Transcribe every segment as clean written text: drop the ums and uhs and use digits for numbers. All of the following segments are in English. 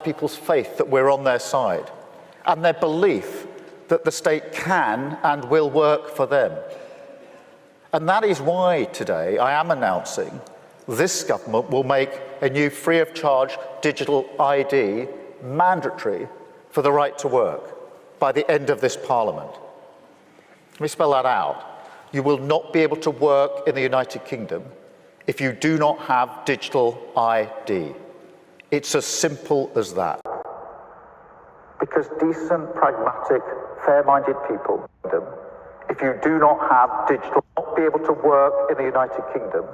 people's faith that we're on their side and their belief that the state can and will work for them. And that is why today I am announcing this government will make a new free of charge digital ID mandatory for the right to work by the end of this Parliament. Let me spell that out. You will not be able to work in the United Kingdom if you do not have digital ID. It's as simple as that. Because decent, pragmatic, fair-minded people, if you do not have digital, not be able to work in the United Kingdom,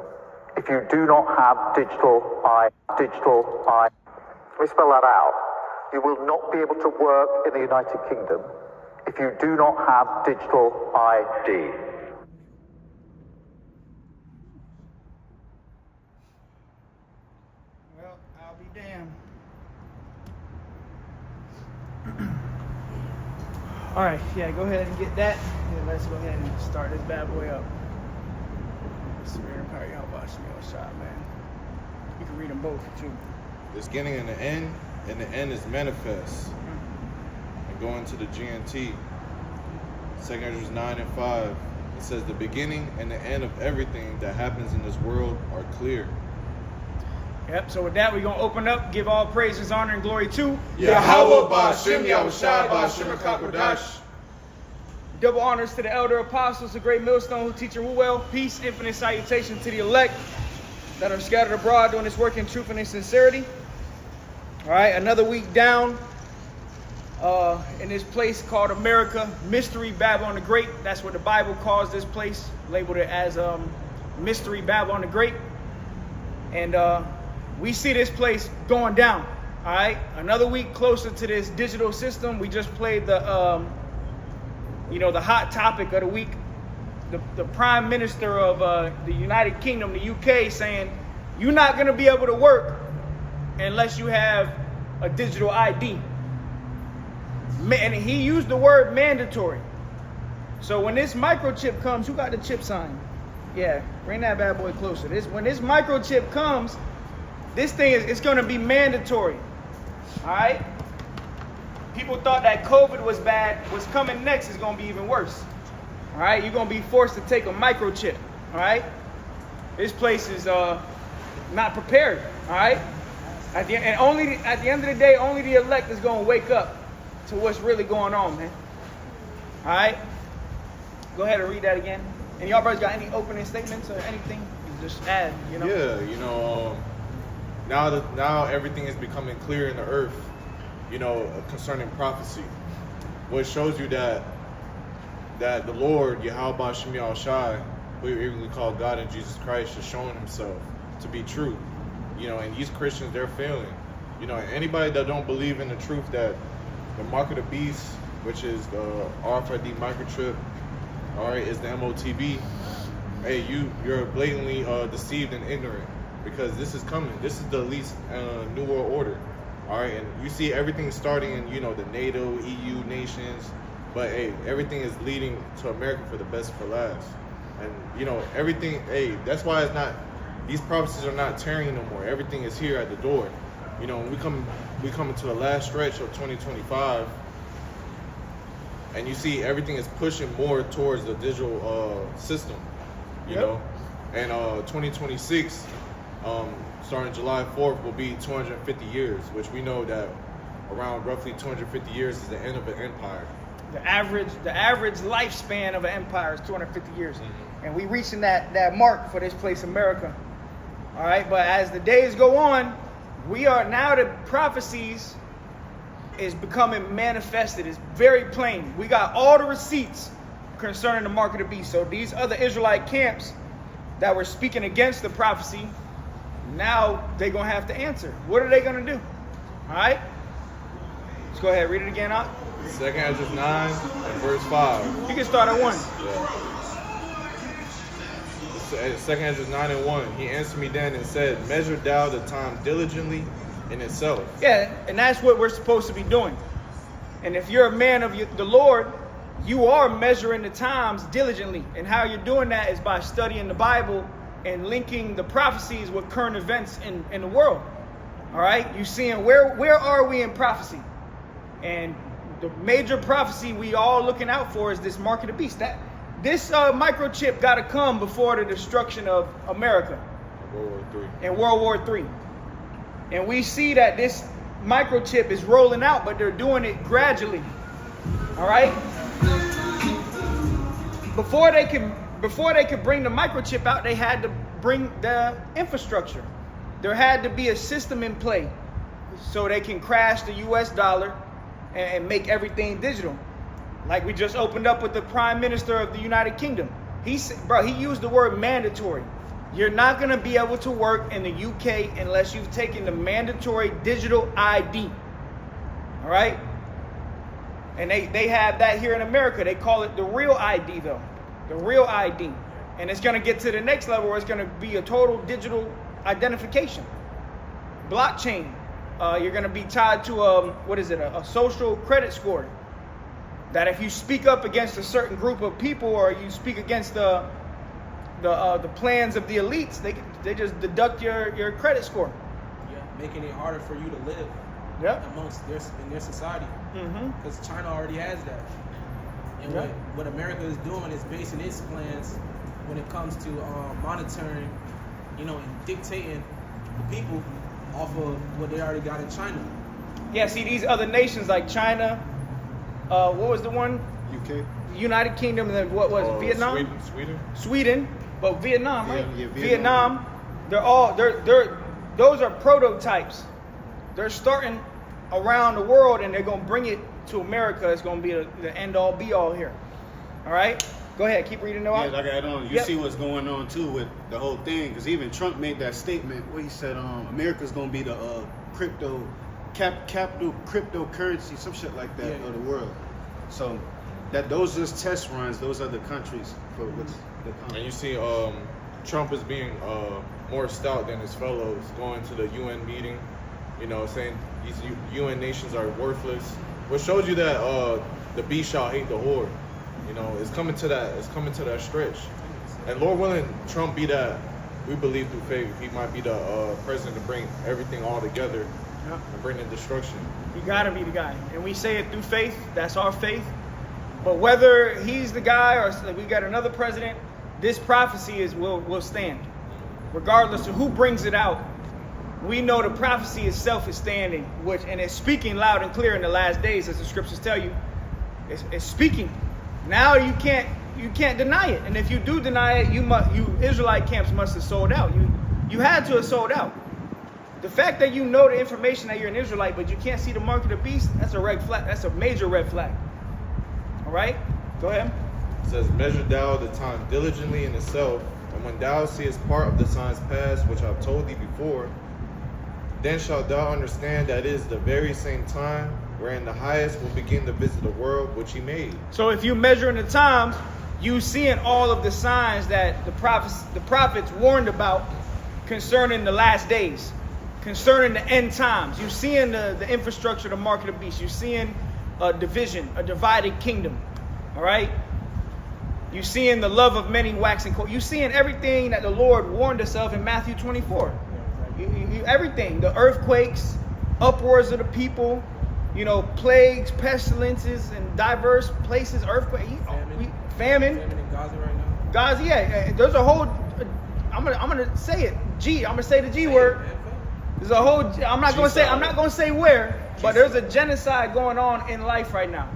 if you do not have digital ID. Let me spell that out. You will not be able to work in the United Kingdom if you do not have digital ID. Well, I'll be damned. All right, yeah, go ahead and get that. And let's go ahead and start this bad boy up. Spirit and power, y'all watch me on shot, man. You can read them both too. There's beginning and the end is manifest. And going to the GNT, 2 Ezra 9 and 5, it says the beginning and the end of everything that happens in this world are clear. Yep, so with that, we're going to open up, give all praises, honor, and glory to Yahweh Ba'Shem Yahushua Ba'Shem HaKadosh. double honors to the elder apostles, the great millstone who teach and rule well. Peace, infinite salutation to the elect that are scattered abroad doing this work in truth and in sincerity. All right, another week down in this place called America, Mystery Babylon the Great. That's what the Bible calls this place, labeled it as Mystery Babylon the Great. And we see this place going down. All right, another week closer to this digital system. We just played the, the hot topic of the week. The Prime Minister of the United Kingdom, the UK, saying you're not going to be able to work unless you have a digital ID. And he used the word mandatory. So when this microchip comes, who got the chip sign? Yeah, bring that bad boy closer. When this microchip comes, this thing it's going to be mandatory. All right? People thought that COVID was bad. What's coming next is going to be even worse. All right? You're going to be forced to take a microchip. All right? This place is not prepared. All right? At the end of the day, only the elect is going to wake up to what's really going on, man. All right? Go ahead and read that again. And y'all brothers got any opening statements or anything? You just add, Yeah, now everything is becoming clear in the earth, concerning prophecy. What shows you that the Lord, Yahweh Ba'Shem Yahushua, who we call God and Jesus Christ, is showing himself to be true. And these Christians, they're failing. Anybody that don't believe in the truth that the mark of the beast, which is the RFID microchip, all right, is the MOTB, hey, you're blatantly deceived and ignorant, because this is coming. This is the least New World Order, all right? And you see everything starting in, the NATO, EU nations, but, hey, everything is leading to America for the best for last. And, everything, hey, that's why it's not, these prophecies are not tearing no more. Everything is here at the door. When we come into the last stretch of 2025, and you see everything is pushing more towards the digital system, you know. And 2026, starting July 4th, will be 250 years, which we know that around roughly 250 years is the end of an empire. The average lifespan of an empire is 250 years. Mm-hmm. And we reaching that mark for this place, America. All right, but as the days go on, the prophecies is becoming manifested. It's very plain. We got all the receipts concerning the mark of the beast. So these other Israelite camps that were speaking against the prophecy, now they're going to have to answer. What are they going to do? All right? Let's go ahead. Read it again, out. 2 Ezra 9 and verse 5. You can start at 1. Yeah. 2 Ezra 9 and 1. He answered me then and said, measure thou the time diligently in itself. Yeah, and that's what we're supposed to be doing. And if you're a man of the Lord, you are measuring the times diligently. And how you're doing that is by studying the Bible and linking the prophecies with current events in the world. All right, you seeing where are we in prophecy? And the major prophecy we all looking out for is this mark of the beast. That this microchip got to come before the destruction of America in World War III. And we see that this microchip is rolling out, but they're doing it gradually. All right. Before they could bring the microchip out, they had to bring the infrastructure. There had to be a system in play so they can crash the US dollar and make everything digital. Like we just opened up with the Prime Minister of the United Kingdom. He used the word mandatory. You're not going to be able to work in the UK unless you've taken the mandatory digital ID. All right? And they have that here in America. They call it the real ID, though. The real ID. And it's going to get to the next level where it's going to be a total digital identification. Blockchain. You're going to be tied to a social credit score. That if you speak up against a certain group of people or you speak against the plans of the elites, they just deduct your credit score. Yeah, making it harder for you to live. Yep. In their society. Because China already has that. And what America is doing is basing its plans when it comes to monitoring, and dictating the people off of what they already got in China. Yeah, see these other nations like China, what was the one? UK. United Kingdom, and then what was it? Vietnam? Sweden, but Vietnam, right? Yeah, Vietnam. Those are prototypes. They're starting around the world and they're gonna bring it to America. It's gonna be the end all be all here. All right, go ahead, keep reading. Yeah, like I on. You see what's going on too with the whole thing, because even Trump made that statement where he said, America's gonna be the capital cryptocurrency, some shit like that of the world. So those are just test runs. Those other countries for what's the come. And you see, Trump is being more stout than his fellows, going to the UN meeting, saying these UN nations are worthless. What shows you that the beast shall hate the horde. It's coming to that. It's coming to that stretch. And Lord willing, Trump be that. We believe through faith, he might be the president to bring everything all together and bring the destruction. He gotta be the guy, and we say it through faith. That's our faith. But whether he's the guy or we got another president, this prophecy will stand, regardless of who brings it out. We know the prophecy itself is standing, and it's speaking loud and clear in the last days, as the scriptures tell you. It's speaking. Now you can't deny it, and if you do deny it, you Israelite camps must have sold out. You had to have sold out. The fact that you know the information that you're an Israelite, but you can't see the mark of the beast, that's a red flag. That's a major red flag. All right, go ahead. It says, measure thou the time diligently in itself, and when thou seest part of the signs past, which I've told thee before, then shalt thou understand that it is the very same time wherein the highest will begin to visit the world which he made. So if you measure in the times, you seeing all of the signs that the prophets warned about concerning the last days, concerning the end times. You seeing the infrastructure, the mark of the beast. You seeing a division, a divided kingdom. All right. You seeing the love of many waxing cold. You seeing everything that the Lord warned us of in Matthew 24. Everything, the earthquakes, uproars of the people, plagues, pestilences in diverse places, earthquake, famine. Famine in Gaza right now. Gaza, yeah. There's a whole. I'm gonna say it. I'm gonna say the G word. There's a whole. I'm not gonna say where, but there's a genocide going on in life right now.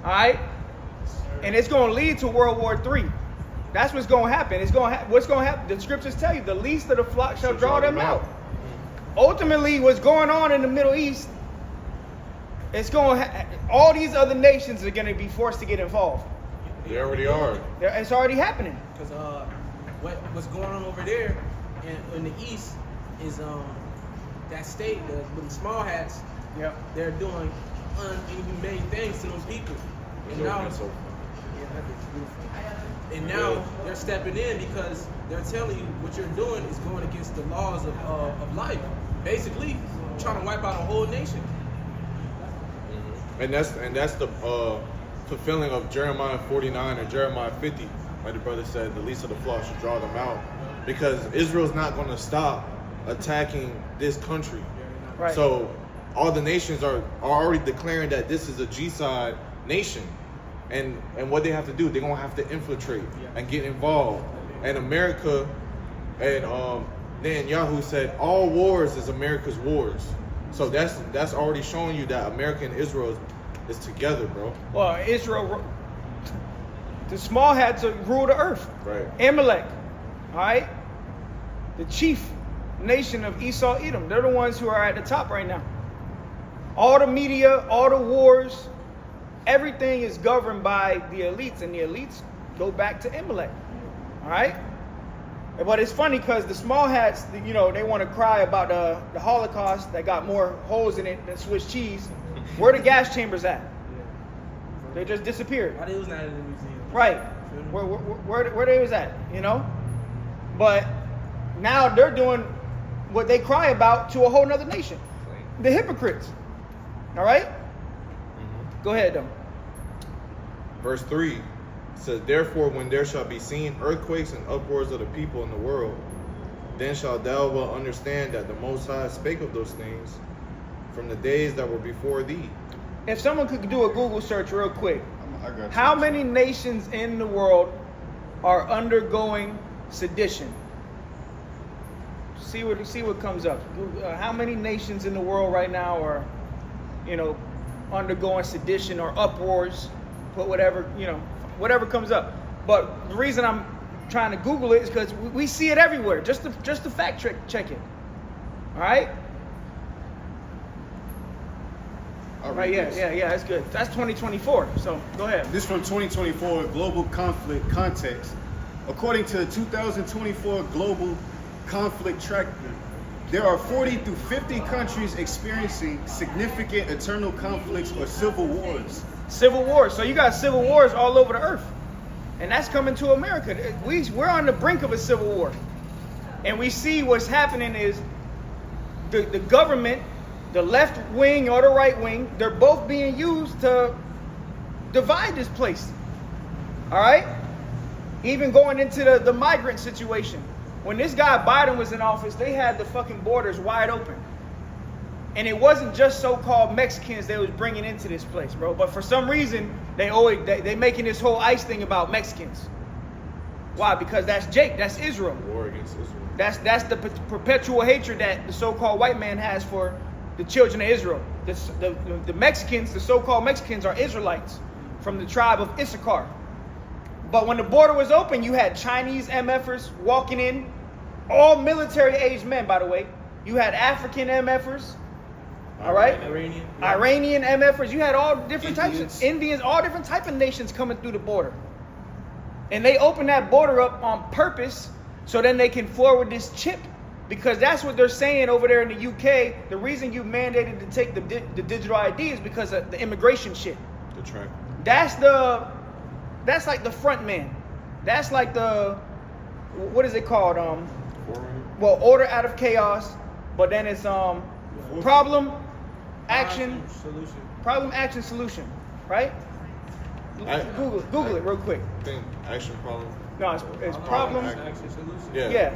All right, and it's gonna lead to World War III. That's what's gonna happen. What's gonna happen? The scriptures tell you, the least of the flock shall draw them out. Ultimately, what's going on in the Middle East, it's all these other nations are gonna be forced to get involved. They already are. It's already happening. Because what's going on over there in the East is that state, the small hats, they're doing inhumane things to those people. And now they're stepping in because they're telling you what you're doing is going against the laws of life. Basically, trying to wipe out a whole nation. And that's the fulfilling of Jeremiah 49 and Jeremiah 50. Like the brother said, the least of the flock should draw them out, because Israel's not going to stop attacking this country. Right. So all the nations are already declaring that this is a G-side nation. And what they have to do, they're going to have to infiltrate and get involved. And America, and Netanyahu said, all wars is America's wars. So that's already showing you that America and Israel is together, bro. Well, Israel, the small hats rule the earth. Right. Amalek, all right? The chief nation of Esau, Edom. They're the ones who are at the top right now. All the media, all the wars, everything is governed by the elites, and the elites go back to Amalek, all right? But it's funny because the small hats, you know, they want to cry about the Holocaust that got more holes in it than Swiss cheese. Where the gas chambers at? They just disappeared. Why they was not in the museum? Right. Where they was at, you know? But now they're doing what they cry about to a whole nother nation. The hypocrites. All right? Go ahead, though. Verse 3 says, therefore, when there shall be seen earthquakes and uproars of the people in the world, then shalt thou well understand that the Most High spake of those things from the days that were before thee. If someone could do a Google search real quick, I got you. how many nations in the world are undergoing sedition? See what comes up. How many nations in the world right now are, you know, undergoing sedition or uproars? Put whatever, you know, whatever comes up. But the reason I'm trying to Google it is because we see it everywhere. Just to fact check it. All right. I'll Right. read Yeah. this. Yeah. That's good. That's 2024. So go ahead. This from 2024 Global Conflict Context. According to the 2024 Global Conflict Tracker, there are 40 through 50 countries experiencing significant internal conflicts or civil wars. Civil wars. So you got civil wars all over the earth. And that's coming to America. We're on the brink of a civil war. And we see what's happening is the government, the left wing or the right wing, they're both being used to divide this place. All right? Even going into the migrant situation. When this guy Biden was in office, they had the fucking borders wide open. And it wasn't just so-called Mexicans they was bringing into this place, bro. But for some reason, they making this whole ICE thing about Mexicans. Why? Because that's Jake. That's Israel. War against Israel. That's the perpetual hatred that the so-called white man has for the children of Israel. The Mexicans, the so-called Mexicans, are Israelites from the tribe of Issachar. But when the border was open, you had Chinese MFers walking in, all military-aged men, by the way. You had African MFers. All right, Iranian MFers. You had all different types, Indians, all different type of nations coming through the border, and they opened that border up on purpose so then they can forward this chip, because that's what they're saying over there in the UK. The reason you mandated to take the digital ID is because of the immigration shit. The track. That's like the front man. That's like the, what is it called? Well, order out of chaos, but then it's problem. Action, solution. problem, action, solution, right? Google it real quick. Think action problem. No, it's problem. Action, solution. Yeah.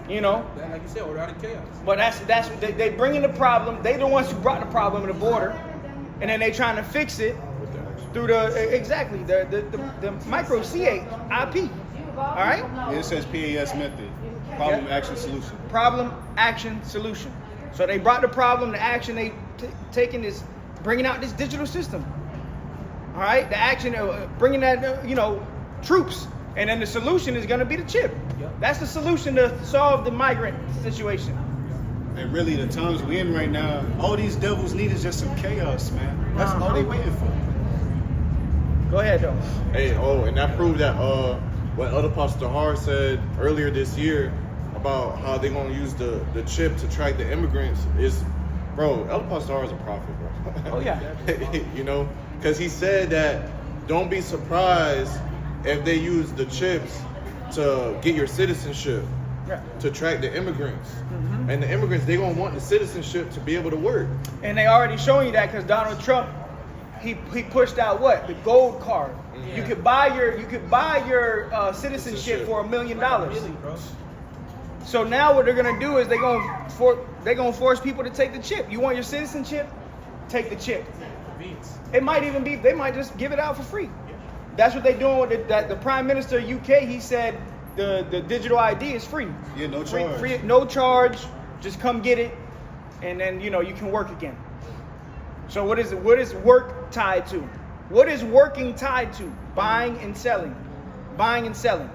You know. Like you said, order out of chaos. But that's they bring in the problem. They the ones who brought the problem in the border, and then they trying to fix it With the action. through the micro CAIP. All right. Yeah, it says PAS method. Problem, action, solution. Problem, action, solution. So they brought the problem, the action they taking is bringing out this digital system. All right, the action, bringing that, troops, and then the solution is going to be the chip. Yep. That's the solution to solve the migrant situation. And really, the times we're in right now, all these devils need is just some chaos, man. That's all they waiting for. Go ahead, though. Hey, and that proved that what Elder Pastor Har said earlier this year about how they're gonna use the chip to track the immigrants is, bro, Elder Pastor Har is a prophet, bro. Oh, yeah. Because he said that don't be surprised if they use the chips to get your citizenship, Yeah. to track the immigrants. And the immigrants, they gonna want the citizenship to be able to work. And they already showing you that because Donald Trump, he pushed out what? The gold card. Yeah. You could buy your citizenship for $1 million. Really, bro. So now what they're gonna do is they're gonna force people to take the chip. You want your citizenship? Take the chip. Convenience. It might even be, they might just give it out for free. That's what they're doing with the Prime Minister of UK. He said the digital ID is free. Yeah, no Free, charge. free, no charge. Just come get it, and then you can work again. So what is work tied to? What is working tied to? Buying and selling. Buying and selling.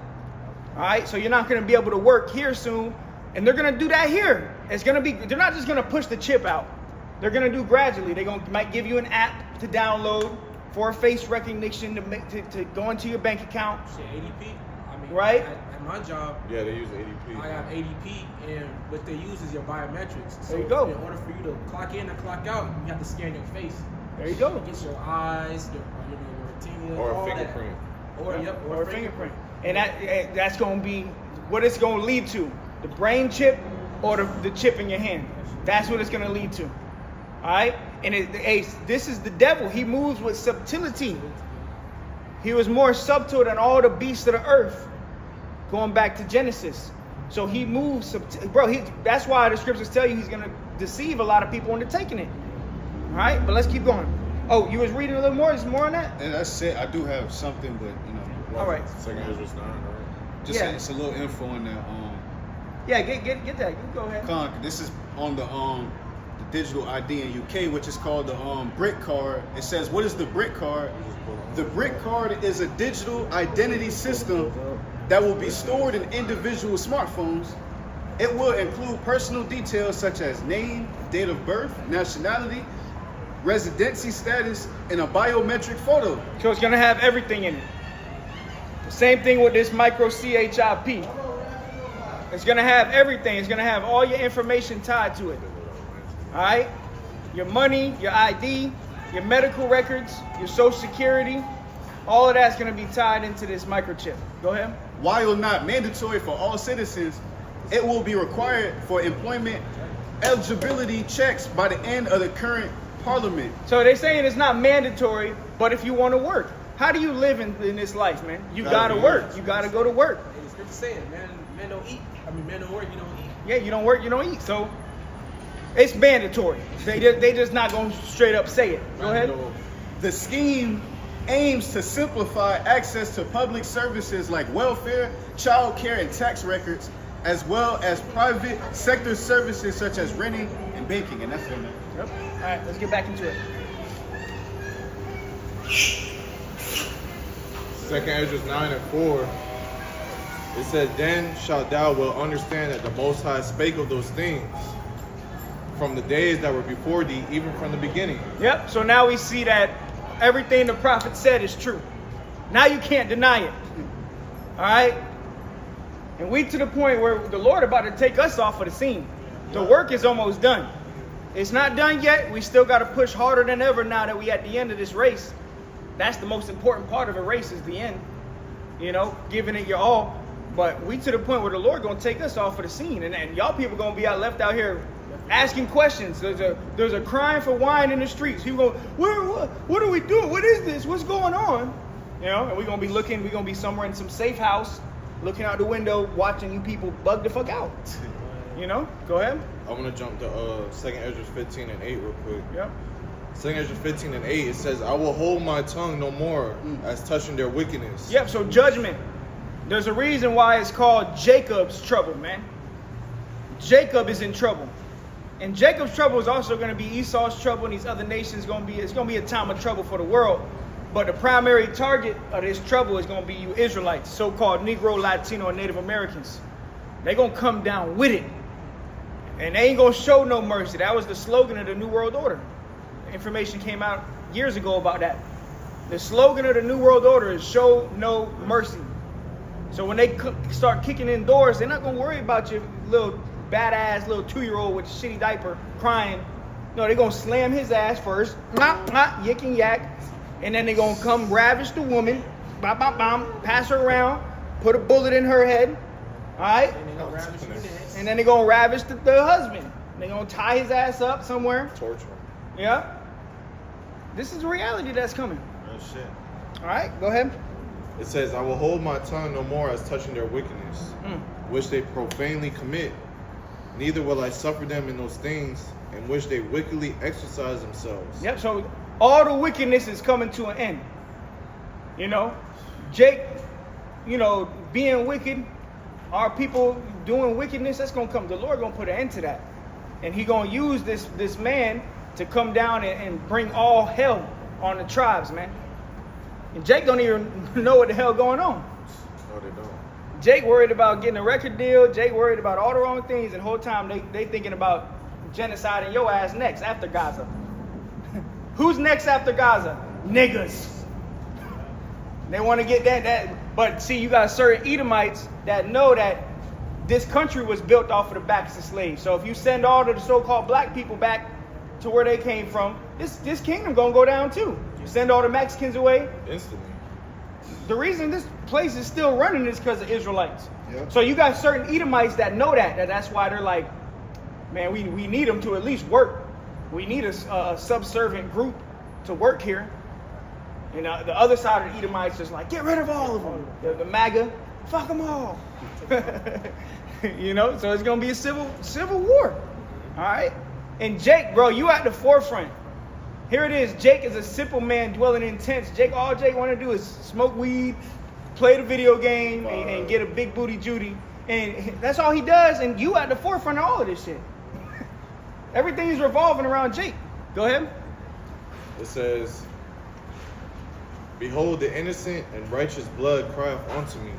All right. So you're not going to be able to work here soon, and they're going to do that here. They're not just going to push the chip out. They're going to do gradually. Might give you an app to download for face recognition to go into your bank account. Shit, ADP. I mean, Right. At my job, Yeah, they use ADP. I have ADP, and what they use is your biometrics. So There you go. in order for you to clock in and clock out, you have to scan your face. There you go. Get your eyes, your retina, Or a all fingerprint. That. Or a fingerprint. And that's going to be what it's going to lead to. The brain chip or the chip in your hand. That's what it's going to lead to. All right? And this is the devil. He moves with subtlety. He was more subtle than all the beasts of the earth, going back to Genesis. So he moves, that's why the scriptures tell you he's going to deceive a lot of people into taking it. All right? But let's keep going. Oh, you was reading a little more? Is more on that? And that's it. I do have something, but All right. Second Ezra's 9, right? just Yeah. it's a little info on that. Yeah, get that. You go ahead. This is on the digital ID in UK, which is called the BRIC card. It says, what is the BRIC card? The BRIC card is a digital identity system that will be stored in individual smartphones. It will include personal details such as name, date of birth, nationality, residency status, and a biometric photo. So it's gonna have everything in it. The same thing with this micro CHIP. It's gonna have everything. It's gonna have all your information tied to it. All right? Your money, your ID, your medical records, your social security, all of that's gonna be tied into this microchip. Go ahead. While not mandatory for all citizens, it will be required for employment eligibility checks by the end of the current parliament. So they're saying it's not mandatory, but if you want to work, how do you live in this life, man? You gotta work. You gotta go to work. And the scripture saying, men don't eat. I mean, men don't work, you don't eat. Yeah, you don't work, you don't eat. So it's mandatory. They just not gonna straight up say it. Go ahead. The scheme aims to simplify access to public services like welfare, child care, and tax records, as well as private sector services such as renting and banking. And that's it, man. Yep. All right, let's get back into it. Second Ezra's 9 and 4. It said, then shalt thou well understand that the Most High spake of those things from the days that were before thee, even from the beginning. Yep. So now we see that everything the prophet said is true. Now you can't deny it. All right. And we to the point where the Lord about to take us off of the scene. The work is almost done. It's not done yet. We still got to push harder than ever now that we at the end of this race. That's the most important part of a race is the end. You know, giving it your all. But we to the point where the Lord gonna take us off of the scene, and y'all people gonna be left out here asking questions. There's a crying for wine in the streets. People go, what are we doing? What is this? What's going on? You know, and we're gonna be looking. We're gonna be somewhere in some safe house, looking out the window, watching you people bug the fuck out. You know, go ahead. I want to jump to Second Ezra 15 and 8 real quick. Yep. Second Ezra 15 and 8, it says, I will hold my tongue no more as touching their wickedness. Yep. So judgment. There's a reason why it's called Jacob's trouble, man. Jacob is in trouble. And Jacob's trouble is also going to be Esau's trouble, and these other nations it's going to be a time of trouble for the world. But the primary target of this trouble is going to be you Israelites, so-called Negro, Latino, and Native Americans. They're going to come down with it. And they ain't going to show no mercy. That was the slogan of the New World Order. Information came out years ago about that. The slogan of the New World Order is show no mercy. So when they start kicking in doors, they're not going to worry about your little badass little 2-year-old with a shitty diaper crying. No, they're going to slam his ass first, yick and yak, and then they're going to come ravish the woman, pass her around, put a bullet in her head, all right? And then they're going to ravish the husband. They're going to tie his ass up somewhere. Torture. Yeah. This is the reality that's coming. Real shit. All right, go ahead. It says, I will hold my tongue no more as touching their wickedness, which they profanely commit. Neither will I suffer them in those things in which they wickedly exercise themselves. Yep, so all the wickedness is coming to an end. You know, Jake, you know, being wicked, our people doing wickedness, that's gonna come. The Lord gonna put an end to that. And he gonna use this man to come down and bring all hell on the tribes, man. And Jake don't even know what the hell going on. No, they don't. Jake worried about getting a record deal. Jake worried about all the wrong things, and the whole time they thinking about genocide and your ass next after Gaza. Who's next after Gaza? Niggas. They want to get that. But see, you got certain Edomites that know that this country was built off of the backs of slaves. So if you send all of the so-called black people back to where they came from, this kingdom gonna go down too. You send all the Mexicans away. Instantly. The reason this place is still running is because of Israelites. Yep. So you got certain Edomites that know that's why they're like, man, we need them to at least work. We need a subservient group to work here. You know, the other side of the Edomites is like, get rid of all of them. The MAGA, fuck them all. You know, so it's gonna be a civil war. All right. And Jake, bro, you at the forefront. Here it is. Jake is a simple man dwelling in tents. All Jake want to do is smoke weed, play the video game, and get a big booty Judy. And that's all he does. And you at the forefront of all of this shit. Everything's revolving around Jake. Go ahead. It says, behold, the innocent and righteous blood crieth unto me,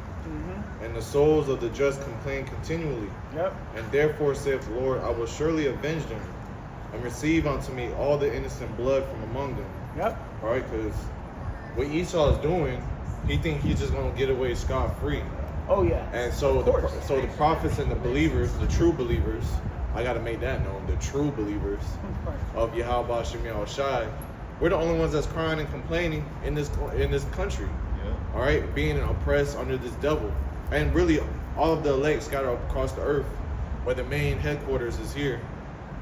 and the souls of the just complain continually. Yep. And therefore saith the Lord, I will surely avenge them, and receive unto me all the innocent blood from among them. Yep. All right, because what Esau is doing, he think he's just gonna get away scot-free. Oh yeah. And so the prophets and the believers, the true believers, I gotta make that known, the true believers of Yahweh Shem Yahushai, we're the only ones that's crying and complaining in this country. Yeah. All right, being oppressed under this devil, and really all of the elect scattered across the earth, where the main headquarters is here.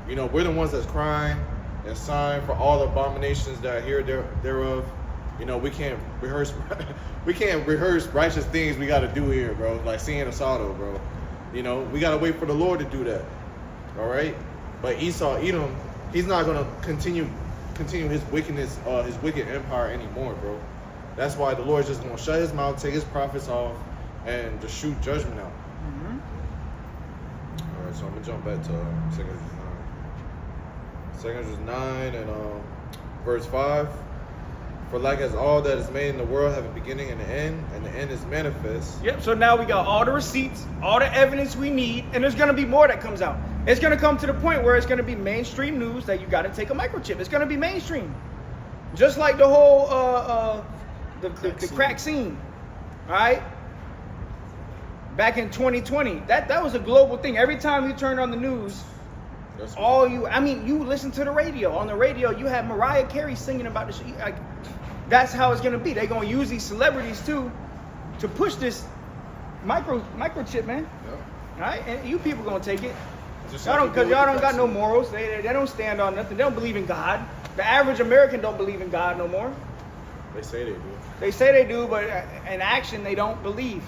You know, we're the ones that's crying and sighing for all the abominations that are here thereof. You know, we can't rehearse righteous things we got to do here, bro. Like seeing Asado, bro. You know, we got to wait for the Lord to do that. All right, but Esau, Edom, he's not gonna continue his wickedness, his wicked empire anymore, bro. That's why the Lord's just gonna shut his mouth, take his prophets off, and just shoot judgment out. All right, so I'm gonna jump back to 2 Esdras 9. 2 Esdras 9 and verse 5. For like as all that is made in the world have a beginning and the end is manifest. Yep, so now we got all the receipts, all the evidence we need, and there's going to be more that comes out. It's going to come to the point where it's going to be mainstream news that you got to take a microchip. It's going to be mainstream. Just like the whole, the crack scene, all right? Back in 2020, that was a global thing. Every time you turn on the news, you listen to the radio. On the radio, you have Mariah Carey singing about this. Like, that's how it's gonna be. They're gonna use these celebrities too to push this microchip, man. Yep. All right, and you people gonna take it. Just Y'all like don't, because we do y'all with don't the got no vaccine. morals. They don't stand on nothing. They don't believe in God. The average American don't believe in God no more. They say they do. They say they do, but in action they don't believe.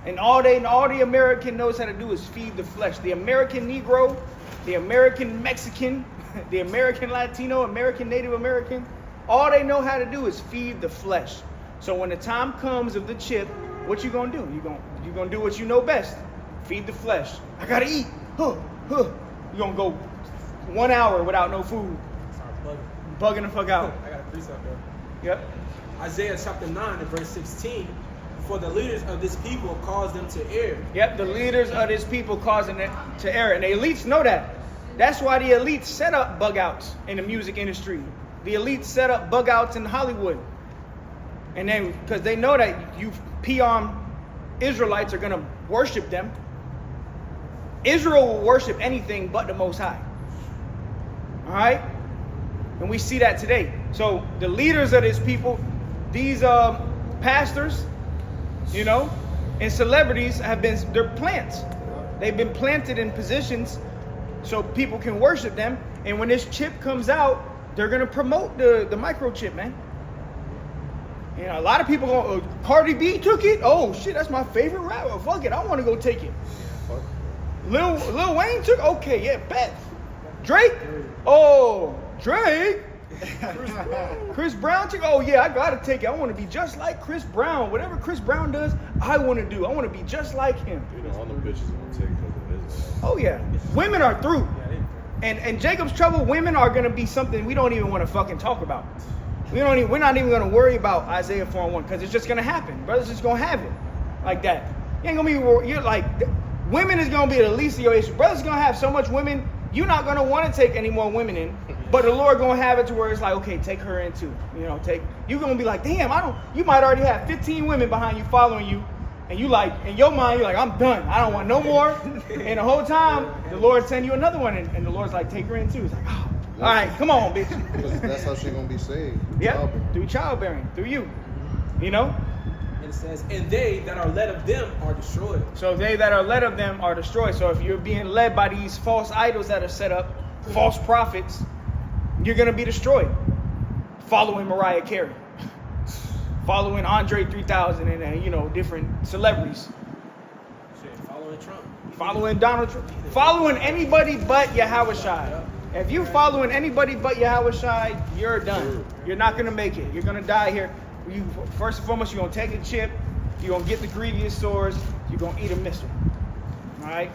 And all the American knows how to do is feed the flesh. The American Negro, the American Mexican, the American Latino, American Native American, all they know how to do is feed the flesh. So when the time comes of the chip, what you gonna do? You gonna do what you know best. Feed the flesh. I gotta eat. You gonna go 1 hour without no food. Start Bugging the fuck out. I got a precept there. Yep. Isaiah chapter 9 and verse 16. For the leaders of this people cause them to err. Yep, the leaders of this people causing it to err. And the elites know that. That's why the elites set up bug outs in the music industry. The elites set up bug outs in Hollywood. And then, because they know that you peon Israelites are going to worship them. Israel will worship anything but the Most High. All right? And we see that today. So the leaders of this people, these pastors, you know, and celebrities they're plants. They've been planted in positions so people can worship them. And when this chip comes out, they're going to promote the microchip, man. You know, a lot of people go, Cardi B took it? Oh shit, that's my favorite rapper. Fuck it, I want to go take it. Fuck. Lil Wayne took, okay, yeah, bet. Drake? Oh, Drake? Chris Brown took, oh yeah, I gotta take it. I want to be just like Chris Brown. Whatever Chris Brown does, I want to do. I want to be just like him. You know, all them bitches gonna take because of Israel. Oh yeah, women are through. And Jacob's trouble, women are gonna be something we don't even want to fucking talk about. We're not even gonna worry about Isaiah 4:1 because it's just gonna happen. Brothers just gonna have it like that. You ain't gonna be. You're like, women is gonna be the least of your issue. Brothers gonna have so much women. You're not gonna want to take any more women in, but the Lord gonna have it to where it's like, okay, take her in too. You know, you're gonna be like, damn, You might already have 15 women behind you following you, and you like, in your mind, you're like, I'm done. I don't want no more. And the whole time, the Lord send you another one, and the Lord's like, take her in too. It's like, oh, all right, come on, bitch. Because that's how she gonna be saved. Yeah, through childbearing, through you. You know? And it says, and they that are led of them are destroyed. So they that are led of them are destroyed. So if you're being led by these false idols that are set up, false prophets, you're going to be destroyed. Following Mariah Carey. Following Andre 3000 and, you know, different celebrities. Shit, following Trump. Following Donald Trump. Following anybody but Yahushua. If you following anybody but Yahushua, you're done. You're not going to make it. You're going to die here. First and foremost, you're going to take a chip. You're going to get the grievous sores. You're going to eat a missile. All right?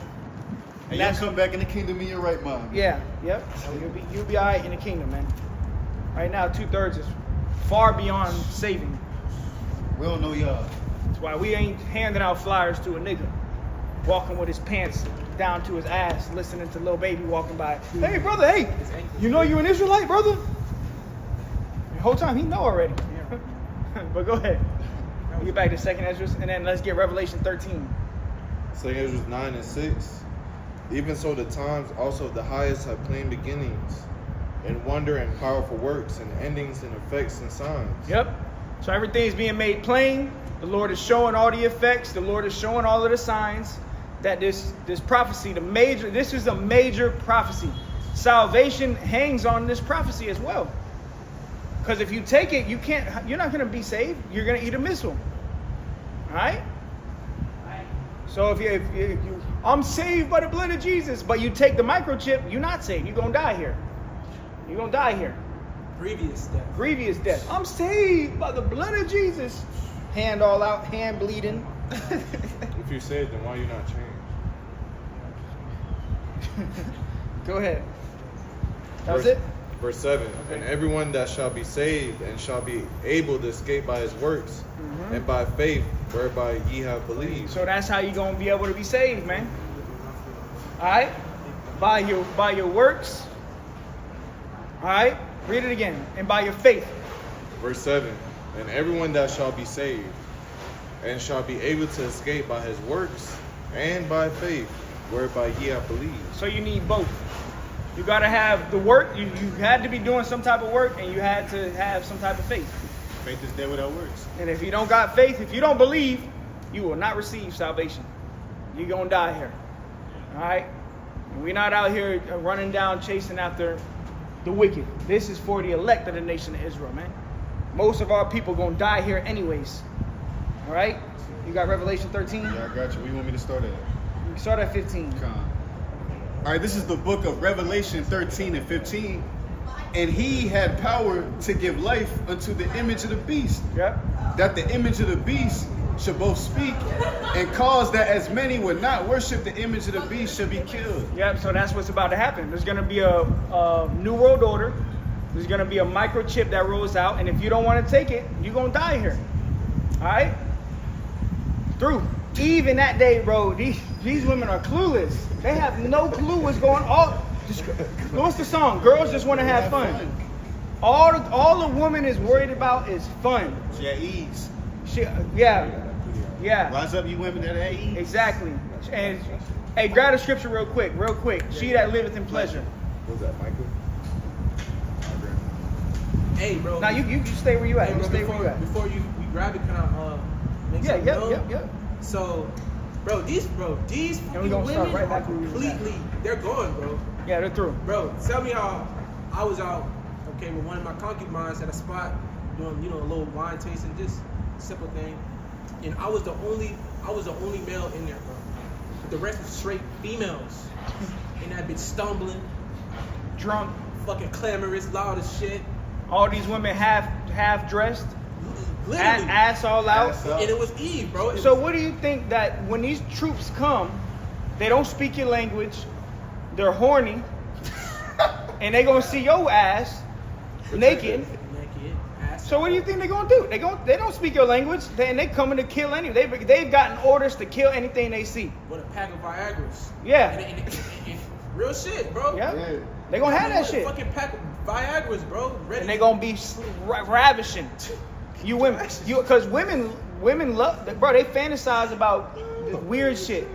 And you'll come back in the kingdom in your right mind. Yeah, yep. So you'll be all right in the kingdom, man. Right now, 2/3 is far beyond saving. We don't know y'all. That's why we ain't handing out flyers to a nigga walking with his pants down to his ass, listening to Lil Baby walking by. Hey, brother, hey, you know you an Israelite, brother? The whole time he know already. But go ahead. We'll get back to 2nd Ezra, and then let's get Revelation 13. 2 Ezra 9 and 6. Even so, the times also of the highest have plain beginnings, and wonder and powerful works, and endings and effects and signs. Yep. So everything's being made plain. The Lord is showing all the effects. The Lord is showing all of the signs that this prophecy, this is a major prophecy. Salvation hangs on this prophecy as well. Because if you take it, you're not going to be saved. You're going to eat a missile. All right? So if I'm saved by the blood of Jesus, but you take the microchip, you're not saved. You're going to die here. You're going to die here. Grievous death. Grievous death. I'm saved by the blood of Jesus. Hand all out, hand bleeding. If you're saved, then why you not changed? Go ahead. That was it? Verse 7. And everyone that shall be saved and shall be able to escape by his works and by faith whereby ye have believed. So that's how you're going to be able to be saved, man. All right? By your works. All right? Read it again. And by your faith. Verse 7. And everyone that shall be saved and shall be able to escape by his works and by faith whereby ye have believed. So you need both. You got to have the work. You had to be doing some type of work, and you had to have some type of faith. Faith is dead without works. And if you don't got faith, if you don't believe, you will not receive salvation. You're going to die here. All right? And we're not out here running down, chasing after the wicked. This is for the elect of the nation of Israel, man. Most of our people going to die here anyways. All right? You got Revelation 13? Yeah, I got you. Where you want me to start at? You can start at 15. All right, this is the book of Revelation 13 and 15. And he had power to give life unto the image of the beast. Yep. That the image of the beast should both speak and cause that as many would not worship the image of the beast should be killed. Yep, so that's what's about to happen. There's going to be a new world order. There's going to be a microchip that rolls out. And if you don't want to take it, you're going to die here. All right? Through. Eve in that day, bro, these women are clueless. They have no clue what's going on. What's the song? Girls just want to have fun. All the woman is worried about is fun. She at ease. Yeah. Rise up, you women that are at ease. Exactly. And hey, grab the scripture real quick. She that liveth in pleasure. What was that, Michael? Hey, bro. Now you stay where you at. Hey, You bro, stay where you at. before you grab it, can I make something known? Yep. So, these And we gonna start women right are back where we was at. completely, they're gone, bro. Yeah, they're through. Bro, tell me how I was out, okay, with one of my concubines at a spot doing, you know, a little wine tasting, just simple thing. And I was the only male in there, bro. The rest was straight females. And that bitch stumbling, Drunk. fucking clamorous, loud as shit. All these women half dressed, Literally. ass all out. And it was Eve, bro. So what do you think that when these troops come, they don't speak your language, they're horny, and they gonna see your ass naked. Naked, ass. So what do you think they're gonna do? They don't speak your language, and they coming to kill anything. They've gotten orders to kill anything they see. With a pack of Viagra's. Yeah. And real shit, bro. Yeah. Yeah. They gonna have that With a shit, fucking pack of Viagra's, bro. Ready. and they gonna be ravishing you women. Because women love, bro. They fantasize about weird shit,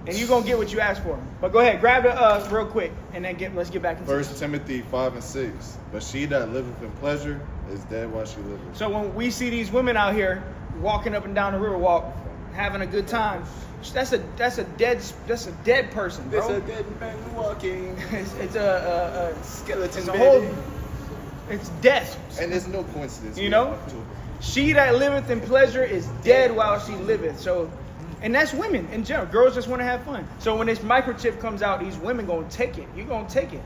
and you gonna get what you ask for. But go ahead, grab it real quick, and then let's get back into it. 1 Timothy 5:6. But she that liveth in pleasure is dead while she liveth. So when we see these women out here walking up and down the Riverwalk, having a good time, that's a dead person, bro. It's a dead man walking. It's a Skeleton it's a whole, it's death. And there's no coincidence. You know? She that liveth in pleasure is dead while she liveth. So, and that's women in general. Girls just want to have fun. So when this microchip comes out, these women gonna take it. You gonna take it.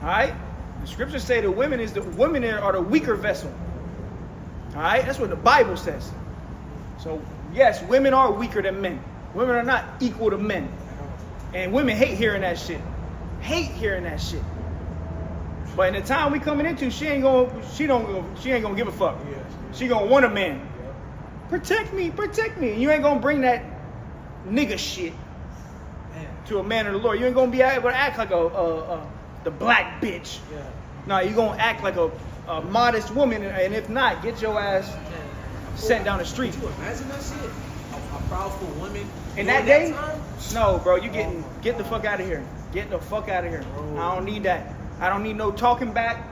All right. The scriptures say the women are the weaker vessel. All right. That's what the Bible says. So yes, women are weaker than men. Women are not equal to men. And women hate hearing that shit. Hate hearing that shit. But in the time we coming into, she ain't gonna give a fuck. She gonna want a man. Protect me. And you ain't gonna bring that nigga shit to a man of the Lord. You ain't gonna be able to act like the black bitch. Yeah. No, you gonna act like a modest woman, and if not, get your ass sent down the street. Could you imagine that shit? A powerful woman. In during that day, time? no, bro, get the fuck out of here. Get the fuck out of here. I don't need that. I don't need no talking back,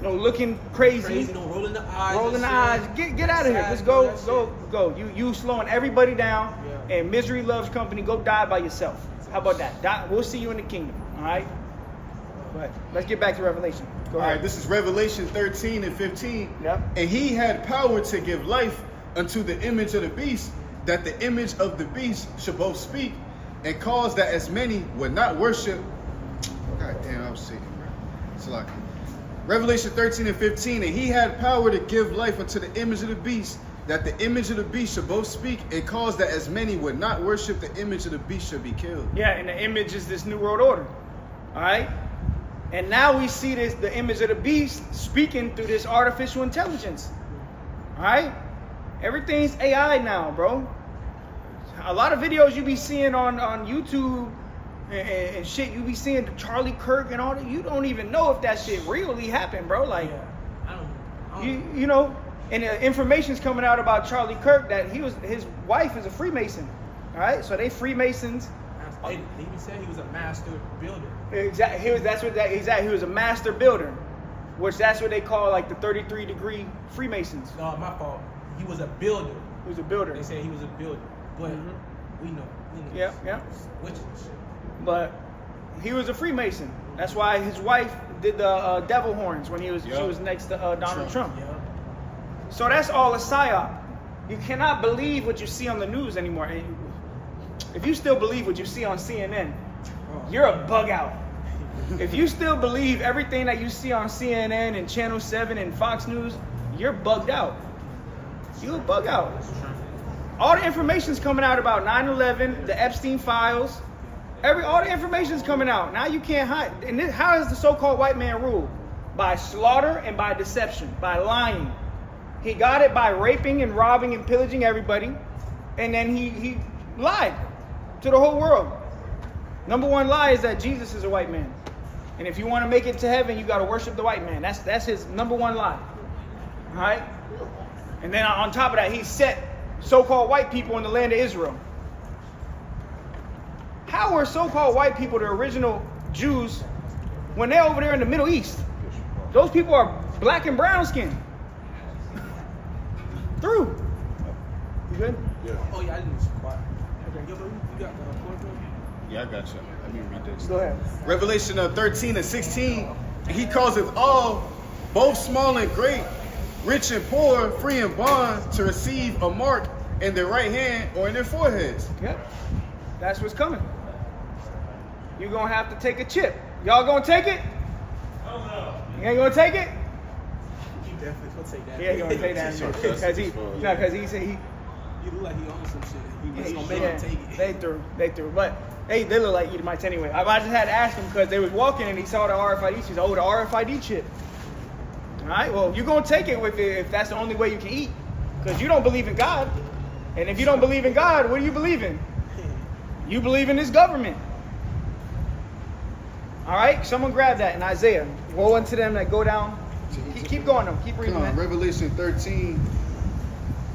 no looking crazy. No rolling the eyes. Rolling the and eyes. shit. Get out of here. Sad, Just bro, that shit. go. You slowing everybody down, Yeah. and misery loves company. Go die by yourself. How about that? We'll see you in the kingdom. All right. But let's get back to Revelation. Go All ahead. right, this is Revelation 13 and 15. Yep. And he had power to give life unto the image of the beast, that the image of the beast should both speak and cause that as many would not worship. God damn, I was sitting, bro. It's like Revelation 13 and 15. And he had power to give life unto the image of the beast, that the image of the beast should both speak and cause that as many would not worship the image of the beast should be killed. Yeah, and the image is this new world order. All right. And now we see the image of the beast speaking through this artificial intelligence. All right. Everything's AI now, bro. A lot of videos you be seeing on YouTube and shit, you be seeing Charlie Kirk and all that. You don't even know if that shit really happened, bro. Like, Yeah. I don't you know, and the information's coming out about Charlie Kirk that his wife is a Freemason. All right, so they Freemasons. They even said he was a master builder. Exactly. He was a master builder, which that's what they call like the 33-degree Freemasons. No, my fault. He was a builder. He was a builder. They said he was a builder, but we know. Yeah, yeah. Witches and shit. But he was a Freemason. That's why his wife did the devil horns when she was next to Donald Trump. Yeah. So that's all a psyop. You cannot believe what you see on the news anymore. And if you still believe what you see on CNN, you're a bug out. If you still believe everything that you see on CNN and Channel 7 and Fox News, you're bugged out. You're a bug out. All the information's coming out about 9/11, the Epstein files. All the information's coming out. Now you can't hide. And how does the so-called white man rule? By slaughter and by deception, by lying. He got it by raping and robbing and pillaging everybody, and then he lied to the whole world. Number one lie is that Jesus is a white man, and if you want to make it to heaven, you got to worship the white man. That's his number one lie. All right. And then on top of that, he set so-called white people in the land of Israel. How were so-called white people the original Jews when they're over there in the Middle East? Those people are black and brown skin. Through. You good? Yeah. Oh yeah, I didn't was quiet. Okay, yo, bro, you got point? Yeah, I got you. Let me read this. Go ahead. Revelation 13 and 16. And he causeth all, both small and great, rich and poor, free and bond, to receive a mark in their right hand or in their foreheads. Yep. That's what's coming. You're going to have to take a chip. Y'all going to take it? You ain't going to take it? He definitely gonna take that. He ain't going to take that. Because he said he... He look like he owns some shit. He was Yeah, gonna make him take it. They threw. But they look like Edomites anyway. I just had to ask him because they was walking and he saw the RFID. He said, oh, the RFID chip. All right, well, you're going to take it with it if that's the only way you can eat. Because you don't believe in God. And if you don't believe in God, what do you believe in? You believe in this government. All right, someone grab that in Isaiah. Woe unto them that go down. Keep going, though. Keep reading Come on, that. Revelation 13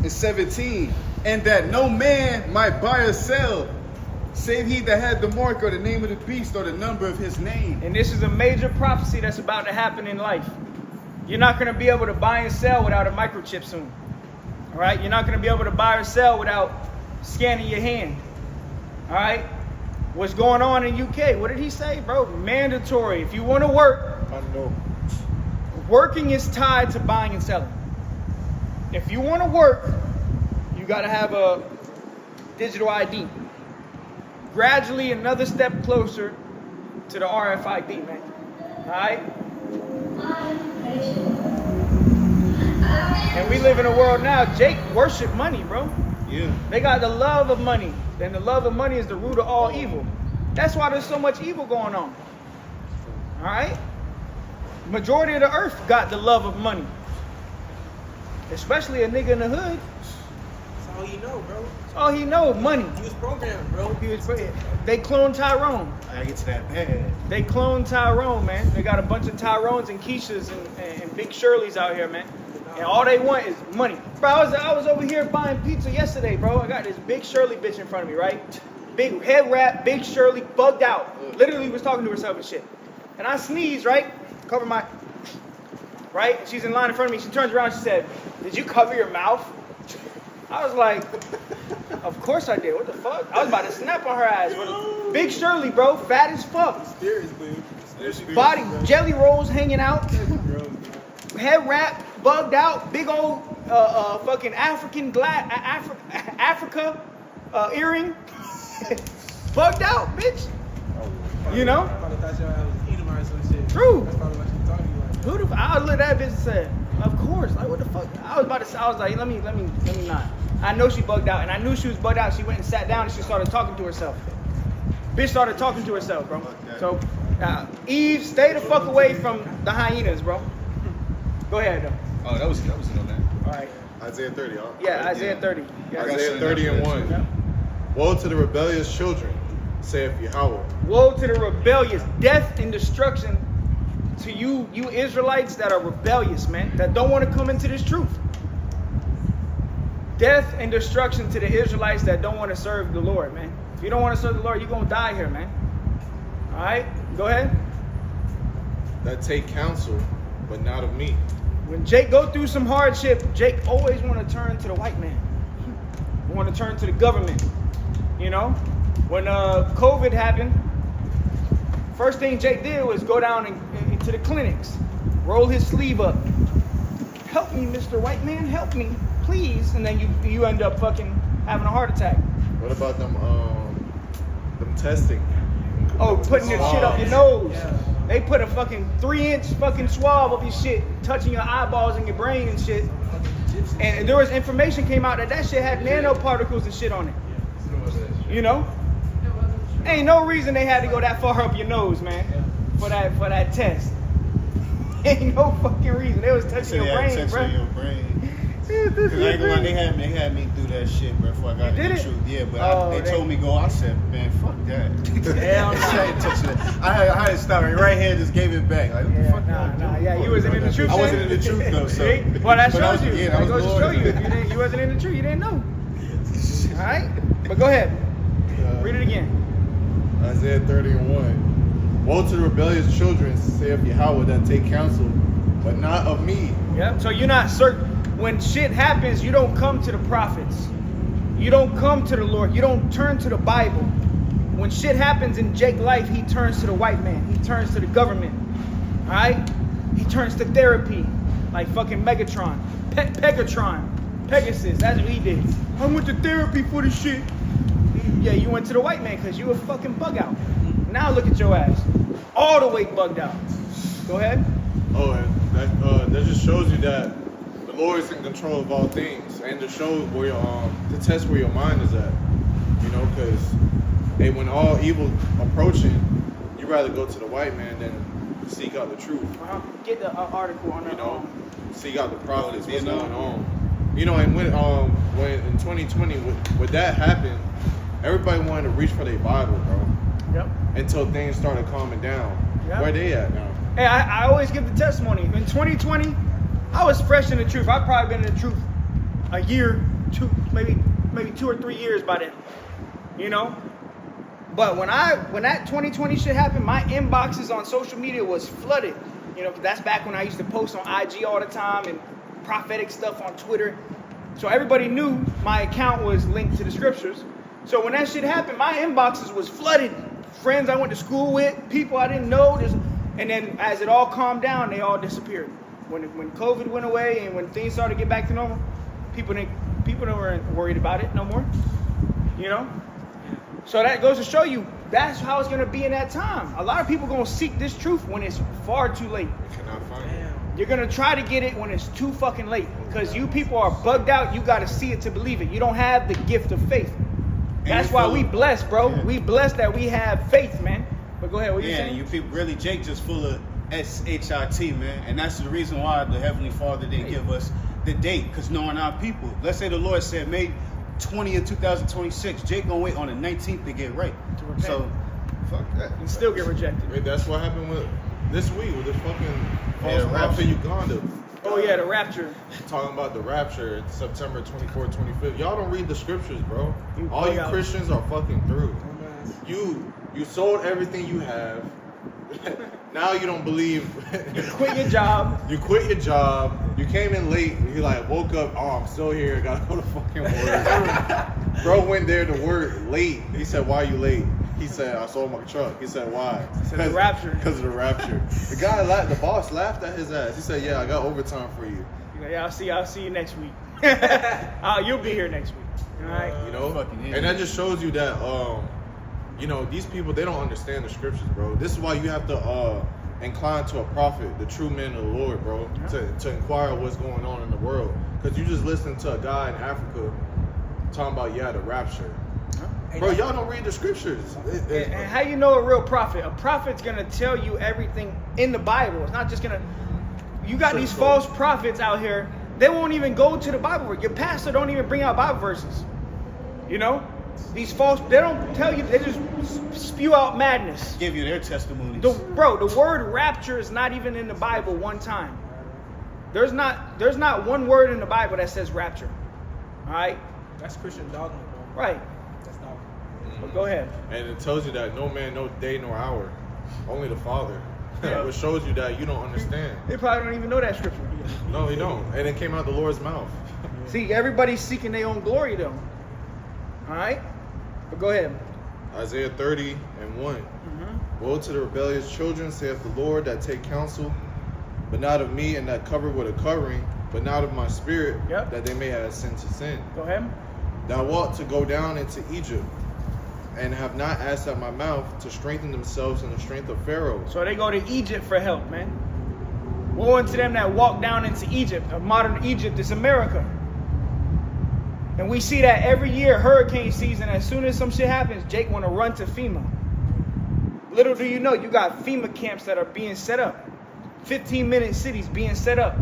and 17. And that no man might buy or sell, save he that had the mark or the name of the beast or the number of his name. And this is a major prophecy that's about to happen in life. You're not going to be able to buy and sell without a microchip soon. All right? You're not going to be able to buy or sell without scanning your hand. All right? What's going on in UK? What did he say, bro? Mandatory. If you want to work, I know. working is tied to buying and selling. If you want to work, you got to have a digital ID. Gradually, another step closer to the RFID, man. All right? And we live in a world now, Jake worship money, bro. Yeah. They got the love of money. And the love of money is the root of all evil. That's why there's so much evil going on. All right? Majority of the earth got the love of money. Especially a nigga in the hood. That's all you know, bro. That's all he know, money. He was programmed, bro. They cloned Tyrone. I gotta get to that bag. They cloned Tyrone, man. They got a bunch of Tyrones and Keishas and Big Shirleys out here, man. And all they want is money. Bro, I was over here buying pizza yesterday, bro. I got this Big Shirley bitch in front of me, right? Big head wrap, Big Shirley, bugged out. Literally was talking to herself and shit. And I sneezed, right? Cover my... Right? She's in line in front of me. She turns around, she said, did you cover your mouth? I was like, of course I did. What the fuck? I was about to snap on her ass. Big Shirley, bro. Fat as fuck. Seriously. Body, jelly rolls hanging out. Head wrap, bugged out. Big old fucking African Africa earring. Bugged out, bitch. You know? I probably thought y'all was Edomite or some shit. True. That's probably what she talking to you like. Who the? I looked at that bitch and said, of course. Like, what the fuck? I was about to say, I was like, let me not. I know she bugged out, and I knew she was bugged out. She went and sat down and she started talking to herself. Bitch started talking to herself, bro. So, Eve, stay the fuck away from the hyenas, bro. Go ahead, though. Oh, that was it on that. All right. Isaiah 30. Huh? Yeah, Isaiah 30. Yeah. Isaiah 30 and 1. Yep. Woe to the rebellious children, saith Yahweh. Woe to the rebellious, death and destruction to you Israelites that are rebellious, man, that don't want to come into this truth. Death and destruction to the Israelites that don't want to serve the Lord, man. If you don't want to serve the Lord, you're going to die here, man. All right, go ahead. That take counsel, but not of me. When Jake go through some hardship, Jake always want to turn to the white man. Want to turn to the government. You know, when COVID happened, first thing Jake did was go down into the clinics, roll his sleeve up. Help me, Mr. White Man, help me, please. And then you end up fucking having a heart attack. What about them testing? Oh, putting this shit up your nose. Yeah. They put a fucking 3-inch fucking swab up your shit, touching your eyeballs and your brain and shit. And there was information came out that shit had nanoparticles and shit on it. You know? Ain't no reason they had to go that far up your nose, man, for that test. Ain't no fucking reason. They was touching your brain, bro. Your brain. They had me do that shit, bro, before I got You did the it? truth. Yeah, but they told me go. I said, man, fuck that. Hell I nah. ain't touching that. I had to stop it right here, just gave it back. Like, what the Yeah, fuck? nah. Yeah, you wasn't in the truth. I wasn't in the truth though. So. See? Well, that But I shows was- you. Yeah, That I was goes to show Lord. you. If you wasn't in the truth, you didn't know. All right, but go ahead. Read it again. Isaiah 30 and 1. Woe to the rebellious children, saith Yahweh, that take counsel, but not of me. Yep. So you're not certain. When shit happens, you don't come to the prophets. You don't come to the Lord. You don't turn to the Bible. When shit happens in Jake's life, he turns to the white man. He turns to the government. All right? He turns to therapy. like fucking Megatron, Pegasus. That's what he did. I went to therapy for this shit. Yeah, you went to the white man because you a fucking bug out. Now look at your ass, all the way bugged out. Go ahead. Oh, and that just shows you that the Lord is in control of all things, and to show where your to test where your mind is at. You know, because hey, when all evil approaching, you rather go to the white man than seek out the truth. Get the article on You the know, seek out the prophets. What's going on? You know, and when in 2020 when that happened, everybody wanted to reach for their Bible, bro. Yep. Until things started calming down. Yep. Where they at now? Hey, I always give the testimony. In 2020, I was fresh in the truth. I've probably been in the truth a year, maybe 2 or 3 years by then. You know? But when that 2020 shit happened, my inboxes on social media was flooded. You know, 'cause that's back when I used to post on IG all the time and prophetic stuff on Twitter. So everybody knew my account was linked to the scriptures. So when that shit happened, my inboxes was flooded. Friends I went to school with, people I didn't know. And then as it all calmed down, they all disappeared. When COVID went away and when things started to get back to normal, people weren't worried about it no more. You know? So that goes to show you that's how it's going to be in that time. A lot of people going to seek this truth when it's far too late. You cannot find it. You're going to try to get it when it's too fucking late. Because you people are bugged out. You got to see it to believe it. You don't have the gift of faith. That's why we blessed, bro. Yeah. We blessed that we have faith, man. But go ahead, what you Yeah, saying? and you people really, Jake just full of SHIT, man. And that's the reason why the Heavenly Father didn't give us the date, because knowing our people. Let's say the Lord said May 20th, 2026. Jake gonna wait on the 19th to get right. To repent. So, fuck that. And still get rejected. Wait, that's what happened with this week with the fucking false Yeah, prophet Uganda. Oh yeah, the rapture. Talking about the rapture, September 24th, 25th. Y'all don't read the scriptures, bro. You All bug you out. Christians are fucking through. You sold everything you have. Now you don't believe. You quit your job. You quit your job. You came in late. You like woke up. Oh, I'm still here. Gotta go to fucking work. Bro went there to work late. He said, "Why are you late?" He said, "I sold my truck." He said, "Why?" said, "The rapture." Because of the rapture. The guy laughed. The boss laughed at his ass. He said, "Yeah, I got overtime for you." Yeah, I'll see you next week. You'll be here next week. All right. You know, Fucking idiot. and that just shows you that you know, these people, they don't understand the scriptures, bro. This is why you have to incline to a prophet, the true man of the Lord, bro, to inquire what's going on in the world. Because you just listen to a guy in Africa talking about the rapture. Bro, y'all don't read the scriptures. And how you know a real prophet? A prophet's gonna tell you everything in the Bible. It's not just gonna. You got these false prophets out here. They won't even go to the Bible. Your pastor don't even bring out Bible verses. You know, these false. They don't tell you. They just spew out madness. Give you their testimonies. Bro, the word rapture is not even in the Bible one time. There's not one word in the Bible that says rapture. All right. That's Christian dogma, bro. Right. That's dogma. But go ahead. And it tells you that no man, no day, nor hour, only the Father. Yeah. Which shows you that you don't understand. They probably don't even know that scripture. No, you don't. And it came out the Lord's mouth. See, everybody's seeking their own glory, though. All right. But go ahead. Isaiah 30:1. Woe to the rebellious children, saith the Lord, that take counsel, but not of me, and that cover with a covering, but not of my spirit, Yep. that they may have sin to sin. Go ahead. Thou ought to go down into Egypt, and have not asked at my mouth to strengthen themselves in the strength of Pharaoh. So they go to Egypt for help, man. Woe unto them that walk down into Egypt. Modern Egypt is America. And we see that every year, hurricane season, as soon as some shit happens, Jake want to run to FEMA. Little do you know, you got FEMA camps that are being set up. 15-minute cities being set up.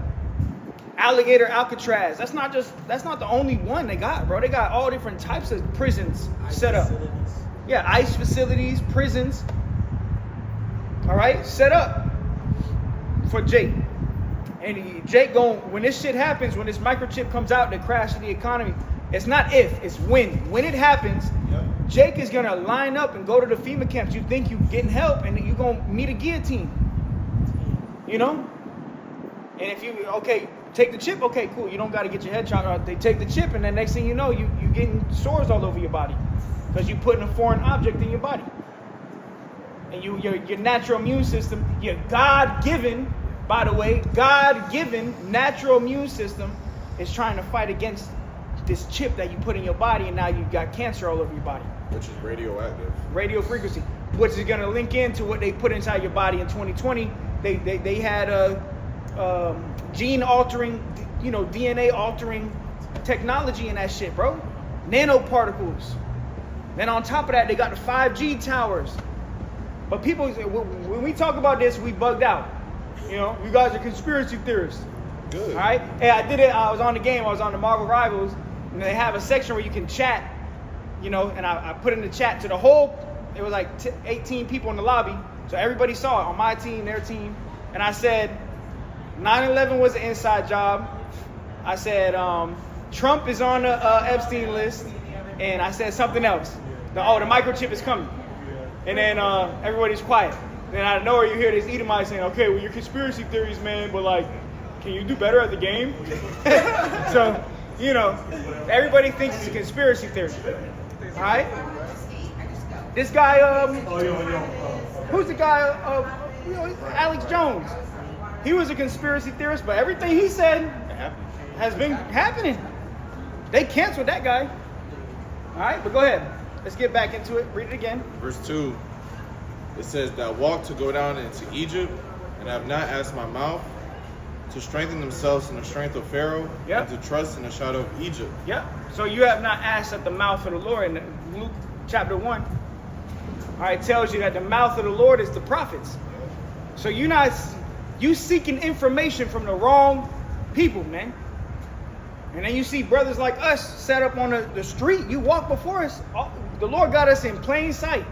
Alligator Alcatraz. That's not the only one they got, bro. They got all different types of prisons set up. Facilities. Yeah, ICE facilities, prisons. All right, set up for Jake. And Jake when this shit happens, when this microchip comes out to crash the economy, it's not if, it's when. When it happens, Jake is gonna line up and go to the FEMA camps. You think you getting help, and you're gonna meet a guillotine. You know? And if you take the chip, okay, cool. You don't gotta get your head chopped off. They take the chip, and then next thing you know, you getting sores all over your body. Because you putting a foreign object in your body. And your natural immune system, your God-given by the way, God-given natural immune system is trying to fight against this chip that you put in your body, and now you've got cancer all over your body. Which is radioactive. Radio frequency, which is going to link into what they put inside your body in 2020. They had a gene altering, DNA altering technology in that shit, bro. Nanoparticles. Then on top of that, they got the 5G towers. But people, when we talk about this, we bugged out. You guys are conspiracy theorists. Good. All right? Hey, I did it. I was on the game. I was on the Marvel Rivals. And they have a section where you can chat, and I put in the chat to the whole, it was like 18 people in the lobby. So everybody saw it on my team, their team. And I said, 9/11 was an inside job. I said, Trump is on the Epstein list. And I said something else. The microchip is coming. And then everybody's quiet. Then out of nowhere, you hear this Edomite saying, okay, well, your conspiracy theories, man, but like, can you do better at the game? So, everybody thinks it's a conspiracy theory. All right? This guy, who's the guy, Alex Jones. He was a conspiracy theorist, but everything he said has been happening. They canceled that guy. All right, but go ahead. Let's get back into it. Read it again. Verse 2, it says, that walk to go down into Egypt, and have not asked my mouth, to strengthen themselves in the strength of Pharaoh, Yep. and to trust in the shadow of Egypt. Yeah. So you have not asked at the mouth of the Lord. In Luke chapter 1, all right, tells you that the mouth of the Lord is the prophets. So you seeking information from the wrong people, man. And then you see brothers like us set up on the street. You walk before us. The Lord got us in plain sight.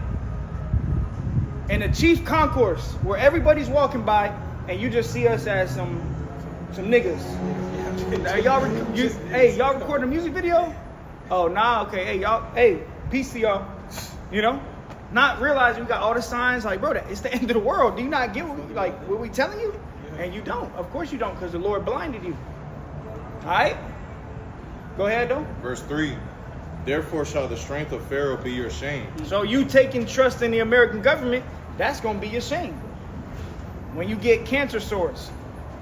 In the chief concourse where everybody's walking by, and you just see us as some niggas. Y'all recording a music video? Oh, nah, okay. Hey, peace to y'all. Not realizing we got all the signs like, bro, it's the end of the world. Do you not get what we telling you? And you don't. Of course you don't, because the Lord blinded you. All right? Go ahead, though. Verse 3, therefore shall the strength of Pharaoh be your shame. So you taking trust in the American government, that's going to be your shame. When you get cancer sores,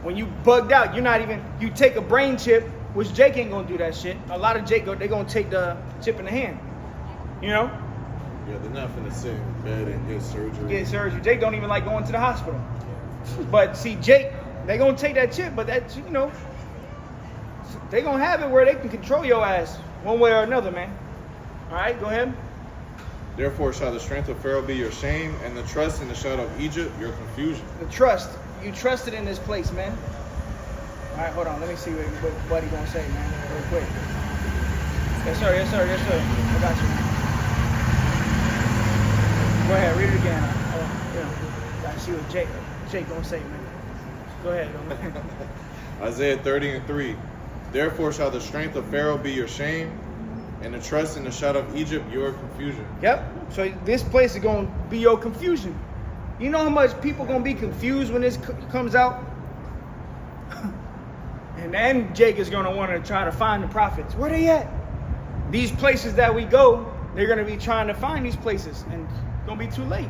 when you bugged out, you take a brain chip, which Jake ain't going to do that shit. A lot of Jake, they're going to take the chip in the hand. Yeah, they're not finna sit in bed and get surgery. Jake don't even like going to the hospital. But see, Jake, they going to take that chip, but that, they going to have it where they can control your ass one way or another, man. All right, go ahead. Therefore shall the strength of Pharaoh be your shame, and the trust in the shadow of Egypt your confusion. The trust. You trusted in this place, man. All right, hold on. Let me see what Buddy gonna say, man, real quick. Yes, sir. I got you, man. Go ahead, read it again. Gotta see what Jake gonna say, man. Go ahead. Isaiah 30:3. Therefore shall the strength of Pharaoh be your shame, and the trust in the shadow of Egypt your confusion. Yep. So this place is gonna be your confusion. You know how much people gonna be confused when this comes out? And then Jake is gonna want to try to find the prophets. Where they at? These places that we go, they're gonna be trying to find these places, and it's gonna be too late.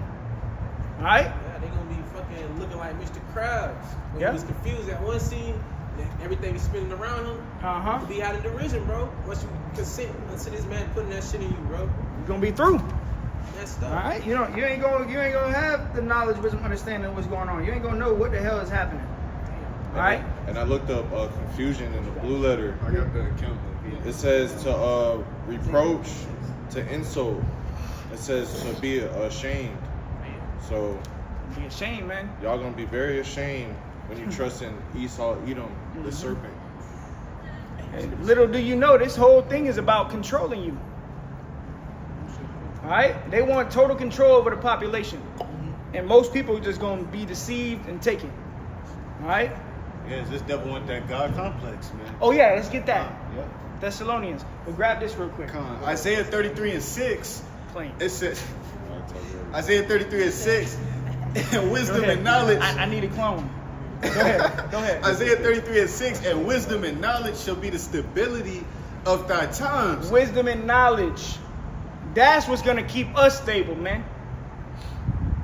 All right? Yeah, they're gonna be fucking looking like Mr. Krabs. When Yeah. he was confused at one scene, then everything is spinning around him. Uh-huh. Be out of derision, bro. Once you consent to this man putting that shit in you, bro. You're gonna be through. That stuff. All right? You ain't gonna have the knowledge, wisdom, understanding of what's going on. You ain't gonna know what the hell is happening. All right? And I looked up confusion in the blue letter. I got the account. It says to reproach, to insult. It says to be ashamed. So Be ashamed, man. y'all gonna be very ashamed when you trust in Esau, Edom, the serpent. And little do you know, this whole thing is about controlling you. All right? They want total control over the population. And most people are just going to be deceived and take it. All right? Yeah, this devil want that God complex, man. Oh, yeah, let's get that. Yep. Thessalonians. We'll grab this real quick. Come on. Isaiah 33:6. Plain. It says, Isaiah 33:6, and wisdom Go ahead. and knowledge. I need a clone. Go ahead. Isaiah 33:6, and wisdom and knowledge shall be the stability of thy times. Wisdom and knowledge. That's what's going to keep us stable, man.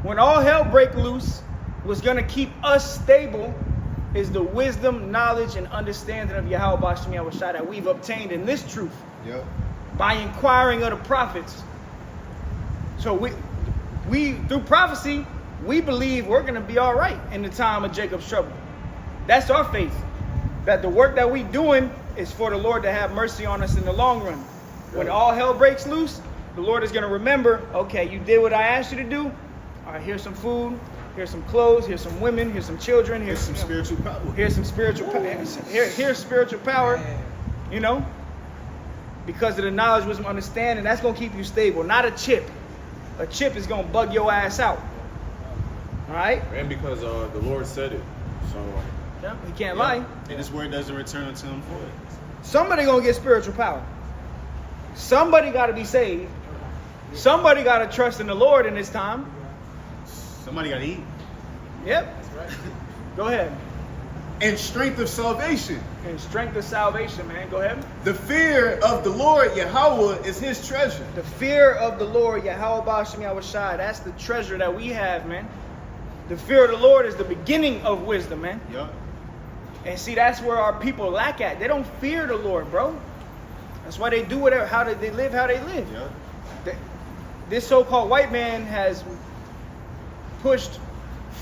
When all hell break loose, what's going to keep us stable is the wisdom, knowledge, and understanding of Yahweh Bashem Yahushua that we've obtained in this truth Yep. by inquiring of the prophets. So we through prophecy, we believe we're going to be all right in the time of Jacob's trouble. That's our faith. That the work that we doing is for the Lord to have mercy on us in the long run. When all hell breaks loose, the Lord is going to remember, okay, you did what I asked you to do. All right, here's some food, here's some clothes, here's some women, here's some children, Here's some spiritual power. here's some spiritual here's spiritual power, you know, because of the knowledge, wisdom, understanding. That's going to keep you stable, not a chip. A chip is going to bug your ass out. All right? And because the Lord said it. So Yeah, he can't lie. And his word doesn't return unto him void. Somebody going to get spiritual power. Somebody got to be saved. Somebody got to trust in the Lord in this time. Somebody got to eat. Yep. Go ahead. And strength of salvation. And strength of salvation, man. Go ahead. The fear of the Lord Yahweh is his treasure. The fear of the Lord, Yahweh Bashem Yahushua, that's the treasure that we have, man. The fear of the Lord is the beginning of wisdom, man. Yup. And see, that's where our people lack at. They don't fear the Lord, bro. That's why they do whatever, they live how they live. Yup. This so-called white man has pushed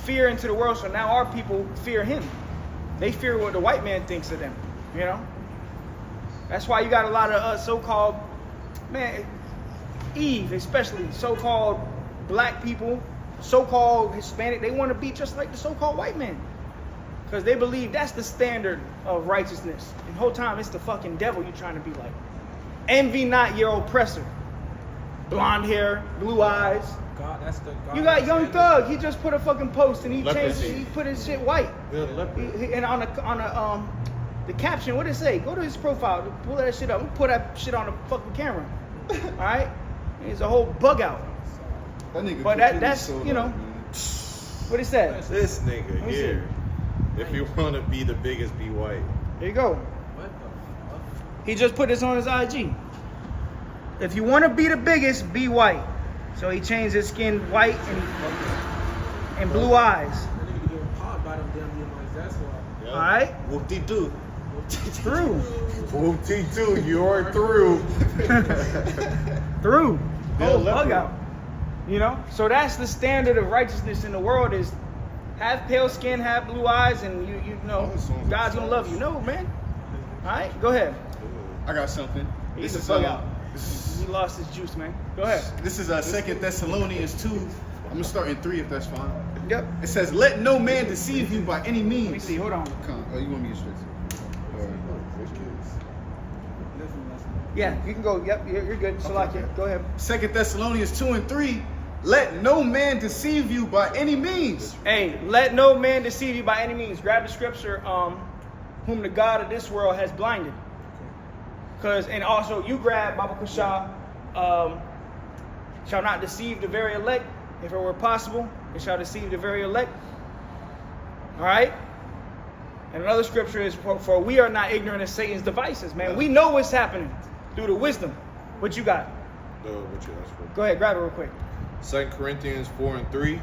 fear into the world, so now our people fear him. They fear what the white man thinks of them, you know? That's why you got a lot of so-called, man, Eve especially, so-called black people, so-called Hispanic, they want to be just like the so-called white man. Because they believe that's the standard of righteousness. And the whole time it's the fucking devil you're trying to be like. Envy not your oppressor. Blonde hair, blue eyes. God, that's the God. You got Young Thug. He just put a fucking post and he changed. Leprosy. He put his shit white. And on the caption, what did it say? Go to his profile. Pull that shit up. Put that shit on the fucking camera. All right. It's a whole bug out. That nigga But completely that's sold you know out, man. what it said. this nigga me here, if you want to be the biggest, be white. There you go. What the fuck? He just put this on his IG. If you want to be the biggest, be white. So he changed his skin white and blue eyes. That nigga getting popped by them damn demons. That's why. All right. Whoop-de-doo. Through. Whoop-de-doo, you're through. Through. Bill Whole bug Leopard. out. You know? So that's the standard of righteousness in the world is have pale skin, have blue eyes, and you know God's gonna love you. No, man. All right, go ahead. I got something. He's This a is bug out. He lost his juice, man. Go ahead. This is 2 Thessalonians 2. I'm gonna start in 3 if that's fine. Yep. It says, "Let no man deceive you by any Let me means." see. Hold on. Come, oh, you want me to straight? Yeah, you can go. Yep, you're good. Salakia, go ahead. 2 Thessalonians 2 and 3. Let no man deceive you by any means. Hey, let no man deceive you by any means. Grab the scripture, whom the God of this world has blinded. And also you grab Baba Kushah, shall not deceive the very elect. If it were possible, it shall deceive the very elect. All right? And another scripture is, for we are not ignorant of Satan's devices, man. We know what's happening through the wisdom. What you got? What you asked for? Go ahead, grab it real quick. 2 Corinthians 4 and 3.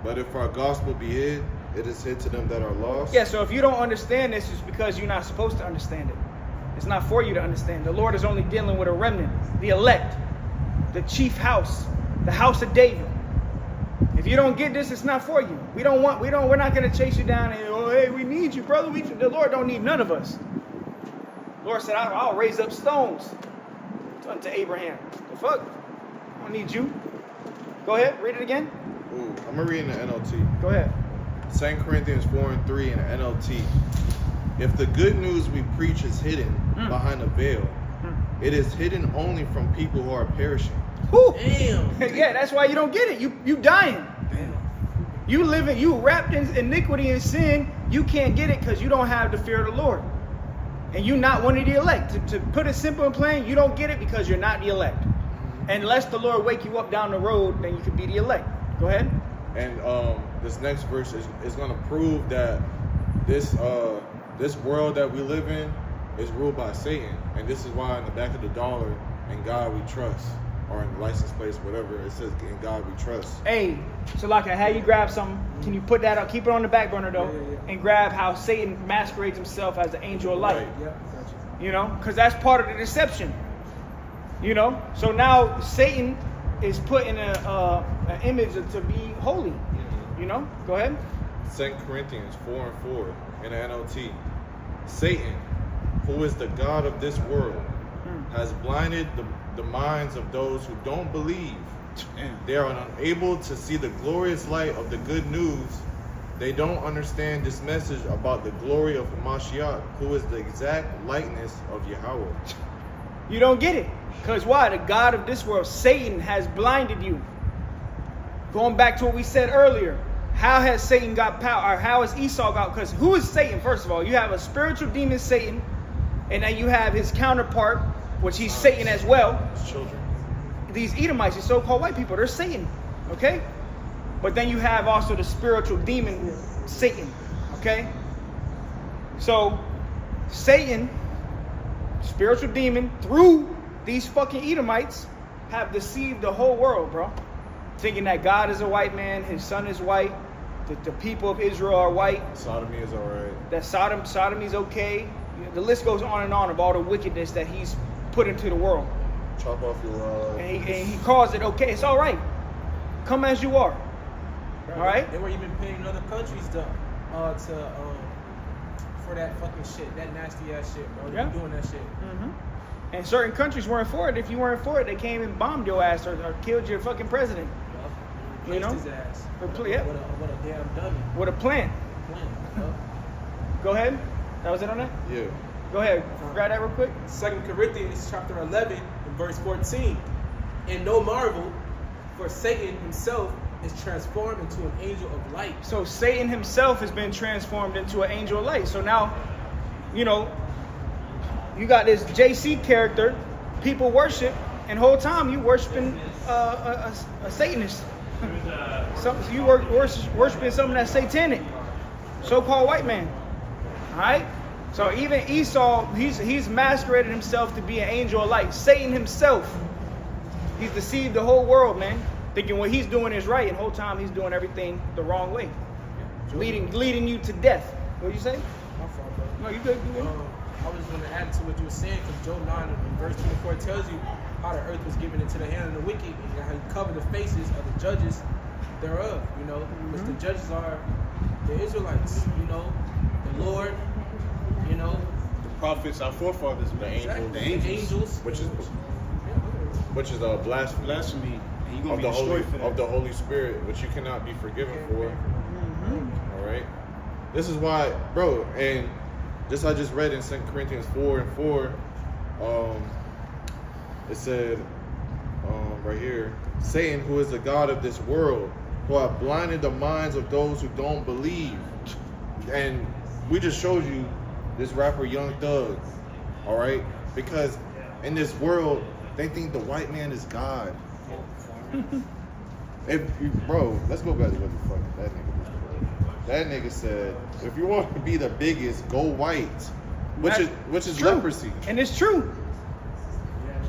But if our gospel be hid, it is hid to them that are lost. Yeah, so if you don't understand this, it's because you're not supposed to understand it. It's not for you to understand. The Lord is only dealing with a remnant, the elect, the chief house, the house of David. If you don't get this, it's not for you. We're not gonna chase you down and oh hey, we need you, brother. The Lord don't need none of us. The Lord said, I'll raise up stones unto Abraham. The fuck? I don't need you. Go ahead, read it again. Ooh, I'm going to read in the NLT. Go ahead. 2 Corinthians 4 and 3 in the NLT. If the good news we preach is hidden behind a veil, it is hidden only from people who are perishing. Whew. Damn. Yeah, that's why you don't get it. You dying. You living, you wrapped in iniquity and sin. You can't get it because you don't have the fear of the Lord. And you're not one of the elect. To put it simple and plain, you don't get it because you're not the elect. Unless the Lord wake you up down the road, then you could be the elect. Go ahead. And this next verse is going to prove that this world that we live in is ruled by Satan. And this is why in the back of the dollar, in God we trust. or in the license plates, whatever, it says in God we trust. Hey, so like I had you grab something. Can you put that up? Keep it on the back burner though, and grab how Satan masquerades himself as the angel of light. Right. Yeah, gotcha. You know, because that's part of the deception. You know, so now Satan is put in an image to be holy. You know, go ahead. 2 Corinthians 4:4 in the NLT. Satan, who is the God of this world, has blinded the minds of those who don't believe. They are unable to see the glorious light of the good news. They don't understand this message about the glory of Hamashiach, who is the exact likeness of Yahweh. You don't get it. Because why? The God of this world, Satan, has blinded you. Going back to what we said earlier. How has Satan got power? Or how has Esau got? Because who is Satan, first of all? You have a spiritual demon, Satan. And then you have his counterpart, which he's Satan as well. His children. These Edomites, these so-called white people, they're Satan. Okay? But then you have also the spiritual demon, Satan. Okay? So, Satan, spiritual demon, through these fucking Edomites, have deceived the whole world, bro. Thinking that God is a white man, his son is white, that the people of Israel are white, Sodomy is alright. that sodomy is okay. The list goes on and on of all the wickedness that he's put into the world. Chop off your rod. And he calls it okay. It's all right. Come as you are. Bro, All right? They were even paying other countries to for that fucking shit, that nasty ass shit, bro. They Yeah. doing that shit. And certain countries weren't for it. If you weren't for it, they came and bombed your ass or killed your fucking president. You You know? his ass. Yeah. What a damn dummy. With a plan. When, Go ahead. That was it on that? Yeah. Go ahead. Grab that real quick. 2 Corinthians chapter 11 and verse 14. And no marvel, for Satan himself is transformed into an angel of light. So Satan himself has been transformed into an angel of light. So now, you know, you got this JC character, people worship, and whole time you worshiping a Satanist. You worshiping something that's satanic, so-called white man. All right. So even Esau, he's masqueraded himself to be an angel of light. Satan himself, he's deceived the whole world, man, thinking what he's doing is right, and the whole time he's doing everything the wrong way, leading you to death. What did you say? My fault, bro. No, you good. You good. I was just going to add to what you were saying, because Job 9 and verse 24 tells you how the earth was given into the hand of the wicked, and how he covered the faces of the judges thereof, you know, which the judges are the Israelites, you know, the Lord, you know, The prophets, our forefathers, the angels, the angels. Which is a blasphemy blasphemy, and you're of gonna the be destroyed for that. Holy Spirit, which you cannot be forgiven for. All right. This is why, bro, and I just read in 2 Corinthians 4:4. It said right here, Satan, who is the God of this world, who have blinded the minds of those who don't believe. And we just showed you this rapper Young Thug, all right? Because in this world, they think the white man is God. Bro, let's go back to what the fuck that nigga was, bro. That nigga said, if you want to be the biggest, go white, which is True. leprosy. And it's true.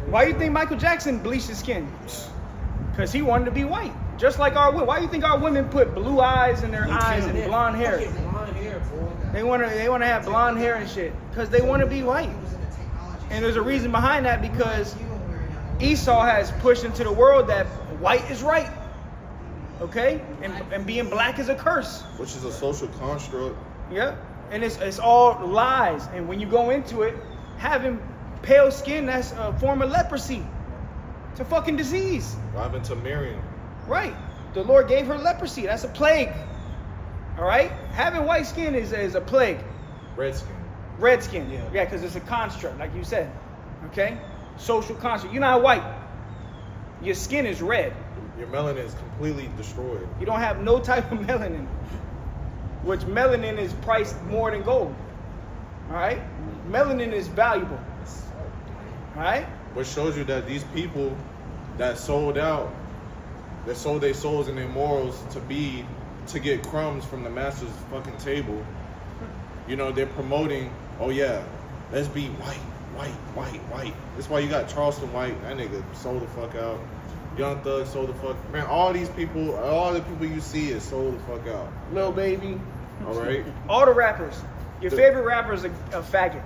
Why do you think Michael Jackson bleached his skin? Because he wanted to be white. Just like our women. Why do you think our women put blue eyes in their eyes and blonde hair? Fucking blonde hair, boy. They want to have blonde hair and shit. Because they want to be white. And there's a reason behind that, because Esau has pushed into the world that white is right. Okay? And being black is a curse. Which is a social construct. Yeah. And it's all lies. And when you go into it, having pale skin, that's a form of leprosy. It's a fucking disease. What happened to Miriam? Right. The Lord gave her leprosy. That's a plague. All right? Having white skin is a plague. Red skin. Red skin. Yeah, because it's a construct, like you said. Okay? Social construct. You're not white. Your skin is red. Your melanin is completely destroyed. You don't have no type of melanin. Which melanin is priced more than gold. All right? Melanin is valuable. All right? Which shows you that these people that sold out, that sold their souls and their morals to get crumbs from the master's fucking table, you know, they're promoting, oh yeah, let's be white. white. That's why you got Charleston White. That nigga sold the fuck out. Young Thug sold the fuck. Man, all the people you see is sold the fuck out. Lil Baby. All right. All the rappers. Your favorite rapper is a faggot.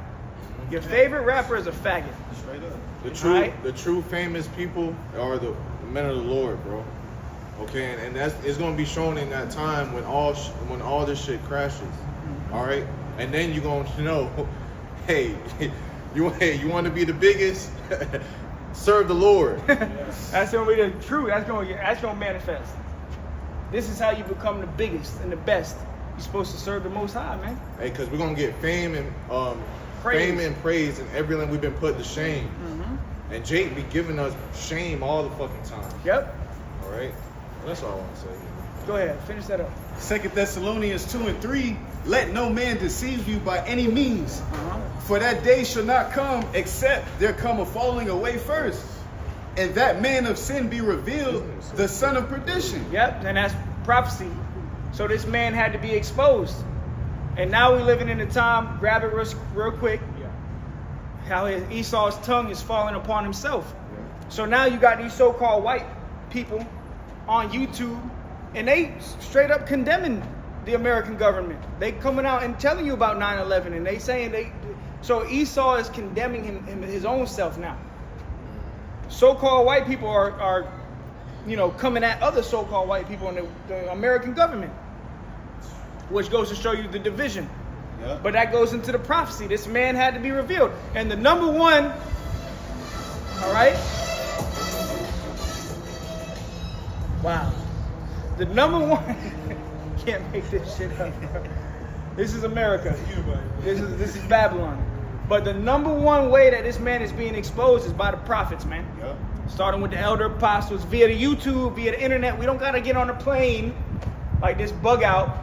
Your favorite rapper is a faggot. Straight up. The true famous people are the men of the Lord, bro. Okay, and it's gonna be shown in that time when all this shit crashes. All right, and then you're gonna know, hey, you want to be the biggest? Serve the Lord. That's gonna be the truth. That's gonna manifest. This is how you become the biggest and the best. You're supposed to serve the Most High, man. Hey, because we're gonna get fame and praise and everything we've been put to shame. Mm-hmm. And Jake be giving us shame all the fucking time. Yep. All right, that's all I want to say. Go ahead, finish that up. 2 Thessalonians 2:3, let no man deceive you by any means, for that day shall not come except there come a falling away first, and that man of sin be revealed, the son of perdition. Yep, and that's prophecy. So this man had to be exposed. And now we're living in a time, grab it real quick, how Esau's tongue is falling upon himself. So now you got these so-called white people on YouTube, and they straight up condemning the American government. They coming out and telling you about 9/11, and they saying so Esau is condemning him his own self now. So-called white people are coming at other so-called white people in the American government, which goes to show you the division. Yep. But that goes into the prophecy. This man had to be revealed. And the number one, all right? Wow. The number one, can't make this shit up, bro. This is America. This is Babylon. But the number one way that this man is being exposed is by the prophets, man. Yep. Starting with the elder apostles, via the YouTube, via the internet. We don't got to get on a plane like this bug out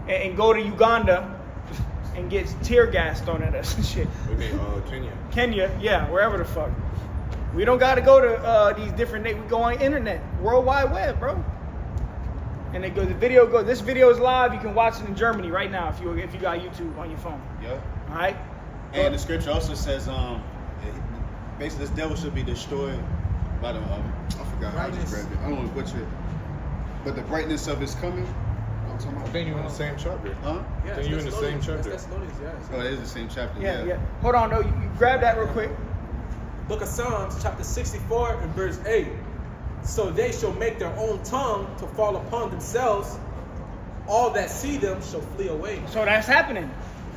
and go to Uganda and get tear gas thrown at us and shit. We mean Kenya. Kenya, yeah, wherever the fuck. We don't got to go to these different. We go on internet, World Wide Web, bro. And they go. This video is live. You can watch it in Germany right now if you got YouTube on your phone. Yep. All right. And the scripture also says, basically this devil should be destroyed by the, I forgot how I just grabbed it. I don't want to butcher it. But the brightness of his coming. I'm talking I about. think you're in the same chapter. Huh? Yeah, I think you're in the same chapter. That's Thessalonians, yes. Oh, it is the same chapter. Yeah. Hold on, no. You grab that real quick. Book of Psalms, chapter 64 and verse 8. So they shall make their own tongue to fall upon themselves. All that see them shall flee away. So that's happening.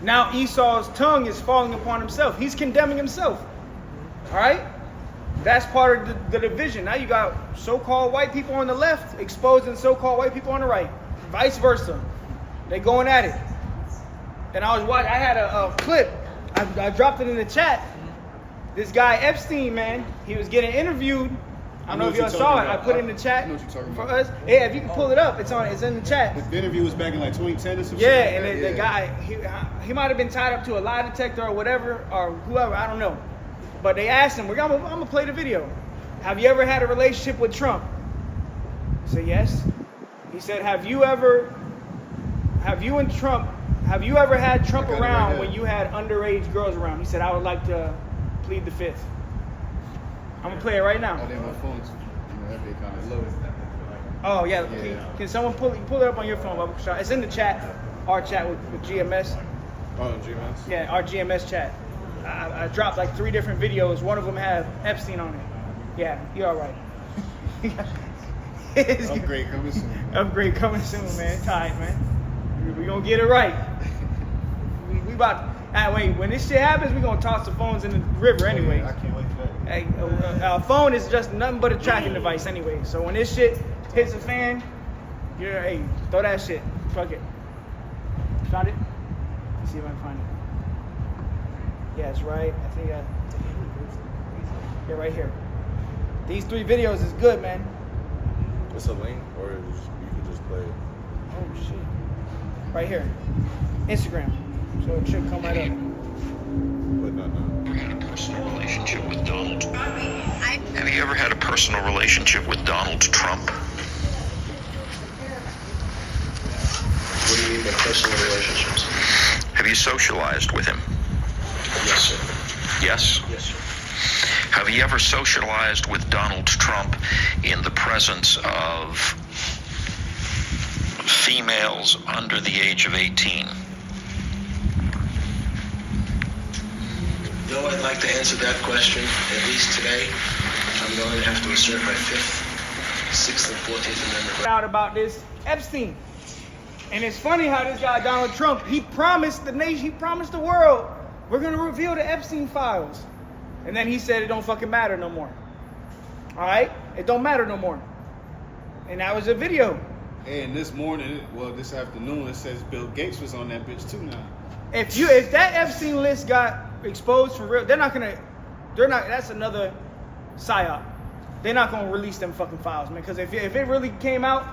Now Esau's tongue is falling upon himself. He's condemning himself. All right? That's part of the division. Now you got so-called white people on the left exposing so-called white people on the right. Vice versa. They going at it. And I was watching, I had a clip. I dropped it in the chat. This guy Epstein, man, he was getting interviewed. I don't know if y'all saw it. I put it in the chat I know what you're talking for about. us. Yeah, if you can pull it up, it's in the chat. The interview was back in like 2010 or something. Yeah, and the guy, he might have been tied up to a lie detector or whatever, or whoever, I don't know. But they asked him, I'm gonna play the video. Have you ever had a relationship with Trump? He said, yes. He said, have you ever had Trump around when you had underage girls around? He said, I would like to plead the fifth. I'm gonna play it right now. Oh, then my phone's, that bit kind of low. Oh yeah. Yeah. Can someone pull it up on your phone? Bubba? It's in the chat. Our chat with GMS. Oh, G-Mans? Yeah, our GMS chat. I dropped like 3 different videos. One of them had Epstein on it. Yeah, you're all right. Upgrade coming soon. Upgrade coming soon, man. Tight, man. We gonna get it right. We about. Wait, when this shit happens, we gonna toss the phones in the river anyway. I can't wait for that. Hey, our phone is just nothing but a tracking device anyway. So when this shit hits the fan, hey, throw that shit. Fuck it. Found it? Let's see if I can find it. Yeah, it's right. I think yeah, right here. These 3 videos is good, man. It's a link, or you can just play it. Oh shit. Right here. Instagram. So it should come right up. But not now. Ever had a personal relationship with Donald Trump? Have you ever had a personal relationship with Donald Trump? What do you mean by personal relationships? Have you socialized with him? Yes, sir. Yes? Yes, sir. Have you ever socialized with Donald Trump in the presence of females under the age of 18? Though I'd like to answer that question, at least today, I'm going to have to assert my 5th, 6th, and 14th Amendment. Out about this Epstein. And it's funny how this guy, Donald Trump, he promised the nation, he promised the world, we're going to reveal the Epstein files. And then he said it don't fucking matter no more. All right? It don't matter no more. And that was a video. And this morning, well, this afternoon, it says Bill Gates was on that bitch too now. If that Epstein list got exposed for real, that's another psyop. They're not gonna release them fucking files, man. Because if it really came out,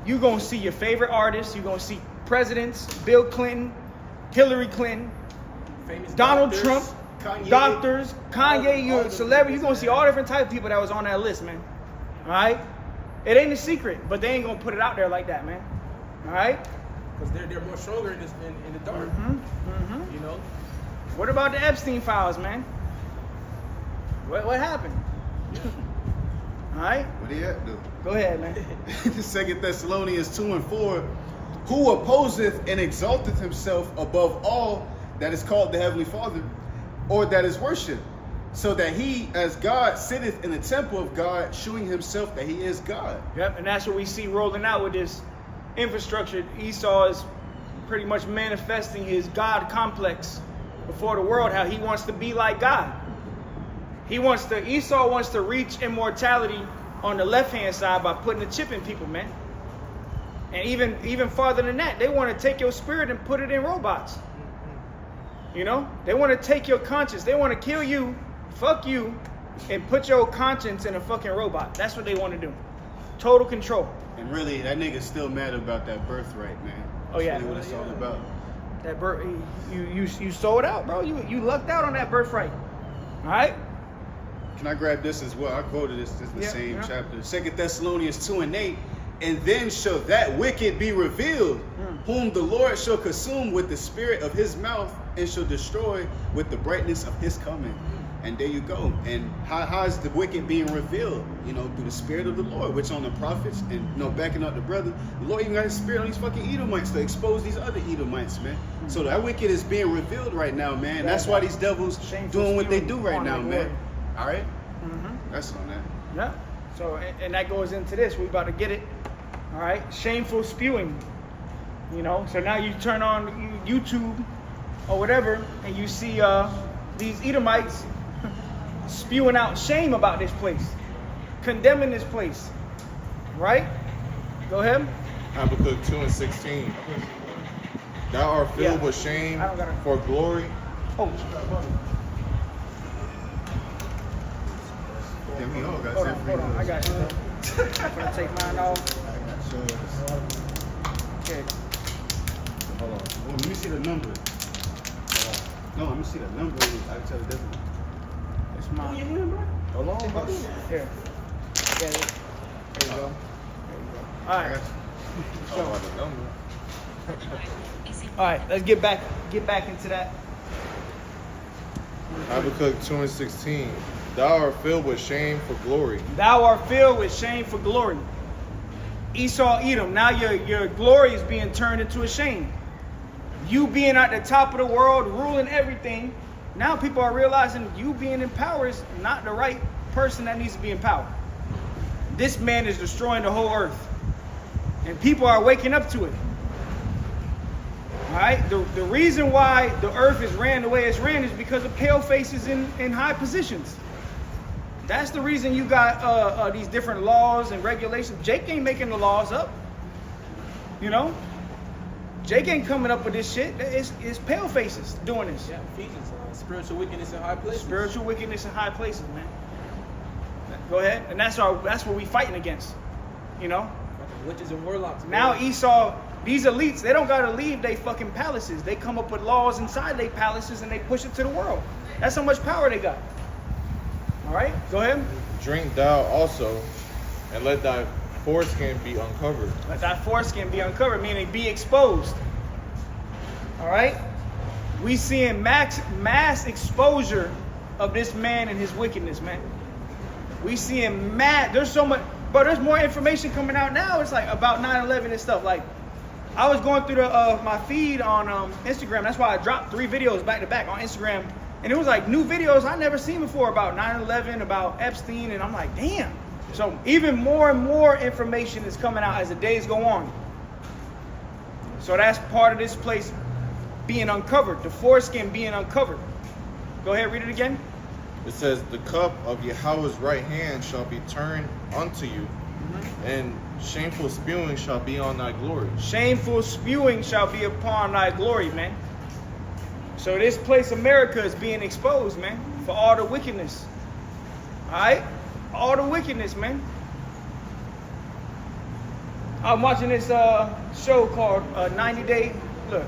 you're gonna see your favorite artists, you're gonna see presidents, Bill Clinton, Hillary Clinton, Famous Donald doctors, Trump, Kanye. doctors, Kanye, all you're a the celebrity, you're gonna famous, see all different type of people that was on that list, man. Alright? It ain't a secret, but they ain't gonna put it out there like that, man. Alright? because they're more stronger in the dark. You know. What about the Epstein files, man? What happened? Alright? What he at though? Go ahead, man. 2 Thessalonians 2:4, who opposeth and exalteth himself above all that is called the Heavenly Father, or that is worshipped, so that he, as God, sitteth in the temple of God, shewing himself that he is God. Yep, and that's what we see rolling out with this infrastructure. Esau is pretty much manifesting his God complex before the world, how he wants to be like God. Esau wants to reach immortality on the left-hand side by putting a chip in people, man. And even farther than that, they want to take your spirit and put it in robots. You know? They want to take your conscience. They want to kill you, fuck you, and put your conscience in a fucking robot. That's what they want to do. Total control. And really, that nigga's still mad about that birthright, man. Oh, yeah. That's really what it's all about. That you sold out, bro. You lucked out on that birthright. All right? Can I grab this as well? I quoted this in the Yeah, same yeah. chapter. 2 Thessalonians 2:8. And then shall that wicked be revealed, whom the Lord shall consume with the spirit of his mouth, and shall destroy with the brightness of his coming. And there you go. And how is the wicked being revealed? You know, through the spirit of the Lord, which on the prophets, and you know, backing up the brother, the Lord even got his spirit on these fucking Edomites to expose these other Edomites, man. So that wicked is being revealed right now, man. That's why these devils Shameful doing what they spewing do right on now, their man. glory. All right? That's on that. Yeah. So, and that goes into this. We about to get it. All right. Shameful spewing. You know. So now you turn on YouTube or whatever, and you see these Edomites spewing out shame about this place, condemning this place. Right? Go ahead. Habakkuk 2:16. Thou art filled Yeah. with shame I don't gotta- for glory. Oh, Yeah, we all got hold different on. I got you. I'm gonna take mine off. Okay. Hold on. Oh, let me see the number. No, let me see the number. I can tell the difference. It's mine. Hold on, bro. Here. Yeah. There you go. All I right. got you. Oh, the number. All right. Let's get back into that. Habakkuk 2:16. Thou art filled with shame for glory. Thou art filled with shame for glory. Esau, Edom. Now your glory is being turned into a shame. You being at the top of the world, ruling everything. Now people are realizing you being in power is not the right person that needs to be in power. This man is destroying the whole earth. And people are waking up to it. All right? The reason why the earth is ran the way it's ran is because of pale faces in high positions. That's the reason you got these different laws and regulations. Jake ain't making the laws up. You know? Jake ain't coming up with this shit. It's pale faces doing this. Yeah, Ephesians. Spiritual wickedness in high places. Spiritual wickedness in high places, man. Go ahead. And that's what we fighting against. You know? Witches and warlocks. Now Esau, these elites, they don't gotta leave their fucking palaces. They come up with laws inside their palaces and they push it to the world. That's how much power they got. All right, go ahead. Drink thou also, and let thy foreskin be uncovered. Let that foreskin be uncovered, meaning be exposed. All right? We seeing mass exposure of this man and his wickedness, man. We seeing there's so much, but there's more information coming out now. It's like about 9/11 and stuff. Like, I was going through my feed on Instagram. That's why I dropped 3 videos back to back on Instagram. And it was like new videos I never seen before about 9/11, about Epstein. And I'm like, damn. So even more and more information is coming out as the days go on. So that's part of this place being uncovered, the foreskin being uncovered. Go ahead, read it again. It says, the cup of Yahweh's right hand shall be turned unto you, and shameful spewing shall be on thy glory. Shameful spewing shall be upon thy glory, man. So this place, America, is being exposed, man, for all the wickedness. All right? All the wickedness, man. I'm watching this show called 90 Day, look,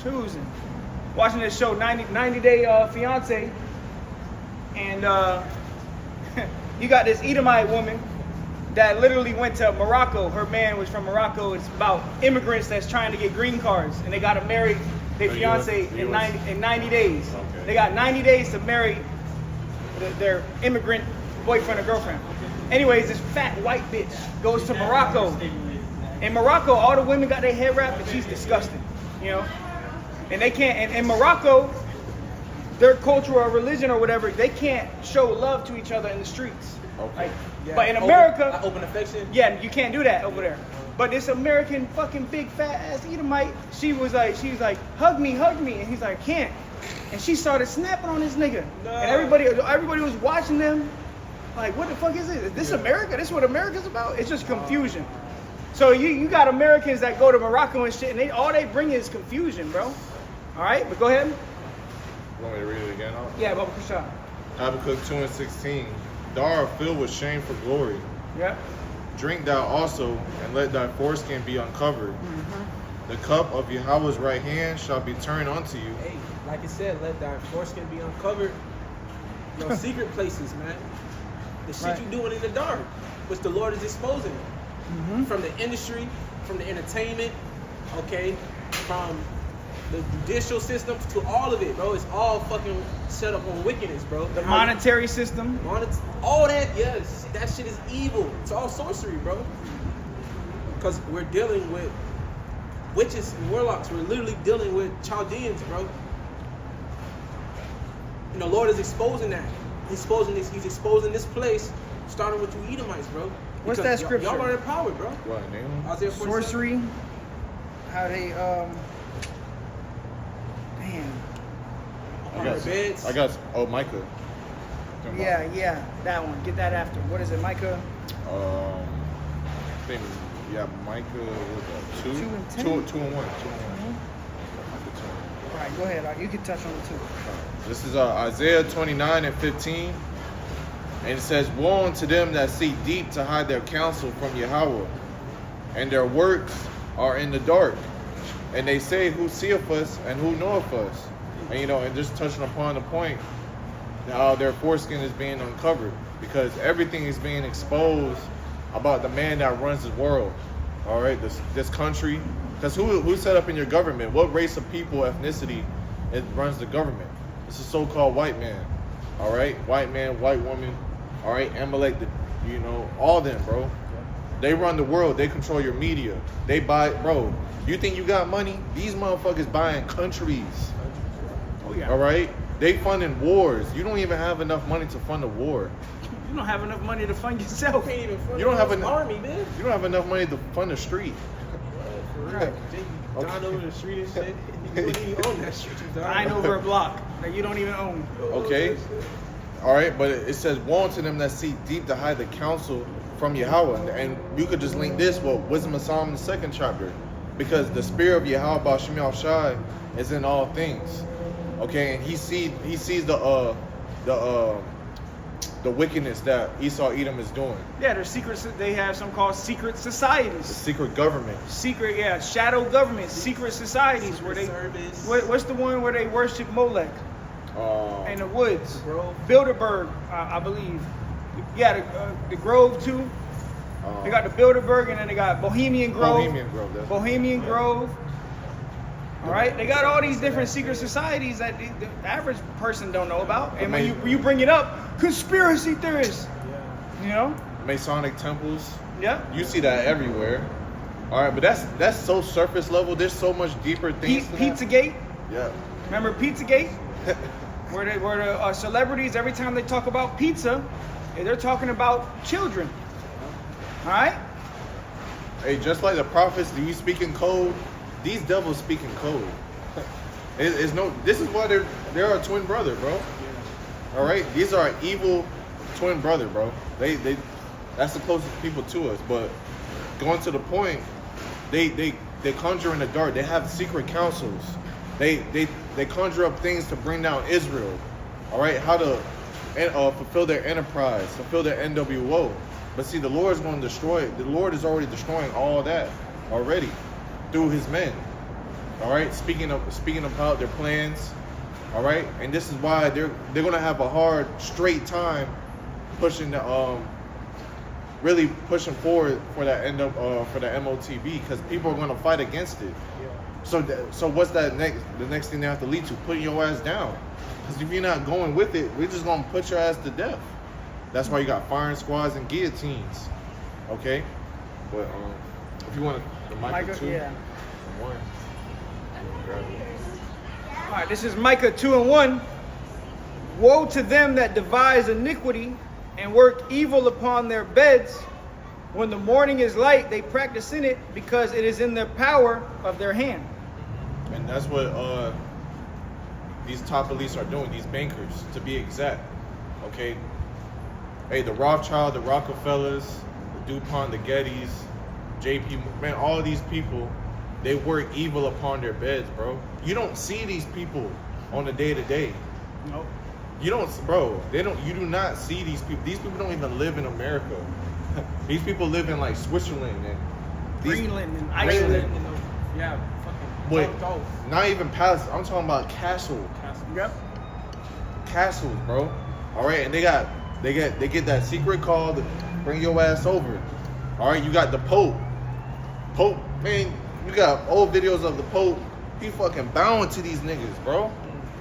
choosing. Watching this show, 90 Day Fiance. And you got this Edomite woman that literally went to Morocco. Her man was from Morocco. It's about immigrants that's trying to get green cards. And they got to marry their fiance in 90 days. Okay. They got 90 days to marry their immigrant boyfriend or girlfriend. Anyways, this fat white bitch goes to Morocco. In Morocco, all the women got their hair wrapped and she's disgusting, you know? And they can't, and in Morocco, their culture or religion or whatever, they can't show love to each other in the streets. Okay. Like, but in America, open affection. yeah, you can't do that over there. But this American fucking big fat ass Edomite, she was like, hug me, and he's like, can't. And she started snapping on this nigga. No. And everybody was watching them, like, what the fuck is this? Is this America? This is what America's about? It's just confusion. So you got Americans that go to Morocco and shit, and all they bring is confusion, bro. All right, but go ahead. You want me to read it again? Yeah, Baba Kushah. Habakkuk 2:16. Thou art filled with shame for glory. Yeah. Drink thou also, and let thy foreskin be uncovered. The cup of Yahweh's right hand shall be turned unto you. Hey, like I said, let thy foreskin be uncovered. No secret places, man. The shit Right. you doing in the dark, which the Lord is exposing. From the industry, from the entertainment, okay, from the judicial system to all of it, bro. It's all fucking set up on wickedness, bro. The monetary system. All that, yes, that shit is evil. It's all sorcery, bro. Because we're dealing with witches and warlocks. We're literally dealing with Chaldeans, bro. And the Lord is exposing that. He's exposing this. He's exposing this place, starting with you Edomites, bro. What's Because that scripture? Y'all are empowered, bro. What, name? Isaiah 47. Sorcery. How they damn. I On got, their beds. Micah. Yeah, that one. Get that after. What is it, Micah? I think, yeah, Micah was that 2? 2 and 10? 2 and 1. 2 and 1. All right, go ahead. You can touch on the 2. This is Isaiah 29:15. And it says, woe unto them that seek deep to hide their counsel from Yahweh, and their works are in the dark. And they say, who seeth us and who knoweth us? And and just touching upon the point, how their foreskin is being uncovered, because everything is being exposed about the man that runs the world. All right, this country. Because who set up in your government? What race of people, ethnicity, it runs the government? It's a so-called white man. All right, white man, white woman. All right, Amalek, all them, bro. They run the world. They control your media. They buy, bro. You think you got money? These motherfuckers buying countries. Oh yeah. All right, they funding wars. You don't even have enough money to fund a war. You don't have enough money to fund yourself. You can't even fund You don't have an an army, man. You don't have enough money to fund a street. For real. You dying over the street and shit. You don't even own that street. You dying Dying over a block that you don't even own. Okay. All right, but it says, woe unto them that seek deep to hide the counsel from Yahweh. And you could just link this with Wisdom of Solomon, the 2nd chapter. Because the spirit of Yahweh Ba'Shem Yahushai is in all things. Okay, and he sees the wickedness that Esau Edom is doing. Yeah, there's secrets. They have some called secret The societies. secret government. Secret, yeah, shadow governments, secret societies where they. service. What's the one where they worship Molech in the woods? Grove. Bilderberg, I believe. Yeah, the Grove too. They got the Bilderberg and then they got Bohemian Grove. Bohemian Grove. That's Bohemian Grove. All right, they got all these different secret societies that the average person don't know about, and when you bring it up, conspiracy theorists, you know, Masonic temples. yeah, You see that everywhere. All right, but that's so surface level. There's so much deeper things. to that. Pizzagate. Yeah. Remember Pizzagate, where the celebrities every time they talk about pizza, they're talking about children. All right. Hey, just like the prophets, do you speak in code? These devils speak in code. It's no. This is why they're a twin brother, bro. All right, these are an evil twin brother, bro. They that's the closest people to us. But going to the point, they conjure in the dark. They have secret councils. They conjure up things to bring down Israel. All right, how to fulfill their enterprise, fulfill their NWO. But see, the Lord is going to destroy it. The Lord is already destroying all that already through His men. All right, speaking about their plans. All right, and this is why they're going to have a hard, straight time pushing the really pushing forward for that for the MOTB, because people are going to fight against it. So what's that the next thing they have to lead to? Putting your ass down. Because if you're not going with it, we're just going to put your ass to death. That's why you got firing squads and guillotines. Okay? But if you want the Micah 2 yeah. and 1, grab it. All right, this is Micah 2 and 1. Woe to them that devise iniquity and work evil upon their beds. When the morning is light, they practice in it, because it is in the power of their hand. And that's what these top elites are doing, these bankers, to be exact. Okay? Hey, the Rothschild, the Rockefellers, the DuPont, the Gettys, JP, man, all of these people, they work evil upon their beds, bro. You don't see these people on the day-to-day. Nope. You don't, bro, you do not see these people. These people don't even live in America. These people live in like Switzerland and Greenland and Iceland. Yeah, fucking Wait, Gulf. not even palace. I'm talking about castles, Yep. bro. All right, and they get that secret call to bring your ass over. All right, you got the Pope, man. You got old videos of the Pope. He fucking bowing to these niggas, bro.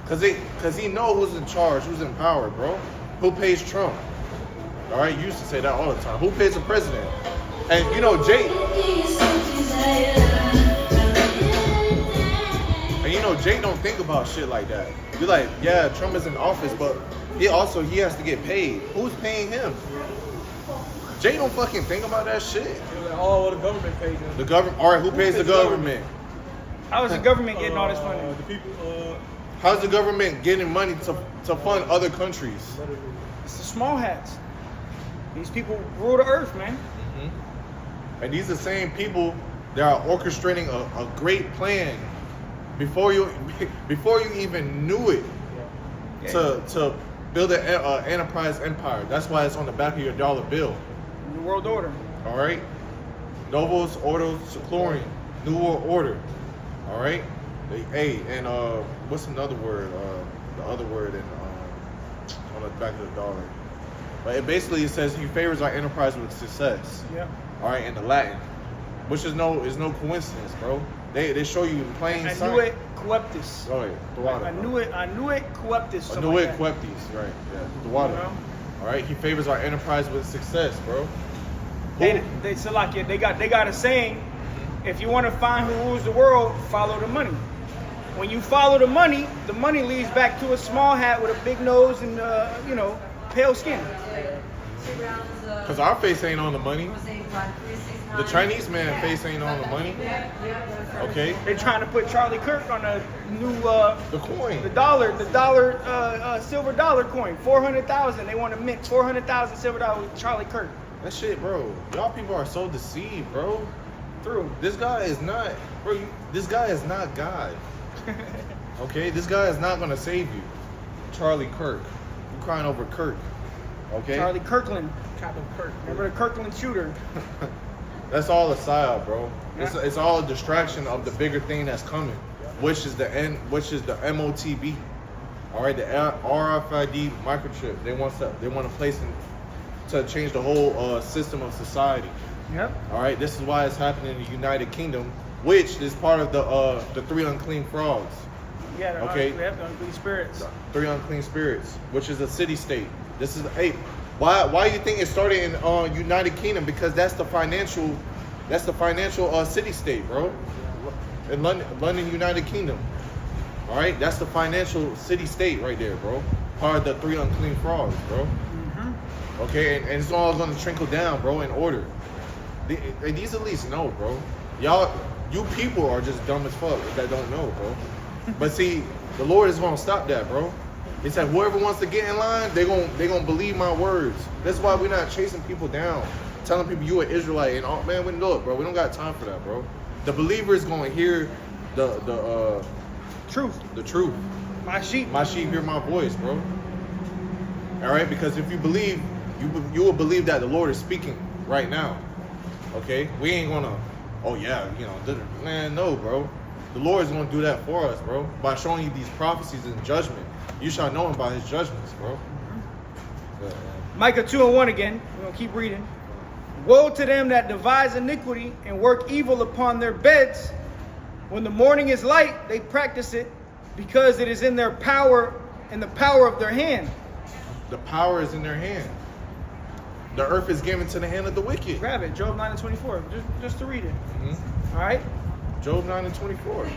Cause he know who's in charge, who's in power, bro. Who pays Trump? All right, you used to say that all the time. Who pays the president? And you know, Jay don't think about shit like that. You're like, yeah, Trump is in office, but he has to get paid. Who's paying him? Jay don't fucking think about that shit. Oh, the government pays them. The government. All right, who pays the government? How is the government getting all this funding? The people. How's the government getting money to fund other countries? It's the small hats. These people rule the earth, man. And these are the same people that are orchestrating a great plan before you even knew it to build an enterprise empire. That's why it's on the back of your dollar bill. New World Order. All right, Novus Ordo Seclorum, New World Order. All right, hey, and what's another word? The other word on the back of the dollar. But it basically says he favors our enterprise with success. Yeah. All right, in the Latin, which is no coincidence, bro. They show you in plain sight. Annuit coeptis. Oh yeah, the water. Annuit coeptis. Annuit coeptis, right? Yeah, the water. You know? All right, he favors our enterprise with success, bro. They got a saying: if you want to find who rules the world, follow the money. When you follow the money leads back to a small hat with a big nose and pale skin. Because our face ain't on the money. The Chinese man face ain't on the money. Okay. They're trying to put Charlie Kirk on a new The coin. the silver dollar coin, 400,000. They want to mint 400,000 silver dollars with Charlie Kirk. That shit, bro. Y'all people are so deceived, bro. Through. This guy is not, bro. This guy is not God. Okay, this guy is not gonna save you. Charlie Kirk. You crying over Kirk. Okay. Charlie Kirkland. Captain Kirk. Remember the Kirkland shooter? That's all a psyop, bro. Yeah. It's all a distraction of the bigger thing that's coming, which is the MOTB. All right, the RFID microchip. They want to place to change the whole system of society. Yep. All right, this is why it's happening in the United Kingdom which is part of the 3 unclean frogs. Yeah, the Okay. we have the unclean spirits. 3 unclean spirits, which is a city-state. This is why you think it started in United Kingdom? Because that's the financial city-state, bro. In London, United Kingdom. All right, that's the financial city-state right there, bro. Part of the 3 unclean frogs, bro. Okay, and it's all gonna trickle down, bro, in order. These elites know, bro. You people are just dumb as fuck that don't know, bro. But see, the Lord is gonna stop that, bro. He said, whoever wants to get in line, they gonna believe my words. That's why we're not chasing people down, telling people you an Israelite and all. Man, we look, bro. We don't got time for that, bro. The believer is gonna hear the Truth. the truth. My sheep. My sheep hear my voice, bro. All right, because if you believe, you will believe that the Lord is speaking right now. Okay, we ain't gonna, oh yeah, man, no, bro. The Lord is gonna do that for us, bro, by showing you these prophecies in judgment. You shall know him by his judgments, bro. Yeah, Micah 2:1 again. We're gonna keep reading. Woe to them that devise iniquity and work evil upon their beds. When the morning is light, they practice it, because it is in their power, in the power of their hand. the power is in their hand. The earth is given to the hand of the wicked. Grab it, Job 9:24, just to read it. Mm-hmm. All right. Job 9:24.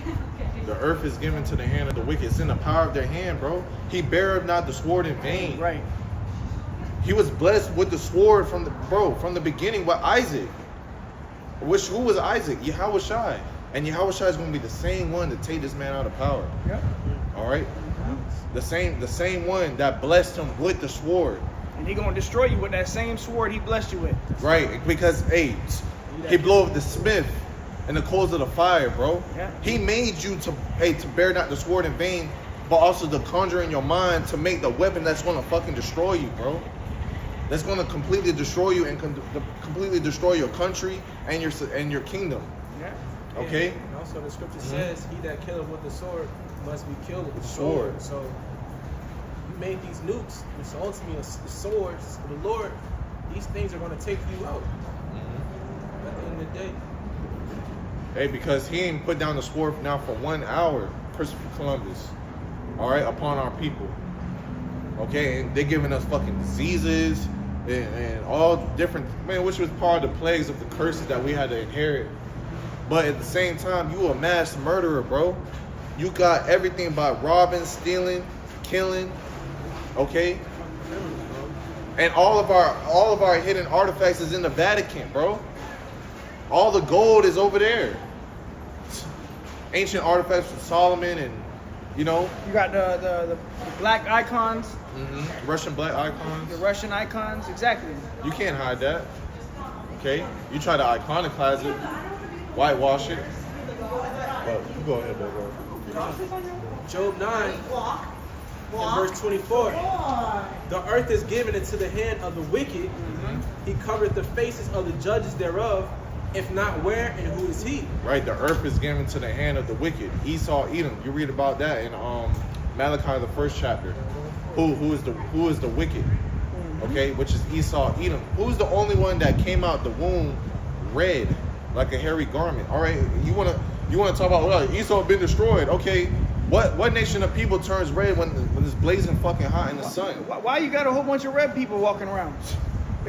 The earth is given to the hand of the wicked. It's in the power of their hand, bro. He beareth not the sword in vain. Right. He was blessed with the sword from the beginning with Isaac. Who was Isaac? Yahushai. And Yahushai is going to be the same one to take this man out of power. Yep. All right? The same one that blessed him with the sword. And he gonna destroy you with that same sword he blessed you with. Right? Because, hey, he blew up the smith in the coals of the fire, bro. Yeah. He made you to bear not the sword in vain, but also to conjure in your mind to make the weapon that's going to fucking destroy you, bro. That's going to completely destroy you and completely destroy your country and your kingdom. Yeah. Okay? And also the scripture says, he that killeth with the sword must be killed with the Sword. sword. So you make these nukes, which ultimately are the swords of the Lord, these things are going to take you out. At the end of the day. Hey, because he ain't put down the sword now for 1 hour, Christopher Columbus, all right, upon our people. Okay, and they're giving us fucking diseases and all different, man, which was part of the plagues of the curses that we had to inherit. But at the same time, you a mass murderer, bro. You got everything by robbing, stealing, killing, okay? And all of our hidden artifacts is in the Vatican, bro. All the gold is over there. Ancient artifacts from Solomon and, You got the black icons, Russian black icons. the Russian icons, exactly. You can't hide that. Okay? You try to iconoclast it, whitewash it. But you go ahead, bro. Job 9 and verse 24. The earth is given into the hand of the wicked. He covered the faces of the judges thereof. If not, where and who is he? Right, the earth is given to the hand of the wicked. Esau, Edom. You read about that in Malachi, the 1st chapter. Who is the wicked? Okay, which is Esau, Edom. Who's the only one that came out the womb red, like a hairy garment? All right, you wanna talk about, well, Esau been destroyed? Okay, what nation of people turns red when it's blazing fucking hot in the sun? Why you got a whole bunch of red people walking around?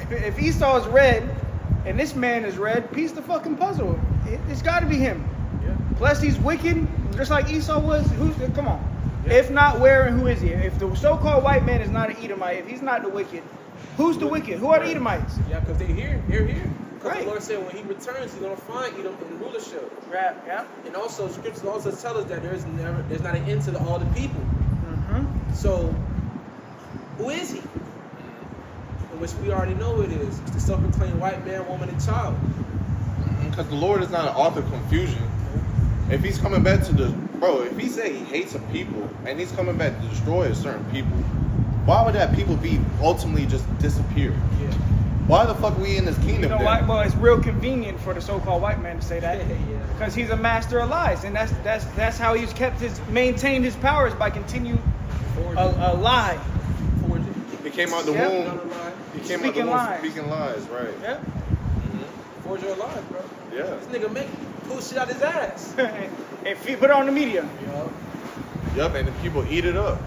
If Esau is red and this man is red, piece the fucking puzzle. It's got to be him. Yeah. Plus he's wicked, just like Esau was. Come on. Yeah. If not, where and who is he? If the so-called white man is not an Edomite, if he's not the wicked, who's the wicked? Who are the Edomites? Yeah, because they're here. Because Right. the Lord said when he returns, he's going to find Edom in rulership. Right. Yeah. And also, scriptures also tell us that there's not an end to all the people. So, who is he? In which we already know who it is. It's the self-proclaimed white man, woman, and child. Because the Lord is not an author of confusion. If he's coming back if he say he hates a people and he's coming back to destroy a certain people, why would that people be ultimately just disappear? Yeah. Why the fuck we in this kingdom? You know then? why? Well, it's real convenient for the so-called white man to say that, because he's a master of lies, and that's how he's maintained his powers, by continue a lie. He came out the Yep. womb. He came out the Speaking womb lies. speaking lies, right? Yeah. Forge your life, bro. Yeah. This nigga make pull shit out his ass. and put it on the media. Yup, and the people eat it up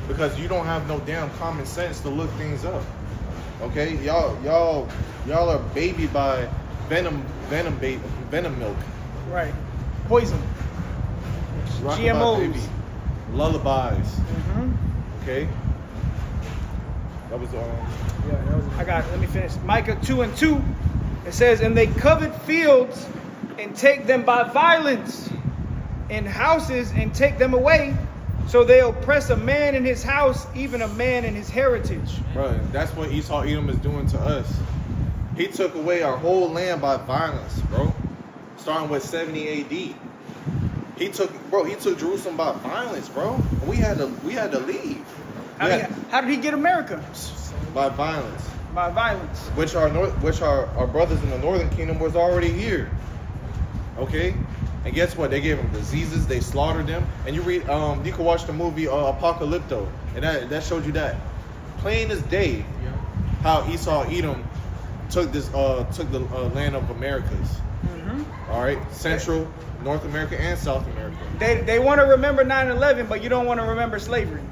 because you don't have no damn common sense to look things up. Okay, y'all are babied by venom milk. Right. Poison. Rockabye GMOs. baby. Lullabies. Mm-hmm. Okay. That was I got it. Let me finish. Micah 2:2. It says, and they covet fields and take them by violence, and houses and take them away. So they oppress a man in his house, even a man in his heritage. Bro, that's what Esau Edom is doing to us. He took away our whole land by violence, bro. Starting with 70 AD. He took Jerusalem by violence, bro. We had to leave. How did he get America? By violence. By violence. Which our brothers in the northern kingdom was already here. Okay? And guess what? They gave them diseases, they slaughtered them. And you read you can watch the movie Apocalypto, and that showed you that. Plain as day, how Esau Edom took the land of Americas. Mm-hmm. All right, Central, North America, and South America. They want to remember 9/11, but you don't want to remember slavery.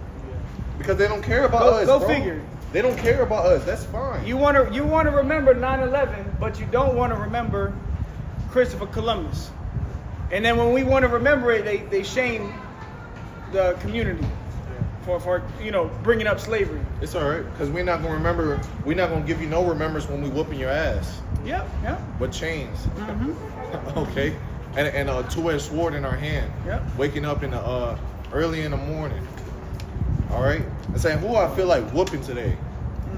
Because they don't care about us. Go bro. figure. They don't care about us. That's fine. You want to remember 9/11, but you don't want to remember Christopher Columbus. And then when we want to remember it, they shame the community for bringing up slavery. It's all right, because we're not gonna remember. We're not gonna give you no remembrance when we whooping your ass. Yep. But chains. Mm-hmm. Okay. And a two-edged sword in our hand. Yep. Waking up in the early in the morning. All right. And saying, who I feel like whooping today?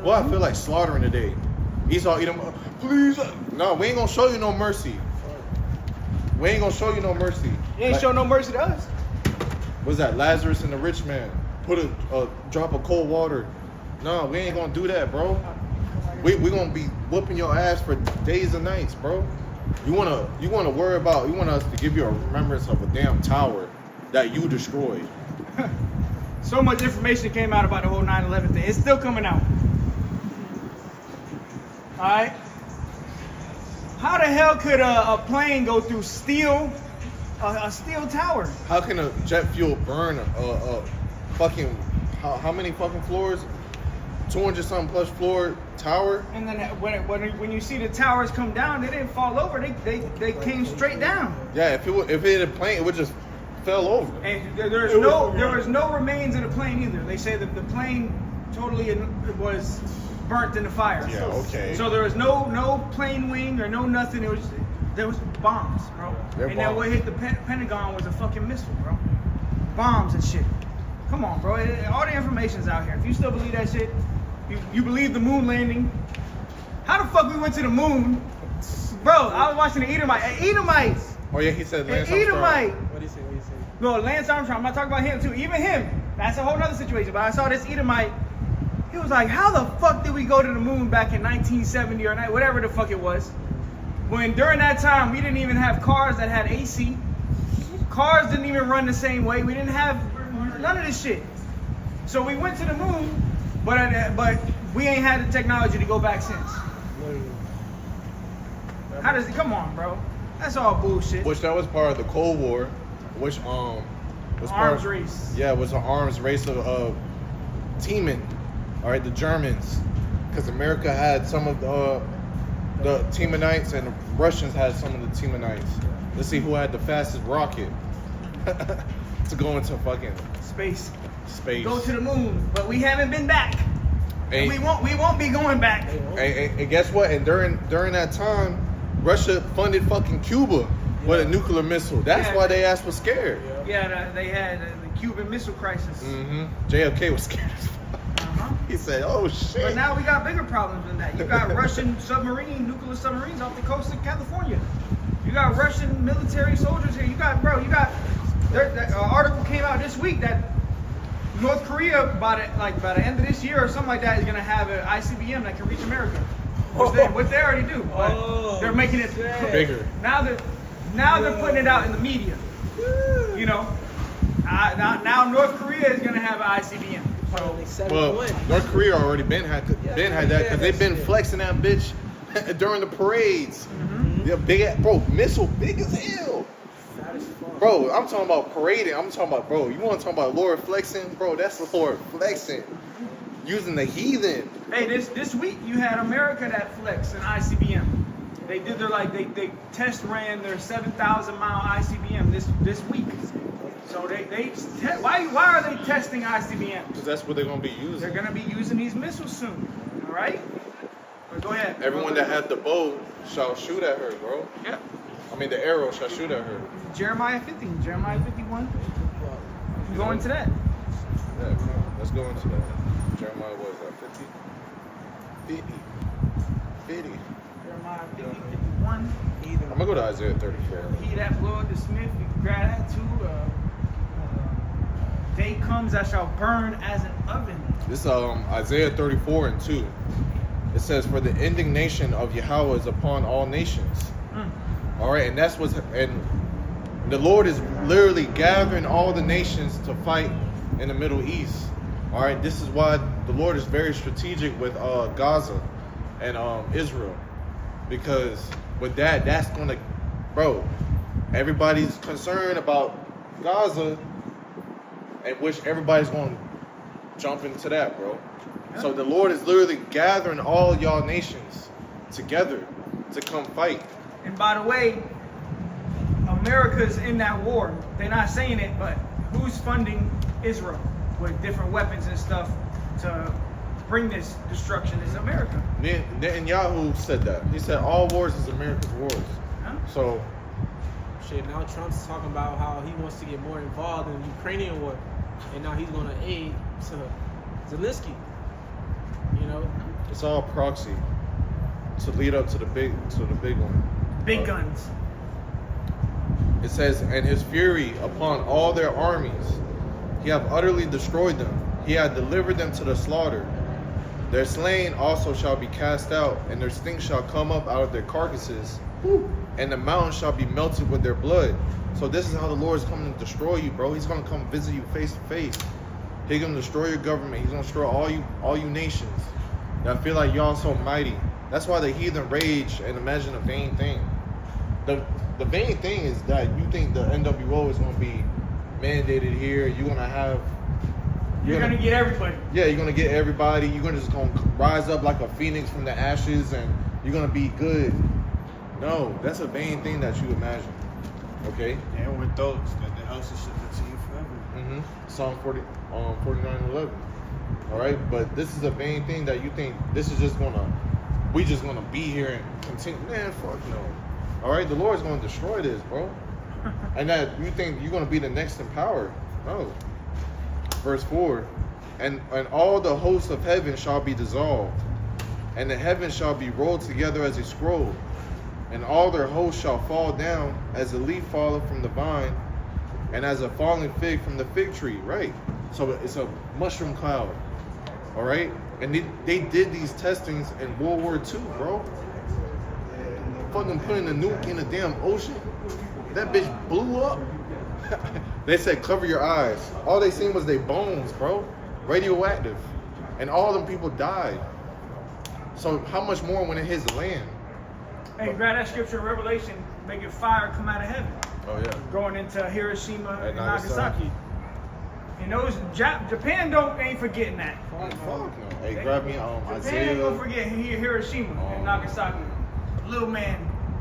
Who I feel like slaughtering today? Esau Edom, please. No, we ain't gonna show you no mercy. We ain't gonna show you no mercy. You ain't show no mercy to us. What's that? Lazarus and the rich man. Put a drop of cold water. No, we ain't gonna do that, bro. We gonna be whooping your ass for days and nights, bro. You want us to give you a remembrance of a damn tower that you destroyed. So much information came out about the whole 9/11 thing. It's still coming out. All right. How the hell could a plane go through steel, a steel tower? How can a jet fuel burn a fucking how many fucking floors? 200 something plus floor tower. And then when you see the towers come down, they didn't fall over. They came straight down. Yeah, if it had a plane, it would just fell over. And there was no remains of the plane either. They say that the plane totally was burnt in the fire. Yeah, okay. So there was no plane wing or no nothing. There was bombs, bro. They're and then what hit the Pentagon was a fucking missile, bro. Bombs and shit. Come on, bro. All the information's out here. If you still believe that shit, you believe the moon landing. How the fuck we went to the moon? Bro, I was watching the Edomites. Oh yeah, he said Lance An Edomite. Armstrong. What do you say? No, Lance Armstrong. I'm not talking about him too. Even him. That's a whole nother situation. But I saw this Edomite. He was like, how the fuck did we go to the moon back in 1970 or whatever the fuck it was? When during that time, we didn't even have cars that had AC. Cars didn't even run the same way. We didn't have none of this shit. So we went to the moon, but we ain't had the technology to go back since. How does it, come on, bro. That's all bullshit. Which that was part of the Cold War, which was Arms race. Yeah, it was an arms race of teaming. All right, the Germans, because America had some of the Temanites and the Russians had some of the Temanites. Let's see who had the fastest rocket to go into fucking Space. Go to the moon, but we haven't been back. And we won't be going back. And guess what? And during that time, Russia funded fucking Cuba with a nuclear missile. That's why they ass was scared. Yeah, they had the Cuban Missile Crisis. Mm-hmm. JFK was scared as fuck. He said, "Oh shit!" But now we got bigger problems than that. You got Russian nuclear submarines off the coast of California. You got Russian military soldiers here. You got an article came out this week that North Korea, by the end of this year or something like that, is gonna have an ICBM that can reach America. What they already do, but they're making it bigger. Now they're putting it out in the media. You know, now North Korea is gonna have an ICBM. Well, North Korea already had that because they've been flexing that bitch during the parades. Mm-hmm. Yeah, big ass, bro, missile big as hell. Fat as fuck. Bro, I'm talking about parading. I'm talking about, bro, you want to talk about Lord flexing? Bro, that's the Lord flexing. Using the heathen. Hey, this week you had America that flex in ICBM. They did they test ran their 7,000 mile ICBM this week. So why are they testing ICBMs? Because that's what they're going to be using. They're gonna be using these missiles soon. All right. But go ahead. Everyone that had the bow shall shoot at her, bro. Yeah. I mean, the arrow shall shoot at her. Jeremiah 50, Jeremiah 51. You go into that. Yeah, come on. Let's go into that. Jeremiah, what is that, 50? 50. Jeremiah 50, 51. I'm going to go to Isaiah 34. He that bloweth the smith, you can grab that too. Day comes that shall burn as an oven. This is Isaiah 34 and 2. It says, for the indignation of Yahweh is upon all nations. All right, and that's what's, and the Lord is literally gathering all the nations to fight in the Middle East. All right, this is why the Lord is very strategic with Gaza and Israel, because with that's gonna, bro, everybody's concerned about Gaza, and which everybody's gonna jump into that, bro. So the Lord is literally gathering all y'all nations together to come fight. And by the way, America's in that war. They're not saying it, but who's funding Israel with different weapons and stuff to bring this destruction? Is America. Netanyahu said that. He said all wars is America's wars. Huh? So Shit, now Trump's talking about how he wants to get more involved in the Ukrainian war, and now he's going to aid to Zelensky. You know, it's all proxy to lead up to the big one. Big guns. It says, and his fury upon all their armies, he hath utterly destroyed them. He hath delivered them to the slaughter. Their slain also shall be cast out, and their stink shall come up out of their carcasses, and the mountains shall be melted with their blood. So this is how the Lord is coming to destroy you, bro. He's going to come visit you face to face. He's going to destroy your government. He's going to destroy all you nations that feel like y'all so mighty. That's why the heathen rage and imagine a vain thing. The vain thing is that you think the NWO is going to be mandated here. You're going to have... You're going to get everybody. Yeah, you're going to get everybody. You're going to just going to rise up like a phoenix from the ashes, and you're going to be good. No, that's a vain thing that you imagine. Okay? And with those, that the houses should continue forever. Psalm 49:11. All right, but this is a vain thing that you think this is just we just gonna be here and continue. Man, fuck no. All right, the Lord's gonna destroy this, bro. And that you think you're gonna be the next in power? No. Verse 4, and all the hosts of heaven shall be dissolved, and the heavens shall be rolled together as a scroll, and all their hosts shall fall down as a leaf falleth from the vine, and as a falling fig from the fig tree. Right. So it's a mushroom cloud. All right. And they did these testings in World War II, bro. Fucking putting a nuke in the damn ocean. That bitch blew up. They said cover your eyes. All they seen was their bones, bro. Radioactive. And all them people died. So how much more when it hits the land? Hey, grab that scripture in Revelation, making fire come out of heaven. Oh yeah. Going into Hiroshima and Nagasaki. Nagasaki. And those Japan ain't forgetting that. Oh, fuck no. Hey, grab me Japan Isaiah. ain't gonna forget Hiroshima and Nagasaki. Little man,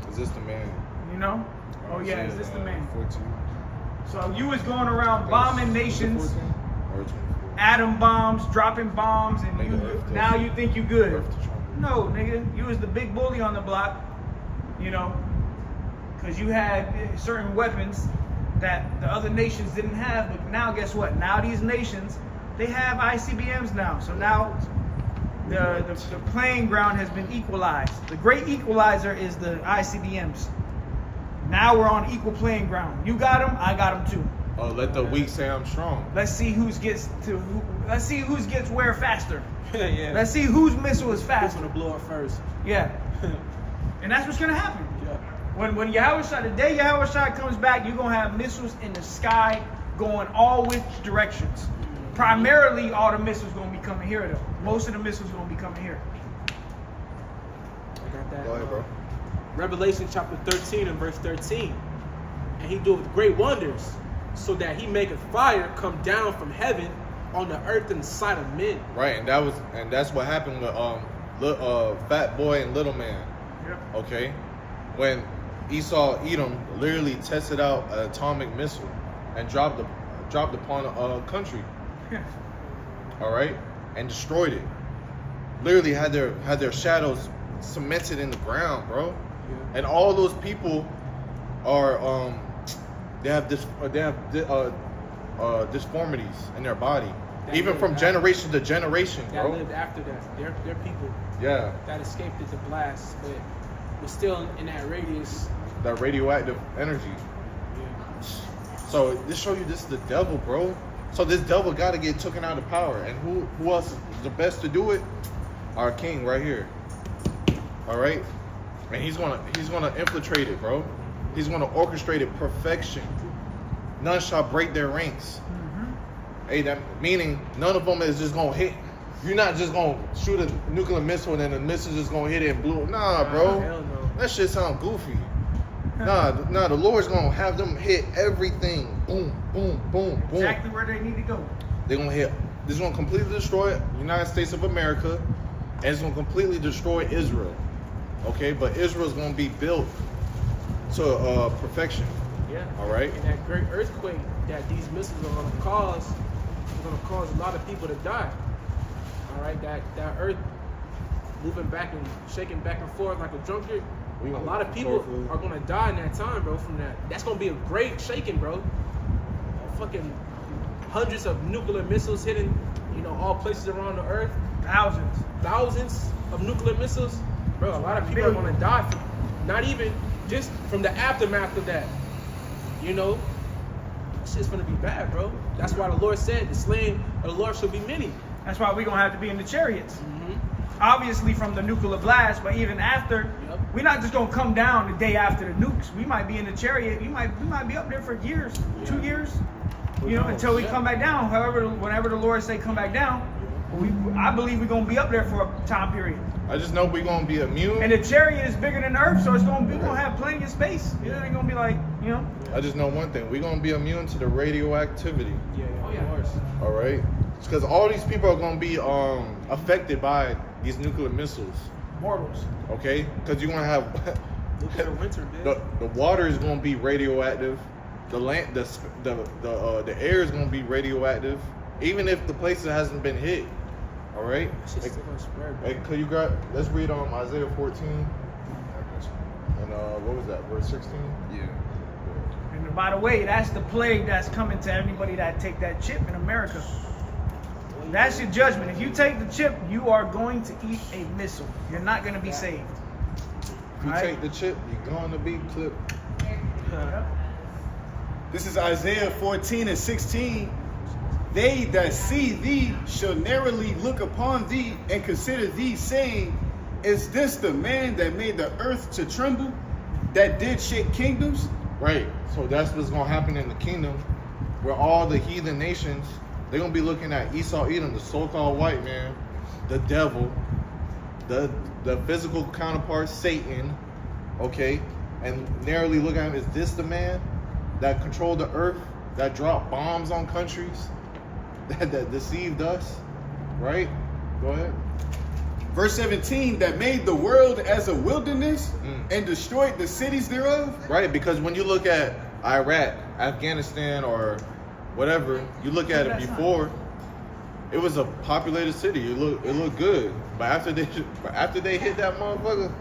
Is this the man? you know? Oh yeah, is this the man? 14. So you was going around bombing nations, 14 or 24? atom bombs, dropping bombs, and Nigga, now you think you good. Earth to Trump. No, nigga, you was the big bully on the block, you know, because you had certain weapons that the other nations didn't have. But now, guess what? Now these nations, they have ICBMs now. So now the playing ground has been equalized. The great equalizer is the ICBMs. Now we're on equal playing ground. You got them, I got them too. Oh, let the weak say I'm strong. Let's see who gets where faster. yeah. Let's see whose missile is Who's faster. gonna blow up first? Yeah. And that's what's gonna happen. Yeah. When Yahushua, the day Yahushua comes back, you're gonna have missiles in the sky going all which directions. Primarily, all the missiles gonna be coming here though. Most of the missiles gonna be coming here. I got that. Go ahead, bro. Revelation chapter 13 and verse 13. And he doeth great wonders, so that he maketh fire come down from heaven on the earth in the sight of men. Right, and that's what happened with Fat Boy and Little Man. Yep. Okay, when Esau Edom literally tested out an atomic missile and dropped upon a country. All right, and destroyed it. Literally had their shadows cemented in the ground, bro. Yeah. And all those people are they have disformities in their body, That even lived from after- generation to generation, That bro. lived after that. They're people Yeah, that escaped the blast, but was still in that radius. that radioactive energy. Yeah. So this show you this is the devil, bro. So this devil got to get taken out of power, and who else is the best to do it? Our king right here. All right, and he's gonna infiltrate it, bro. He's gonna orchestrate it perfection. None shall break their ranks. Hey, that meaning none of them is just gonna hit. You're not just gonna shoot a nuclear missile and then the missile just gonna hit it and blow. Nah, bro. Hell no. That shit sound goofy. Nah, the Lord's gonna have them hit everything. Boom, boom, boom, boom. Exactly where they need to go. They're gonna hit. This is gonna completely destroy the United States of America, and it's gonna completely destroy Israel. Okay, but Israel's gonna be built to perfection. Yeah. All right. And that great earthquake that these missiles are going to cause is going to cause a lot of people to die. All right. That earth moving back and shaking back and forth like a drunkard. A lot of people are going to die in that time, bro. From that, that's going to be a great shaking, bro. Fucking hundreds of nuclear missiles hitting, all places around the earth. Thousands of nuclear missiles, bro. A lot of people are going to die from, not even just from the aftermath of that. It's just gonna be bad, bro. That's why the Lord said the slain of the Lord shall be many. That's why we're gonna have to be in the chariots. Mm-hmm. Obviously from the nuclear blast, but even after, Yep. we're not just gonna come down the day after the nukes. We might be in the chariot. We might be up there for years, 2 years, until we come back down. However, whenever the Lord say come back down, I believe we're gonna be up there for a time period. I just know we're gonna be immune. And the chariot is bigger than the earth, so we're gonna have plenty of space. It ain't gonna be like, I just know one thing: we're gonna be immune to the radioactivity. Yeah, Oh, yeah. of course. All right, because all these people are gonna be affected by these nuclear missiles. mortals. Okay, because you're gonna have Nuclear winter, man. the water is gonna be radioactive. The land, the air is gonna be radioactive, even if the place hasn't been hit. All right. Shit's still gonna spread, bro. Hey, could you grab? Let's read Isaiah 14. And what was that? Verse 16. Yeah. And by the way, that's the plague that's coming to everybody that take that chip in America. That's your judgment. If you take the chip, you are going to eat a missile. You're not going to be saved. If you Right. take the chip, you're going to be clipped. This is Isaiah 14 and 16. They that see thee shall narrowly look upon thee and consider thee, saying, is this the man that made the earth to tremble, that did shake kingdoms? Right. So that's what's gonna happen in the kingdom, where all the heathen nations, they're gonna be looking at Esau Edom, the so-called white man, the devil, the physical counterpart, Satan, okay, and narrowly looking at him, is this the man that controlled the earth, that dropped bombs on countries, that deceived us, right? Go ahead. Verse 17, that made the world as a wilderness and destroyed the cities thereof. Right, because when you look at Iraq, Afghanistan, or whatever, you look at it before, it was a populated city. It looked good, but after they hit that motherfucker,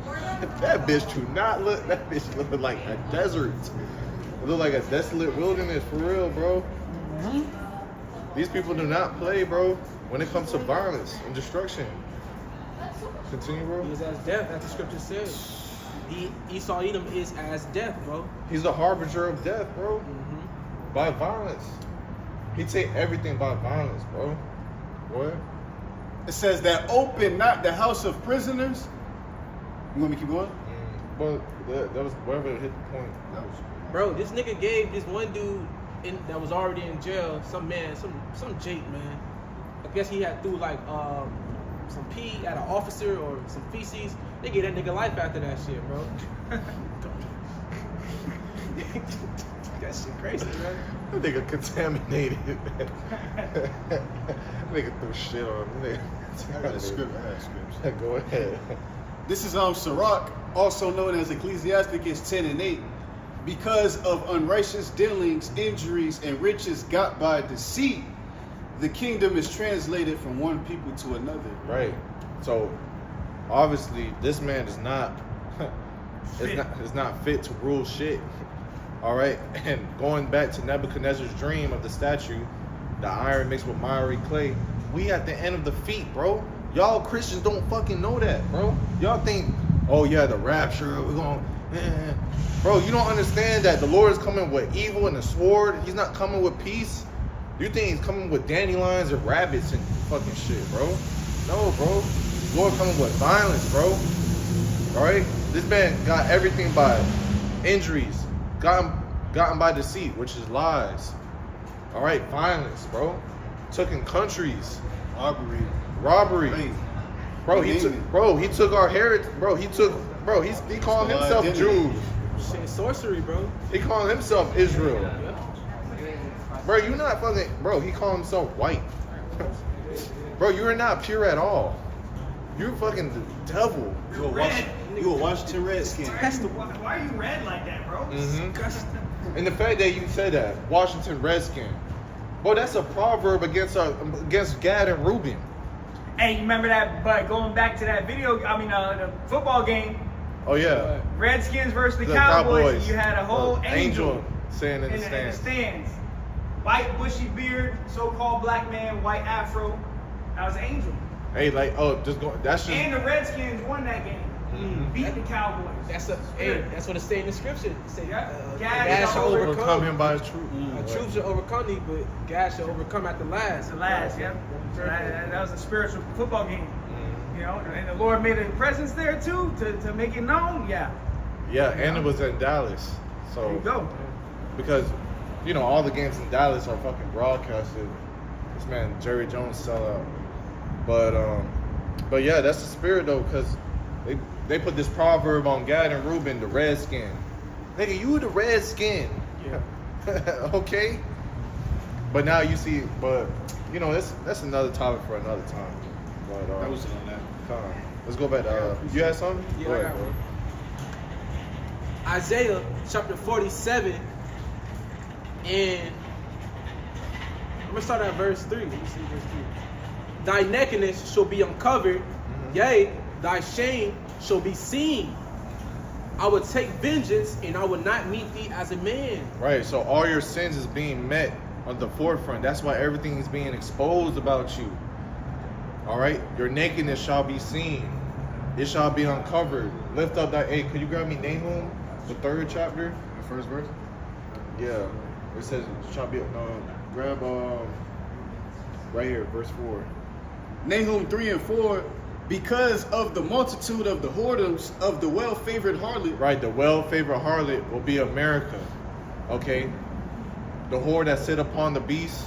that bitch do not look. That bitch looked like a desert. It looked like a desolate wilderness for real, bro. These people do not play, bro, when it comes to violence and destruction. Continue, bro. He is as death, as the scripture says. Esau Edom is as death, bro. He's the harbinger of death, bro. By violence. He take everything by violence, bro. What? It says that open not the house of prisoners. You want me to keep going? But that was wherever it hit the point. That was Bro, this nigga gave this one dude that was already in jail, some Jake, man. I guess he had threw like some pee at an officer or some feces, they get that nigga life after that shit, bro. That shit crazy, bro. That nigga contaminated. Nigga threw shit on him. I got a script. Go ahead. This is Sirach, also known as Ecclesiasticus 10 and 8. Because of unrighteous dealings, injuries, and riches got by deceit, the kingdom is translated from one people to another. Right. So obviously this man is not is not fit to rule shit. All right. And going back to Nebuchadnezzar's dream of the statue, the iron mixed with miry clay, we at the end of the feet, bro. Y'all Christians don't fucking know that, bro. Y'all think, oh yeah, the rapture, we're going bro, you don't understand that the Lord is coming with evil and a sword. He's not coming with peace. You think he's coming with dandelions and rabbits and fucking shit, bro? No, bro. The Lord coming with violence, bro. All right? This man got everything by injuries, gotten by deceit, which is lies. All right? Violence, bro. Took in countries. Robbery. Hey, Bro, he took our heritage. He called himself identity. Jews. Shit, sorcery, bro. He called himself Israel. Yeah. Bro, you not fucking, bro, he called himself white. Bro, you're not pure at all. You're fucking the devil. You a Washington Redskin. Why are you red like that, bro? And the fact that you said that, Washington Redskin. Bro, that's a proverb against Gad and Reuben. Hey, you remember that? But going back to that the football game, Oh yeah. Redskins versus the The Cowboys. You had a whole angel saying in the in the stands. stands. White bushy beard, so-called black man, white afro. That was an angel. Hey, like, oh, just go. That's just. And the Redskins won that game. Beat the Cowboys. That's what it say in the scripture. It say, Yeah. God Gad shall shall Overcome him overcome. by his truth. Truth shall overcome thee, but God shall overcome at the last. The last, yeah. So that was a spiritual football game. You know, and the Lord made a presence there too to make it known. Yeah. Yeah, and it was in Dallas. So There you go. because you know all the games in Dallas are fucking broadcasted. This man Jerry Jones sellout. But yeah, that's the spirit though, because they put this proverb on Gad and Reuben, the redskin. Nigga, you the redskin. Yeah. Okay. But now you see, but you know that's another topic for another time. But That was it on that. let's go back to you had something? Yeah, Go I ahead, got bro. one. Isaiah chapter 47, and I'm gonna start at verse 3. Let me see verse 3. Thy nakedness shall be uncovered, yea, thy shame shall be seen. I will take vengeance, and I will not meet thee as a man. Right, so all your sins is being met on the forefront. That's why everything is being exposed about you. All right, your nakedness shall be seen. It shall be uncovered. Lift up that. Hey, could you grab me Nahum, the 3rd chapter? The first verse? Yeah, it says it shall be. Grab right here, verse 4. Nahum 3 and 4. Because of the multitude of the whoredoms of the well-favored harlot. Right, the well-favored harlot will be America. Okay, the whore that sit upon the beast.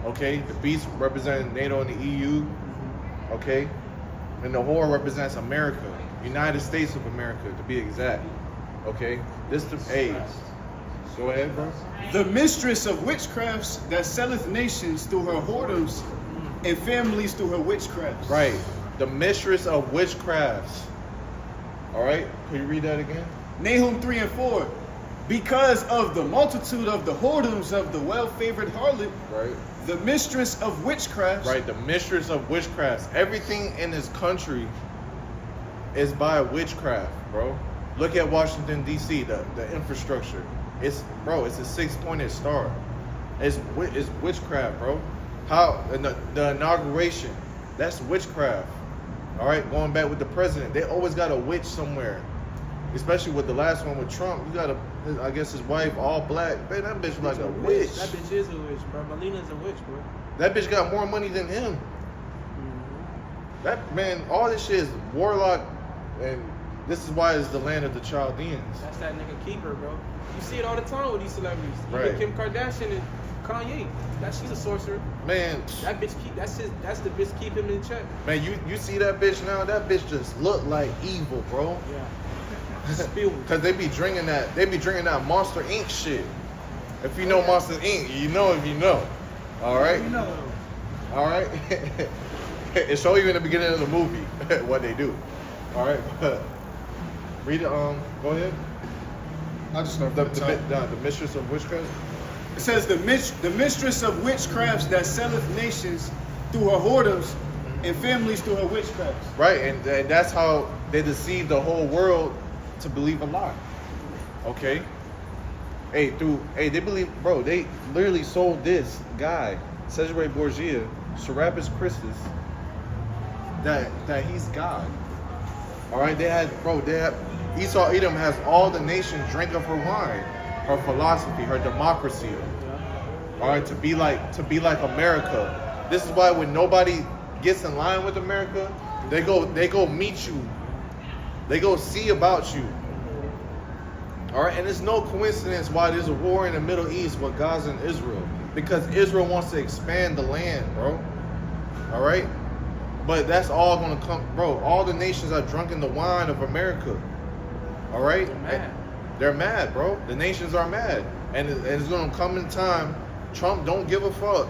Okay, the beast representing NATO and the EU. Okay, and the whore represents America, United States of America, to be exact. Okay, this the Go ahead, bro. The mistress of witchcrafts that selleth nations through her whoredoms and families through her witchcrafts. Right, the mistress of witchcrafts. All right, can you read that again? Nahum 3 and 4. Because of the multitude of the whoredoms of the well-favored harlot, Right. the mistress of witchcrafts. Right, the mistress of witchcrafts. Everything in this country is by witchcraft, bro. Look at Washington D.C. The infrastructure. It's a 6-pointed star. It's witchcraft, bro. How the inauguration? That's witchcraft. All right, going back with the president, they always got a witch somewhere. Especially with the last one with Trump, you got I guess his wife all black. Man, that bitch like a witch. That bitch is a witch, bro. Melina's a witch, bro. That bitch got more money than him. That man, all this shit is warlock, and this is why it's the land of the Chaldeans. That's that nigga keeper, bro. You see it all the time with these celebrities. Even Right. Kim Kardashian Kanye, she's a sorcerer. Man, That bitch that's the bitch keep him in check. man, you see that bitch now? That bitch just look like evil, bro. Yeah. Spilled. Cause they be drinking that Monster Inc. shit. If you know Monster Inc., you know if you know. All right. You know. All right. It show you in the beginning of the movie what they do. All right. Read it. Go ahead. I'll just start The, from the top. the mistress of witchcraft. It says the mistress of witchcrafts that selleth nations through her whoredoms and families through her witchcrafts. Right, and that's how they deceive the whole world to believe a lie. Okay. Hey, they believe, bro. They literally sold this guy, Cesare Borgia, Serapis Christus, that he's God. All right, Esau Edom has all the nations drink of her wine, her philosophy, her democracy. All right, to be like America. This is why when nobody gets in line with America, they go meet you. They go see about you. All right, and it's no coincidence why there's a war in the Middle East with Gaza and Israel, because Israel wants to expand the land, bro. All right, but that's all gonna come, bro. All the nations are drunk in the wine of America. All right, they're mad, bro. The nations are mad, and it's gonna come in time. Trump don't give a fuck.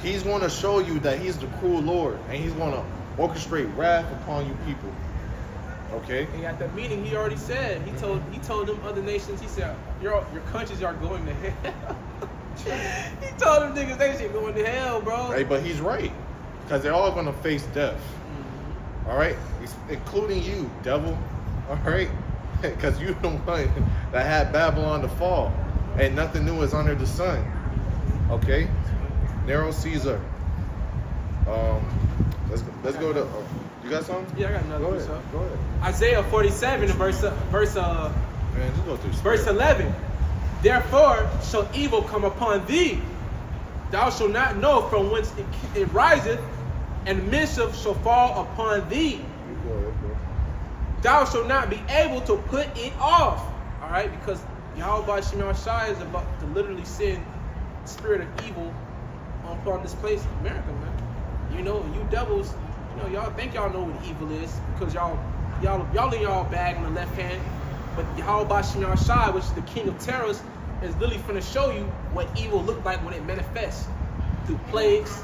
He's gonna show you that he's the cruel Lord, and he's gonna orchestrate wrath upon you people. Okay. And at the meeting, he already said, he told them other nations, he said, your countries are going to hell. He told them niggas they shit going to hell, bro. Hey, but he's right, because they're all gonna face death. All right, including you, devil. All right, because you the one that had Babylon to fall, and nothing new is under the sun. Okay, Nero Caesar. Let's go to. You got something? Yeah, I got another Go piece ahead. up. Go ahead. Isaiah 47 and verse Man, just go through. Verse 11. Therefore shall evil come upon thee. Thou shalt not know from whence it riseth, and mischief shall fall upon thee. You go ahead, bro. Thou shalt not be able to put it off. All right, because Yahweh Shemel Shai is about to literally send the spirit of evil upon this place, America, man. You know, you devils, you know, y'all think y'all know what evil is because y'all in y'all bag on the left hand, but Yahweh Shemel Shai, which is the king of terrors, is literally finna show you what evil looked like when it manifests through plagues,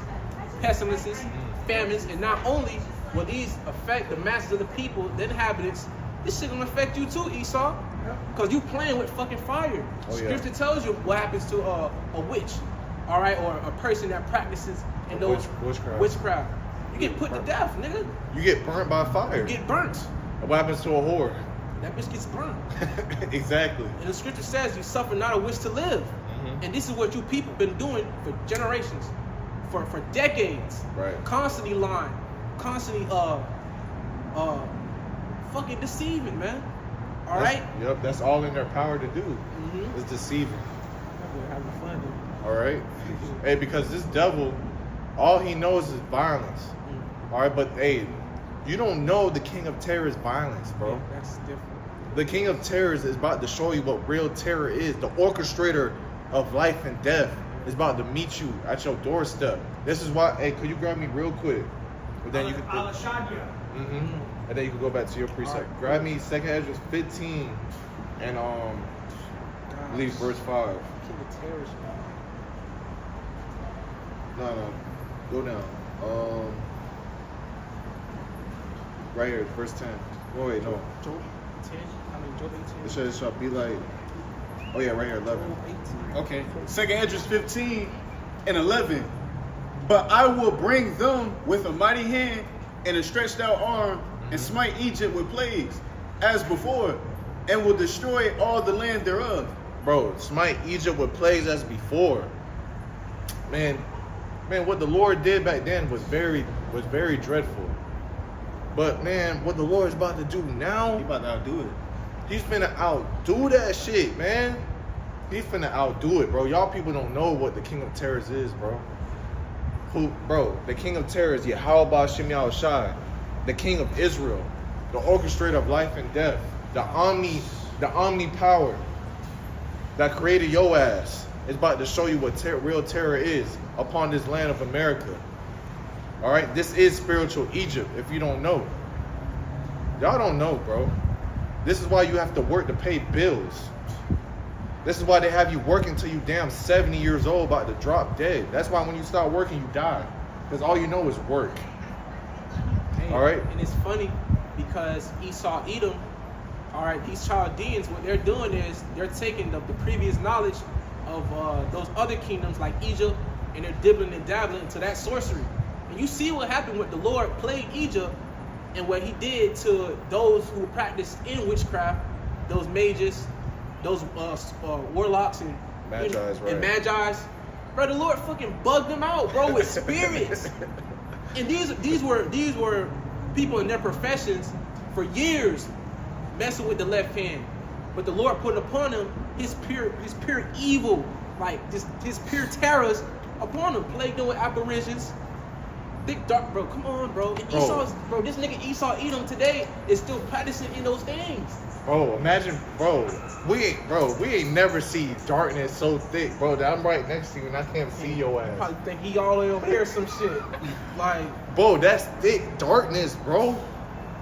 pestilences, famines, and not only will these affect the masses of the people, the inhabitants, this shit gonna affect you too, Esau, because you playing with fucking fire. Oh, yeah. Scripture tells you what happens to a witch, all right, or a person that practices in those witchcraft. You get put to death, nigga. You get burnt by fire. You get burnt. And what happens to a whore? That bitch gets burnt. Exactly. And the scripture says you suffer not a wish to live. And this is what you people been doing for generations, for decades. Right. Constantly lying, constantly fucking deceiving, man. All right. Yep, that's all in their power to do. Is deceiving. Having fun, dude. All right. Hey, because this devil, all he knows is violence. All right, but hey, you don't know the king of terror is violence, bro. Yeah, that's different. The king of terrors is about to show you what real terror is. The orchestrator of life and death is about to meet you at your doorstep. This is why, hey, could you grab me real quick? But then you can. And then you can go back to your precept. Right. Grab me 2nd Esdras 15 and I believe verse 5. King of terrors. No. Go down. Right here, verse 10. Oh wait, no. Job 10. I mean Job 18. It says, shall be like. Oh yeah, right here, 11. Job 18. Okay. 2nd Esdras 15 and 11. But I will bring them with a mighty hand and a stretched out arm and smite Egypt with plagues as before, and will destroy all the land thereof. Bro, smite Egypt with plagues as before. Man, what the Lord did back then was very dreadful. But man, what the Lord is about to do now, He about to outdo it. he's finna outdo that shit, man. He's finna outdo it, bro. Y'all people don't know what the King of Terrors is, bro. The King of Terrors, Yahweh Shem Shai, the King of Israel, the orchestrator of life and death, the omni power that created your ass. is about to show you what real terror is upon this land of America. All right, this is spiritual Egypt. If you don't know, y'all don't know, bro. This is why you have to work to pay bills. This is why they have you working till you damn 70 years old, about to drop dead. That's why when you start working, you die, because all you know is work. Hey, all right. And it's funny because Esau, Edom, all right, these Chaldeans, what they're doing is they're taking the previous knowledge of those other kingdoms like Egypt, and they're dibbling and dabbling into that sorcery. And you see what happened when the Lord plagued Egypt and what he did to those who practiced in witchcraft, those mages, those warlocks and Magi's, right. and magi's. Bro, the Lord fucking bugged them out, bro, with spirits. And these were people in their professions for years messing with the left hand. But the Lord put upon them his pure evil, like just his pure terrors upon them, plagued them with apparitions. Thick dark, bro. Come on, bro. And Esau's, bro, this nigga Esau Edom today is still practicing in those things. Bro, imagine, bro. We ain't never see darkness so thick, bro, that I'm right next to you and I can't see your ass. Probably think he all the way over here some shit. Like, Bro, that's thick darkness, bro.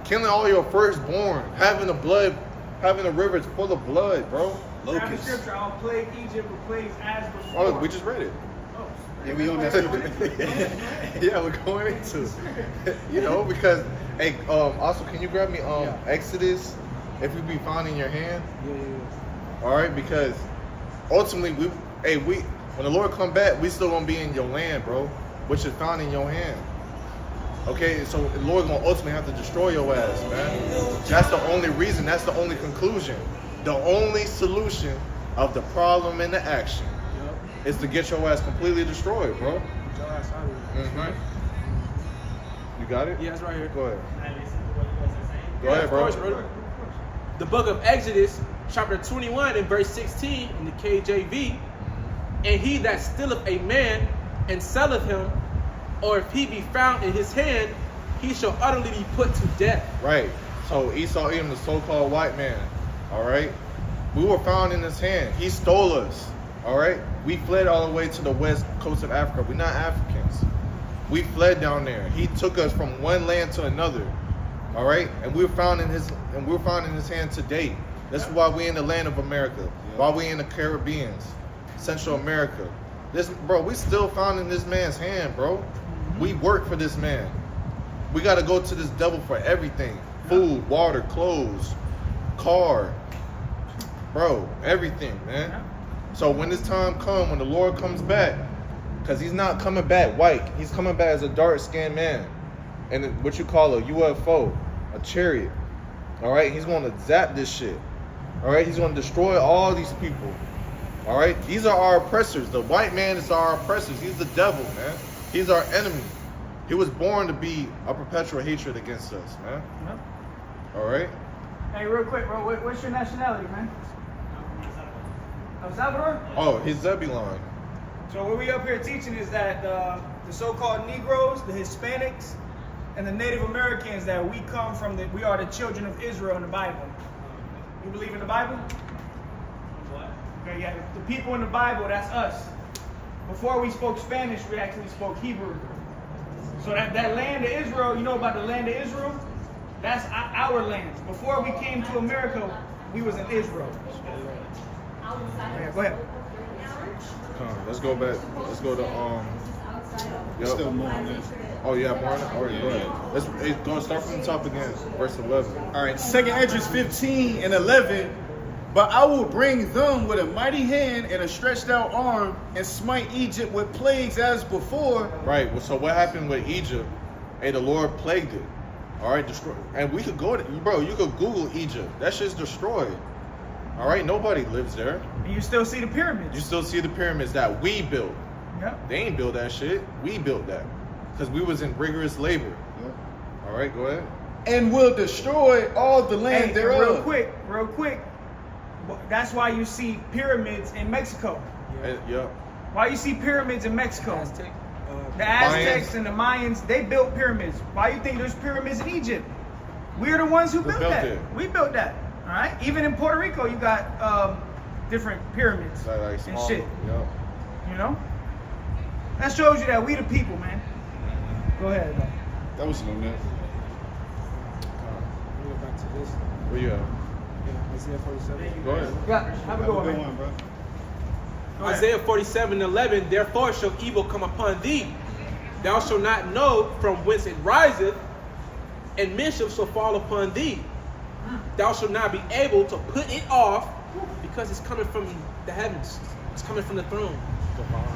Killing all your firstborn, having the rivers full of blood, bro. Grab the scripture, I'll plague Egypt with plagues as before. Oh, we just read it. Yeah, we on that. Yeah, we're going into, because, hey, also, can you grab me Exodus, if you be found in your hand? yeah. All right, because ultimately, when the Lord come back, we still gonna be in your land, bro, which is found in your hand. Okay, so the Lord gonna ultimately have to destroy your ass, man. That's the only reason. That's the only conclusion. The only solution of the problem and the action is to get your ass completely destroyed, bro. Mm-hmm. You got it? Yeah, it's right here. Go ahead. Go Yeah, ahead, of bro. course, bro. The book of Exodus, chapter 21 and verse 16 in the KJV. And he that stealeth a man and selleth him, or if he be found in his hand, he shall utterly be put to death. Right. So Esau Edom, the so-called white man, all right? We were found in his hand. He stole us, all right? We fled all the way to the west coast of Africa. We're not Africans. We fled down there. He took us from one land to another, all right? And we were found in his hand today. That's why we're in the land of America. Why we in the Caribbean, Central America. We still found in this man's hand, bro. We work for this man. We got to go to this devil for everything. Food, water, clothes, car. Bro, everything, man. So when this time comes, when the Lord comes back, because he's not coming back white. He's coming back as a dark-skinned man. And what you call a UFO, a chariot. All right? He's going to zap this shit. All right? He's going to destroy all these people. All right? These are our oppressors. The white man is our oppressors. He's the devil, man. He's our enemy. He was born to be a perpetual hatred against us, man. All right? Hey, real quick, bro, what's your nationality, man? El Salvador? Oh, he's Zebulon. So what we up here teaching is that the so-called Negroes, the Hispanics, and the Native Americans, that we are the children of Israel in the Bible. You believe in the Bible? What? Okay, yeah, the people in the Bible, that's us. Before we spoke Spanish, we actually spoke Hebrew. So that land of Israel, you know about the land of Israel? That's our land. Before we came to America, we was in Israel. Yeah, go ahead. Let's go back. Let's go to Yep. Still more on this. Oh yeah, more on it. All right, go ahead. Let's go start from the top again. Verse 11. All right, 2nd Esdras 15 and 11. But I will bring them with a mighty hand and a stretched out arm and smite Egypt with plagues as before. Right. Well, so what happened with Egypt? Hey, the Lord plagued it. All right, destroy. And we could go to, bro. You could Google Egypt. That shit's destroyed. All right, nobody lives there. And you still see the pyramids. You still see the pyramids that we built. Yep. They ain't built that shit. We built that because we was in rigorous labor. Yep. All right, go ahead. And will destroy all the land Hey, thereof. real quick. That's why you see pyramids in Mexico. Yeah. Why you see pyramids in Mexico? Aztec, The Aztecs Mayans. and the Mayans, they built pyramids. Why you think there's pyramids in Egypt? We're the ones who built built that. it. We built that. All right. Even in Puerto Rico, you got different pyramids Like and small. shit. Yep. You know? That shows you that we the people, man. Go ahead, though. That was no net. Let me go back to this. Where you at? Yeah, Isaiah 47. Go ahead. Yeah, have a good one, Good man. one, bro. Go ahead. Isaiah 47:11. Therefore shall evil come upon thee. Thou shalt not know from whence it riseth, and mischief shall fall upon thee. Thou shalt not be able to put it off, because it's coming from the heavens. It's coming from the throne.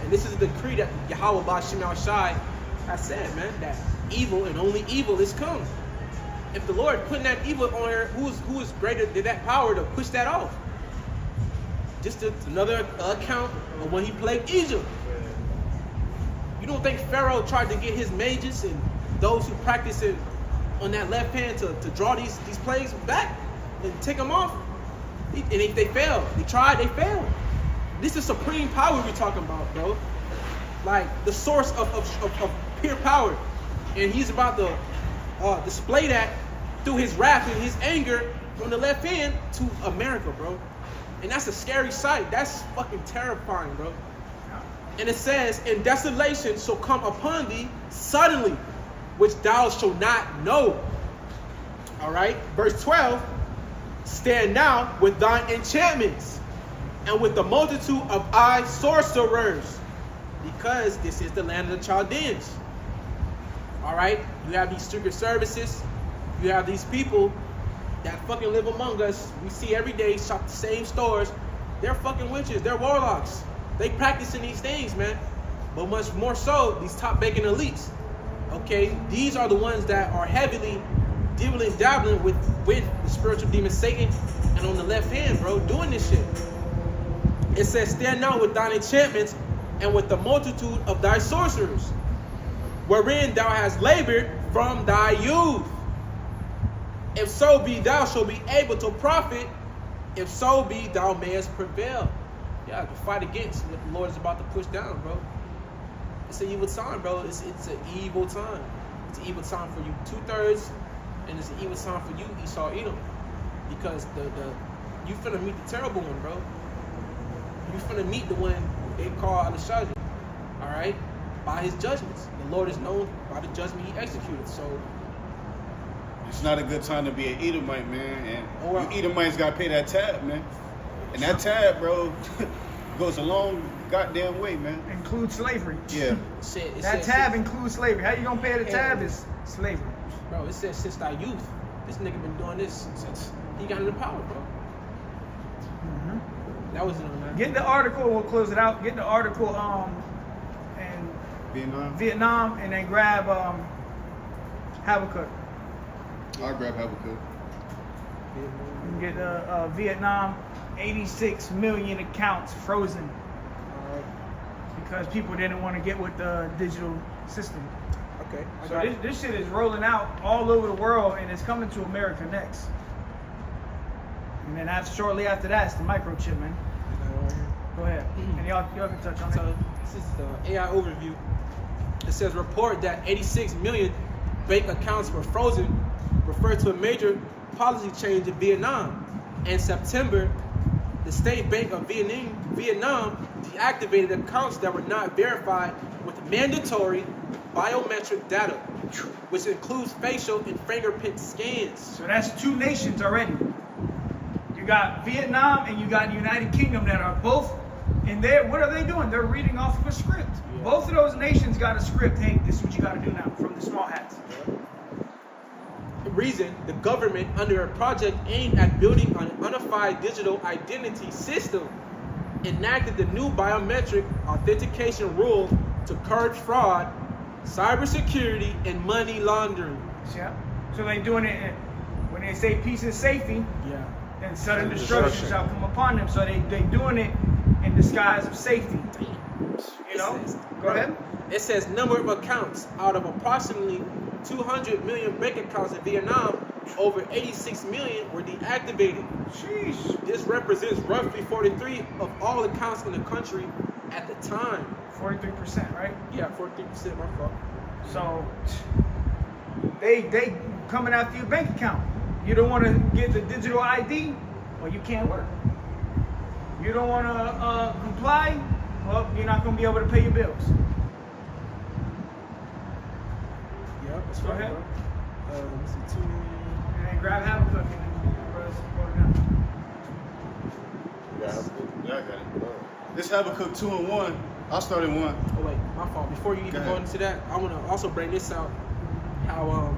And this is the decree that Yahweh Bashim Al-Shai has said, man, that evil and only evil is come. If the Lord putting that evil on her, who is greater than that power to push that off? Just another account of when he plagued Egypt. You don't think Pharaoh tried to get his mages and those who practice it on that left hand to draw these plagues back and take them off? And if they failed, they tried, they failed. This is supreme power we're talking about, bro. Like the source of pure power. And he's about to display that through his wrath and his anger from the left hand to America, bro. And that's a scary sight. That's fucking terrifying, bro. And it says, and desolation shall come upon thee suddenly, which thou shalt not know. All right, verse 12, stand now with thine enchantments and with the multitude of thy sorcerers, because this is the land of the Chaldeans. All right, you have these secret services, you have these people that fucking live among us. We see every day, shop the same stores. They're fucking witches, they're warlocks. They practicing these things, man. But much more so, these top banking elites. Okay, these are the ones that are heavily dabbling with the spiritual demon Satan, and on the left hand, bro, doing this shit. It says, stand now with thine enchantments and with the multitude of thy sorcerers, wherein thou hast labored from thy youth. If so be thou shalt be able to profit, if so be thou mayest prevail. Yeah, to fight against what the Lord is about to push down, bro. It's an evil time, bro. It's an evil time. It's an evil time for you 2/3, and it's an evil time for you, Esau Edom. Because you finna meet the terrible one, bro. You finna meet the one they call Al-Shajah. Alright? By his judgments. The Lord is known by the judgment he executed. So It's not a good time to be an Edomite, man. And Oh, wow. you Edomites gotta pay that tab, man. And that tab, bro, goes a long goddamn way, man. Includes slavery. Yeah. That tab includes slavery. How you gonna pay the tab is slavery. Bro, it says since thy youth. This nigga been doing this since he got into power, bro. That was it on that. Get the article, we'll close it out. Get the article in Vietnam, and then grab Habakkuk. I'll grab Habakkuk. You can get Vietnam, 86 million accounts frozen because people didn't want to get with the digital system. Okay. So this shit is rolling out all over the world, and it's coming to America next. And then shortly after that, it's the microchip, man. Go ahead. And y'all can touch on So it. this is the AI overview. It says report that 86 million bank accounts were frozen, referred to a major policy change in Vietnam. In September, the State Bank of Vietnam deactivated accounts that were not verified with mandatory biometric data, which includes facial and fingerprint scans. So that's two nations already. You got Vietnam and you got the United Kingdom that are both in there. What are they doing? They're reading off of a script. Yeah. Both of those nations got a script. Hey, this is what you got to do now from the small hats. The reason the government, under a project aimed at building an unified digital identity system, enacted the new biometric authentication rule to curb fraud, cybersecurity, and money laundering. Yeah. So they doing it when they say peace and safety, Yeah. then sudden destruction shall come upon them. So they doing it in disguise of safety. You know? Go ahead. It says number of accounts out of approximately 200 million bank accounts in Vietnam, over 86 million were deactivated. Sheesh. This represents roughly 43% of all accounts in the country at the time. 43%, right? Yeah, 43%, my fault. So they coming after your bank account. You don't want to get the digital ID, well, you can't work. You don't want to comply, well, you're not going to be able to pay your bills. Yep, that's Go right, ahead. bro. Let me see, 2 million. And then grab Habakkuk and then brothers go down. Yeah, I got it. This Habakkuk 2 and 1. I'll start in 1. Oh wait, my fault. Before you even Go go ahead. into that, I want to also bring this out. How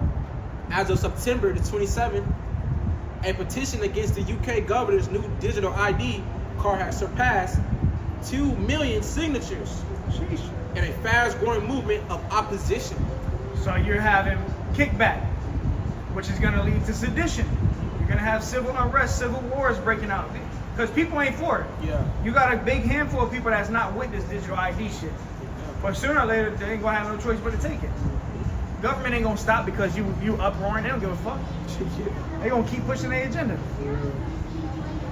as of September the 27th, a petition against the UK governor's new digital ID card has surpassed 2 million signatures in a fast-growing movement of opposition. So you're having kickback, which is going to lead to sedition. You're going to have civil unrest, civil wars breaking out. Because people ain't for it. Yeah. You got a big handful of people that's not with this digital ID shit. But sooner or later, they ain't going to have no choice but to take it. Government ain't going to stop because you uproaring. They don't give a fuck. They going to keep pushing their agenda.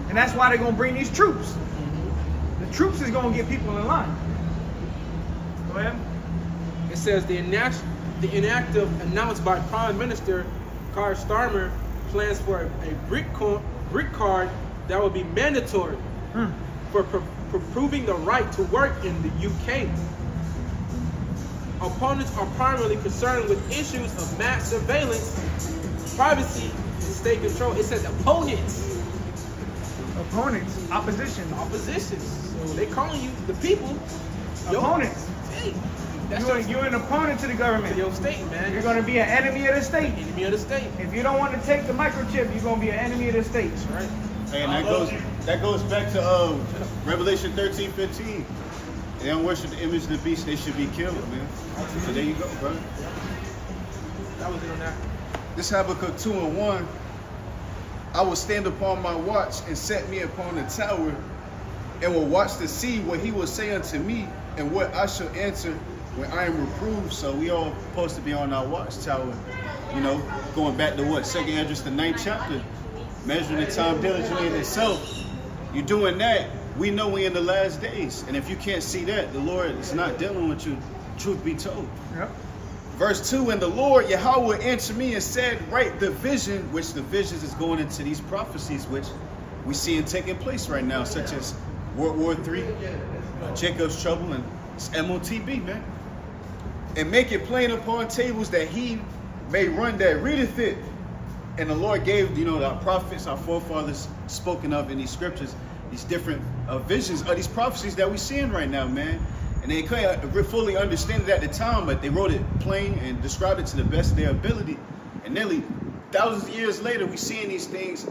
And that's why they're going to bring these troops. The troops is going to get people in line. Go ahead. It says the inactive announced by Prime Minister Keir Starmer plans for a brick card that will be mandatory for proving the right to work in the UK. Opponents are primarily concerned with issues of mass surveillance, privacy, and state control. It says opponents. Opponents, opposition. Oppositions. So they calling you the people. Opponents. Hey, that's You're an opponent to the government. your state, man. You're going to be an enemy of the state. enemy of the state. If you don't want to take the microchip, you're going to be an enemy of the state. Right? And that goes back to Revelation 13:15. They don't worship the image of the beast, they should be killed, man. So there you go, bro. That was it on that. This Habakkuk 2 and 1. I will stand upon my watch and set me upon the tower, and will watch to see what he will say unto me, and what I shall answer when I am reproved. So we all supposed to be on our watchtower, you know, going back to what? 2nd Esdras, the 9th chapter. Measuring the time diligently in itself. You're doing that, we know we're in the last days. And if you can't see that, the Lord is not dealing with you, truth be told. Yep. Verse 2, and the Lord Yahweh answered me and said, write the vision, which the visions is going into these prophecies, which we see and taking place right now, such as World War III, Jacob's trouble, and it's MOTB, man. And make it plain upon tables that he may run that readeth it. And the Lord gave, you know, our prophets, our forefathers spoken of in these scriptures, these different visions of these prophecies that we're seeing right now, man. And they couldn't fully understand it at the time, but they wrote it plain and described it to the best of their ability. And nearly thousands of years later, we're seeing these things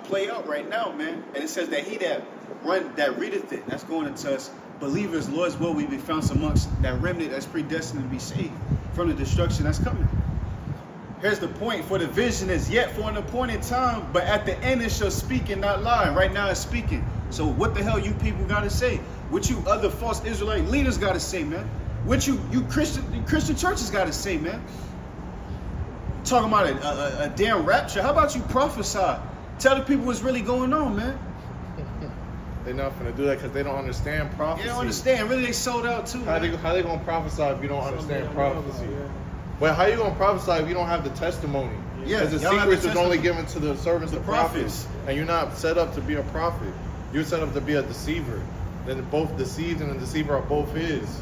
play out right now, man. And it says that he that readeth it, that's going into us believers, Lord's will, we be found amongst that remnant that's predestined to be saved from the destruction that's coming. Here's the point, for the vision is yet for an appointed time, but at the end it shall speak and not lie. Right now it's speaking. So what the hell you people gotta say? What you other false Israelite leaders gotta say, man? What you Christian churches gotta say, man? Talking about a damn rapture. How about you prophesy? Tell the people what's really going on, man. They're not gonna do that because they don't understand prophecy. They don't understand. Really, they sold out too. How they gonna prophesy if you don't understand prophecy? Well, how you gonna prophesy if you don't have the testimony? Yeah, because the y'all have the secrets is only testimony. given to the servants The of prophets, and you're not set up to be a prophet. You're set up to be a deceiver. Then both deceived and the deceiver are both his.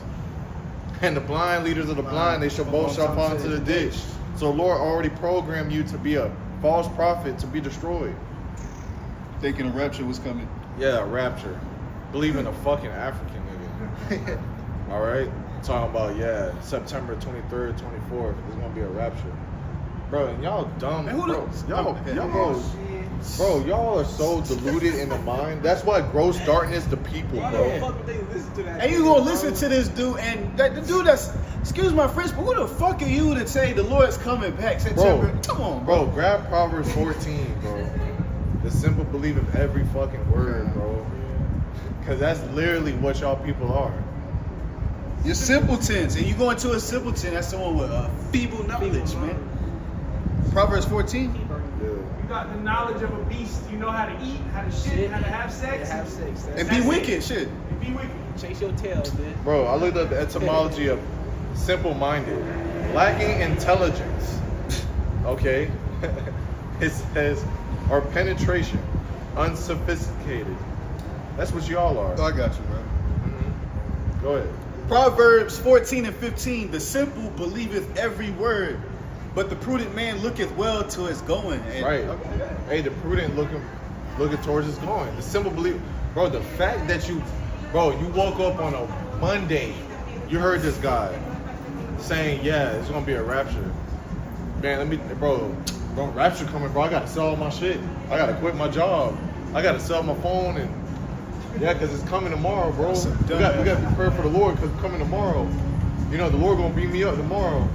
And the blind leaders of the blind, they shall both shall fall into the ditch. So Lord already programmed you to be a false prophet to be destroyed. Thinking a rapture was coming. Yeah, rapture. Believe in a fucking African nigga. All right? Talking about, September 23rd, 24th, there's gonna be a rapture. Bro, and y'all dumb. Man, who bro, the- y'all are so deluded in the mind. That's why gross darkness the people, Why the bro. fuck would they listen to that? And you gonna listen to this dude, and the dude that's, excuse my French, but who the fuck are you to say the Lord's coming back September? Come on, bro. Bro, grab Proverbs 14, bro. The simple belief of every fucking word, bro. Because that's literally what y'all people are. You're simpletons, and you go into a simpleton, that's someone with feeble knowledge, man. Proverbs 14. You got the knowledge of a beast. You know how to eat, how to shit, how to have sex. Have sex. And be wicked, shit. And be wicked. Chase your tail, man. Bro, I looked up the etymology of simple-minded. Lacking intelligence. Okay? It says, or penetration. Unsophisticated. That's what y'all are. Oh, I got you, bro. Go ahead. Proverbs 14 and 15. The simple believeth every word, but the prudent man looketh well to his going. And, Right. Hey, the prudent looking towards his going. The simple belief, bro. The fact that you woke up on a Monday, you heard this guy saying, "Yeah, it's gonna be a rapture." Man, bro, rapture coming, bro. I gotta sell all my shit. I gotta quit my job. I gotta sell my phone and yeah, cause it's coming tomorrow, bro. We got to be prepared for the Lord, cause it's coming tomorrow. You know, the Lord gonna beat me up tomorrow.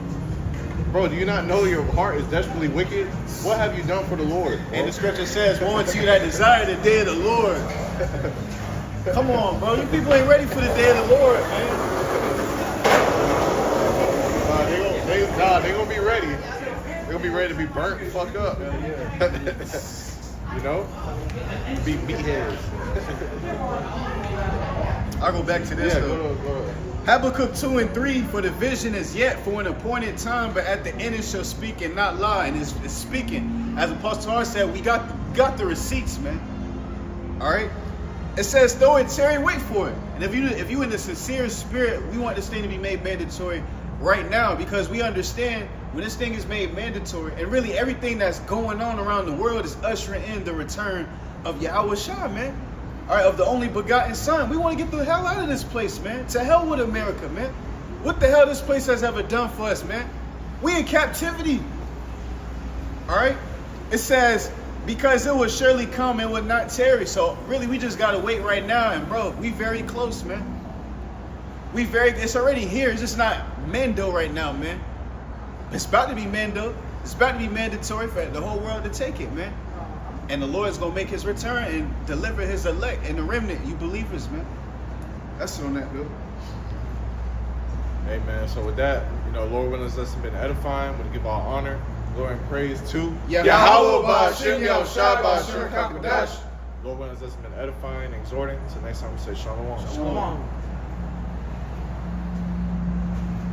Bro, do you not know your heart is desperately wicked? What have you done for the Lord? Bro? And the scripture says, "Woe unto you that desire the day of the Lord." Come on, bro. You people ain't ready for the day of the Lord, man. They gonna be ready. They gonna be ready to be burnt and fucked up. You know? Be meatheads. I'll go back to this Yeah, though. go ahead. Habakkuk 2 and 3, for the vision is yet for an appointed time, but at the end it shall speak and not lie. And it's speaking. As Apostle R said, we got the receipts, man. All right? It says, though it tarry, wait for it. And if you in the sincere spirit, we want this thing to be made mandatory right now, because we understand when this thing is made mandatory, and really everything that's going on around the world is ushering in the return of Yahweh Shah, man. All right, of the only begotten Son. We want to get the hell out of this place, man. To hell with America, man. What the hell this place has ever done for us, man? We in captivity. All right? It says, because it will surely come and will not tarry. So really, we just got to wait right now. And bro, we very close, man. It's already here. It's just not Mando right now, man. It's about to be Mando. It's about to be mandatory for the whole world to take it, man. And the Lord's going to make his return and deliver his elect and the remnant, you believers, man. That's it on that, Bill. Amen. So with that, you know, Lord willing, us been edifying. We give all honor, glory, and praise to Yahweh Ba'Shem Yahushua Ba'Shem Kakadash. Lord willing, us been edifying, exhorting. So next time we say Shalom. Shalom.